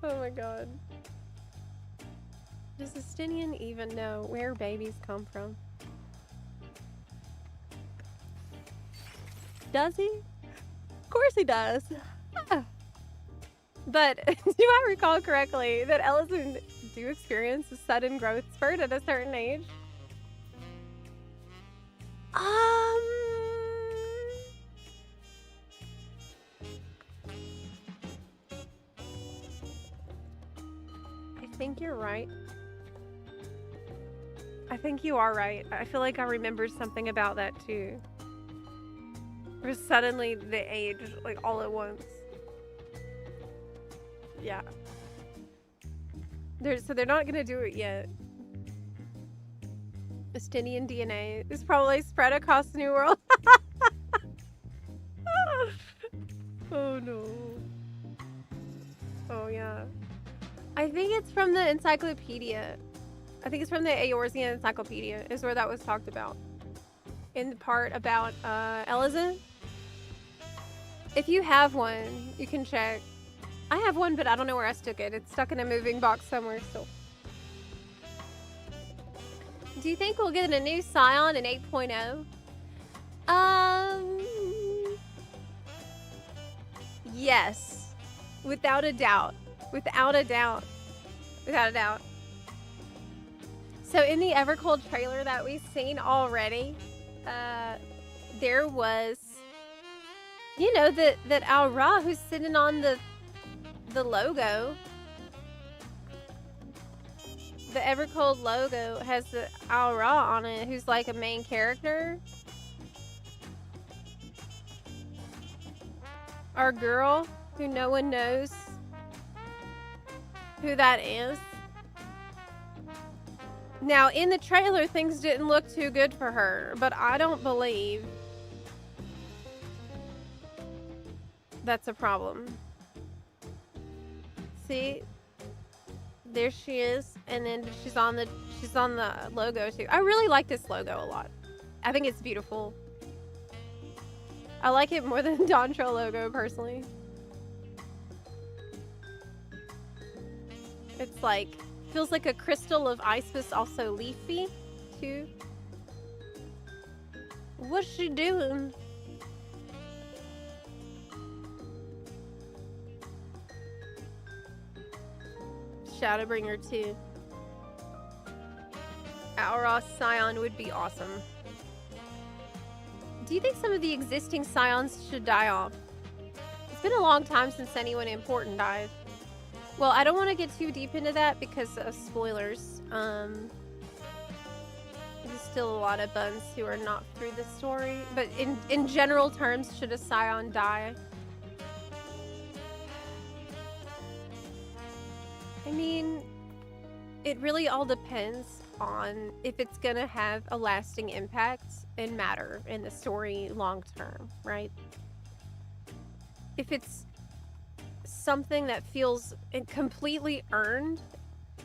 Oh my god. Does Estinian even know where babies come from? Does he? Of course he does. But do I recall correctly that Ellison do experience a sudden growth spurt at a certain age? I think you're right. I think you are right. I feel like I remember something about that too. Where suddenly they age like all at once. Yeah. So they're not gonna do it yet. Estinian DNA is probably spread across the New World. Oh no. Oh yeah. I think it's from the encyclopedia. I think it's from the Eorzean encyclopedia is where that was talked about. In the part about Ellison. If you have one, you can check. I have one, but I don't know where I stuck it. It's stuck in a moving box somewhere still. Do you think we'll get a new Scion in 8.0? Yes. Without a doubt. Without a doubt. Without a doubt. So in the Evercold trailer that we've seen already, there was, you know, that Al-Ra who's sitting on the logo. The Evercold logo has the Al-Ra on it, who's like a main character. Our girl, who no one knows who that is. Now, in the trailer, things didn't look too good for her, but I don't believe that's a problem. See? There she is, and then she's on the logo too. I really like this logo a lot. I think it's beautiful. I like it more than the Dontrell logo personally. It's like feels like a crystal of ice, but also leafy too. What's she doing? Shadowbringer too. Auross Scion would be awesome. Do you think some of the existing Scions should die off? It's been a long time since anyone important died. Well, I don't want to get too deep into that because of spoilers. There's still a lot of buns who are not through the story. But in general terms, should a Scion die? I mean, it really all depends on if it's gonna have a lasting impact and matter in the story long term, right? If it's something that feels completely earned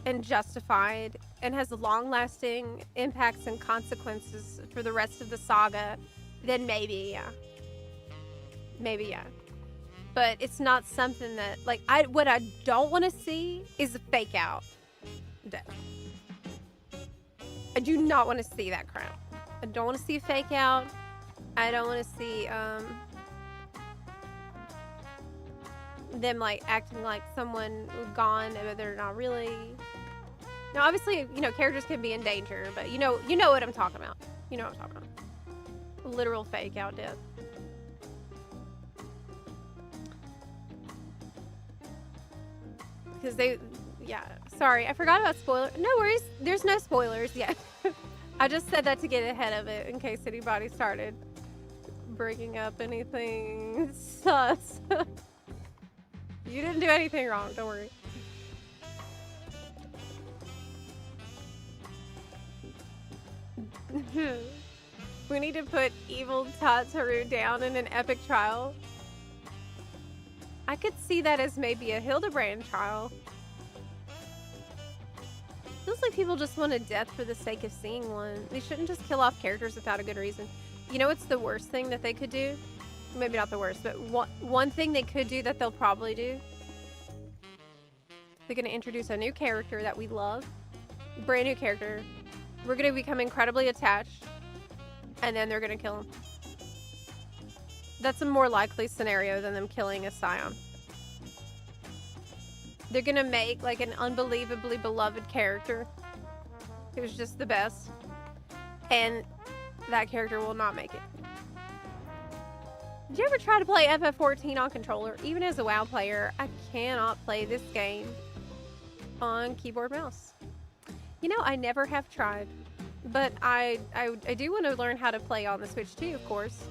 and justified and has long-lasting impacts and consequences for the rest of the saga, then maybe, yeah. Maybe, yeah. But it's not something that, like, what I don't want to see is a fake out death. I do not want to see that crap. I don't want to see a fake out. I don't want to see, them, like, acting like someone gone, but they're not really. Now, obviously, you know, characters can be in danger, but you know what I'm talking about. You know what I'm talking about. Literal fake out death. Because yeah, sorry, I forgot about spoilers. No worries, there's no spoilers yet. I just said that to get ahead of it in case anybody started bringing up anything sus. You didn't do anything wrong, don't worry. We need to put evil Tataru down in an epic trial. I could see that as maybe a Hildebrand trial. Feels like people just want a death for the sake of seeing one. They shouldn't just kill off characters without a good reason. You know what's the worst thing that they could do? Maybe not the worst, but one thing they could do that they'll probably do. They're going to introduce a new character that we love. Brand new character. We're going to become incredibly attached. And then they're going to kill him. That's a more likely scenario than them killing a Scion. They're going to make like an unbelievably beloved character who's just the best. And that character will not make it. Did you ever try to play FF14 on controller? Even as a WoW player, I cannot play this game on keyboard mouse. You know, I never have tried. But I do want to learn how to play on the Switch too, of course.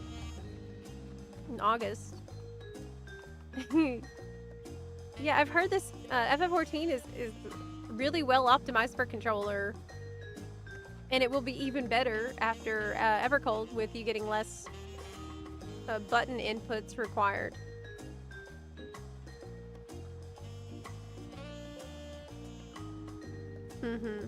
In August. Yeah, I've heard this FF14 is really well optimized for controller. And it will be even better after Evercold with you getting less button inputs required. Mm-hmm.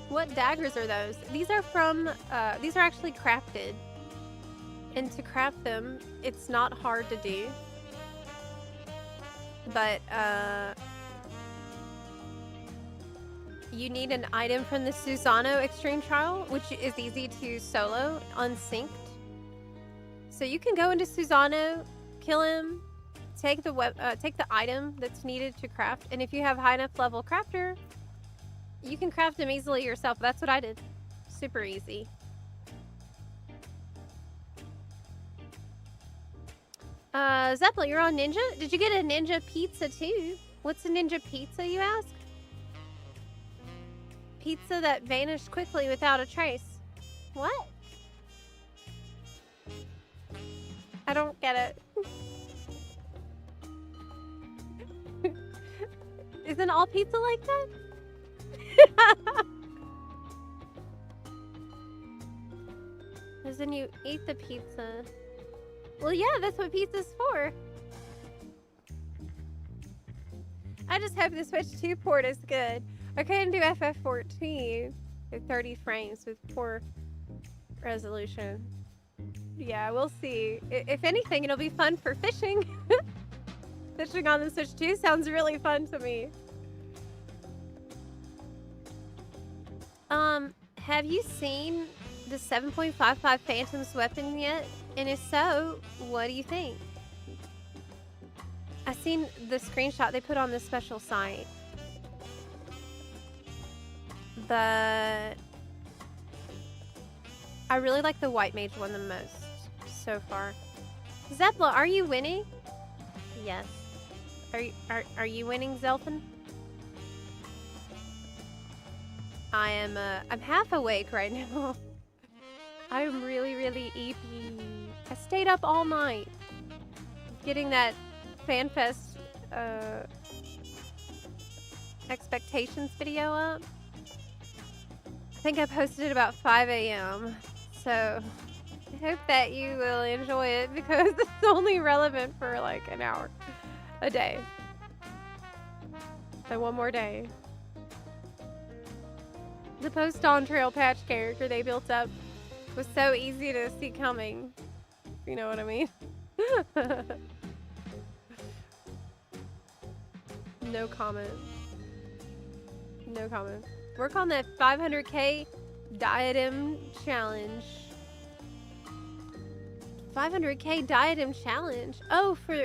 What daggers are those? These are from, these are actually crafted. And to craft them, it's not hard to do. But, you need an item from the Susano Extreme Trial, which is easy to solo, unsynced. So you can go into Susano, kill him, take the item that's needed to craft, and if you have high enough level crafter, you can craft them easily yourself. That's what I did. Super easy. Zeppelin, you're on Ninja? Did you get a Ninja pizza too? What's a Ninja pizza, you ask? Pizza that vanished quickly without a trace. What? I don't get it. Isn't all pizza like that? As in you eat the pizza. Well, yeah, that's what pizza's for. I just hope the Switch 2 port is good. I couldn't do FF14 at 30 frames with poor resolution. Yeah, we'll see. If anything, it'll be fun for fishing. Fishing on the Switch 2 sounds really fun to me. Have you seen the 7.55 Phantom's weapon yet? And if so, what do you think? I seen the screenshot they put on this special site. But I really like the white mage one the most so far. Zepla, are you winning? Yes. Are you winning, Zelfin? I'm half awake right now. I'm really EP. I stayed up all night getting that FanFest expectations video up. I think I posted it about 5 a.m. So I hope that you will enjoy it because it's only relevant for like an hour a day. So one more day. The post-on Trail Patch character they built up was so easy to see coming. You know what I mean? No comment. No comment. Work on that 500k diadem challenge. 500k diadem challenge. Oh, for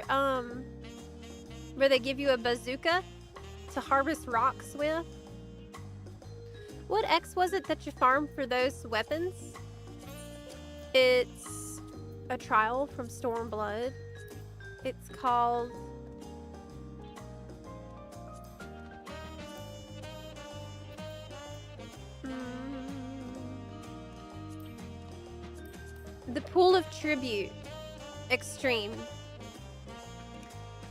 where they give you a bazooka to harvest rocks with. What X was it that you farmed for those weapons? It's a trial from Stormblood. It's called the Pool of Tribute Extreme.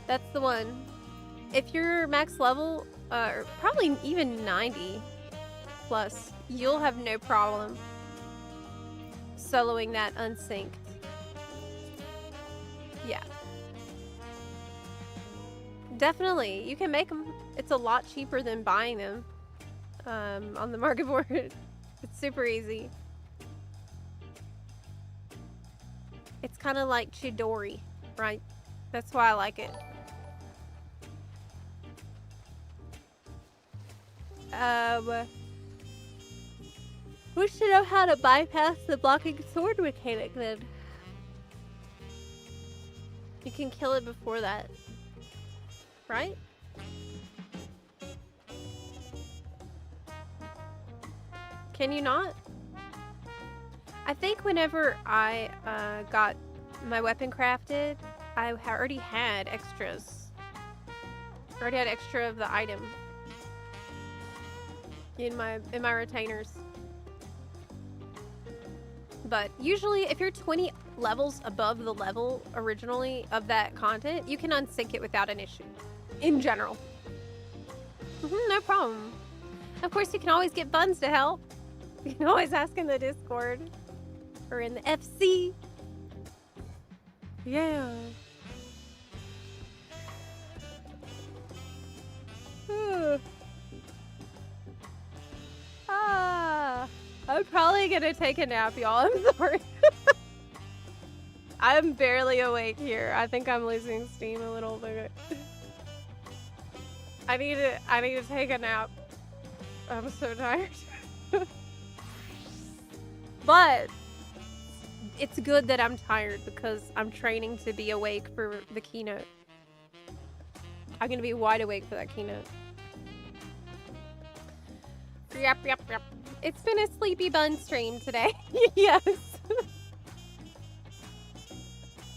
That's the one. If you're max level, or probably even 90 plus, you'll have no problem soloing that unsynced. Yeah. Definitely. You can make them. It's a lot cheaper than buying them on the market board. It's super easy. It's kind of like Chidori, right? That's why I like it. We should know how to bypass the blocking sword mechanic then. You can kill it before that, right? Can you not? I think whenever I got my weapon crafted, I already had extras. I already had extra of the item in my retainers. But usually, if you're 20 levels above the level originally of that content, you can unsync it without an issue. In general. No problem. Of course, you can always get buns to help. You can always ask in the Discord. Or in the FC. Yeah. I'm probably gonna take a nap, y'all. I'm sorry. I'm barely awake here. I think I'm losing steam a little bit. I need to take a nap. I'm so tired. But it's good that I'm tired because I'm training to be awake for the keynote. I'm gonna be wide awake for that keynote. Yep. It's been a sleepy bun stream today. Yes.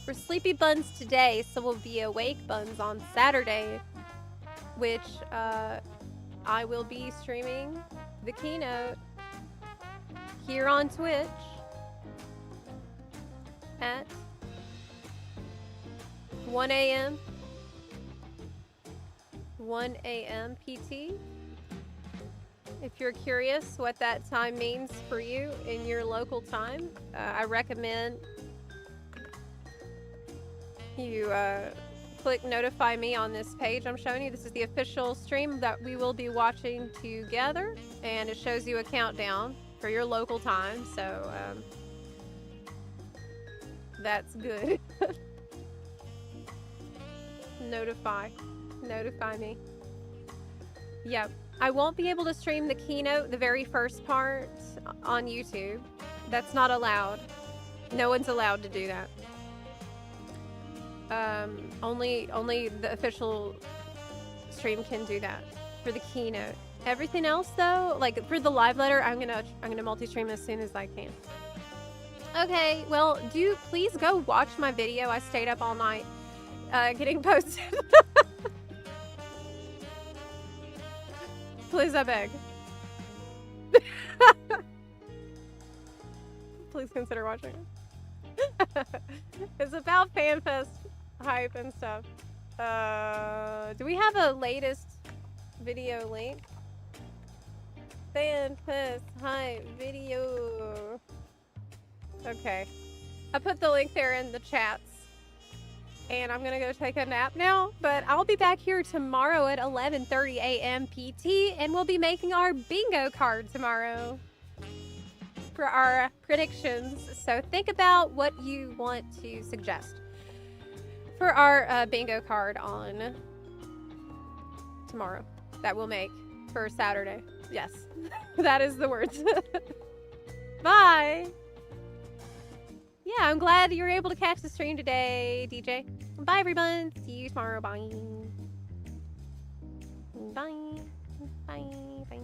We're sleepy buns today, so we'll be awake buns on Saturday, which I will be streaming the keynote here on Twitch at 1 a.m. 1 a.m. PT. If you're curious what that time means for you in your local time, I recommend you click notify me on this page I'm showing you. This is the official stream that we will be watching together, and it shows you a countdown for your local time, so that's good. Notify me. Yep. I won't be able to stream the keynote, the very first part, on YouTube. That's not allowed. No one's allowed to do that. Only the official stream can do that for the keynote. Everything else though, like for the live letter, I'm gonna multi-stream as soon as I can. Okay, well, please go watch my video. I stayed up all night getting posted. Please, I beg. Please consider watching it. It's about FanFest hype and stuff. Do we have a latest video link? FanFest hype video. Okay. I put the link there in the chats. And I'm gonna go take a nap now, but I'll be back here tomorrow at 11:30 a.m. PT, and we'll be making our bingo card tomorrow for our predictions. So think about what you want to suggest for our bingo card on tomorrow that we'll make for Saturday. Yes, that is the words. Bye. Yeah, I'm glad you were able to catch the stream today, DJ. Bye, everyone. See you tomorrow. Bye. Bye. Bye. Bye.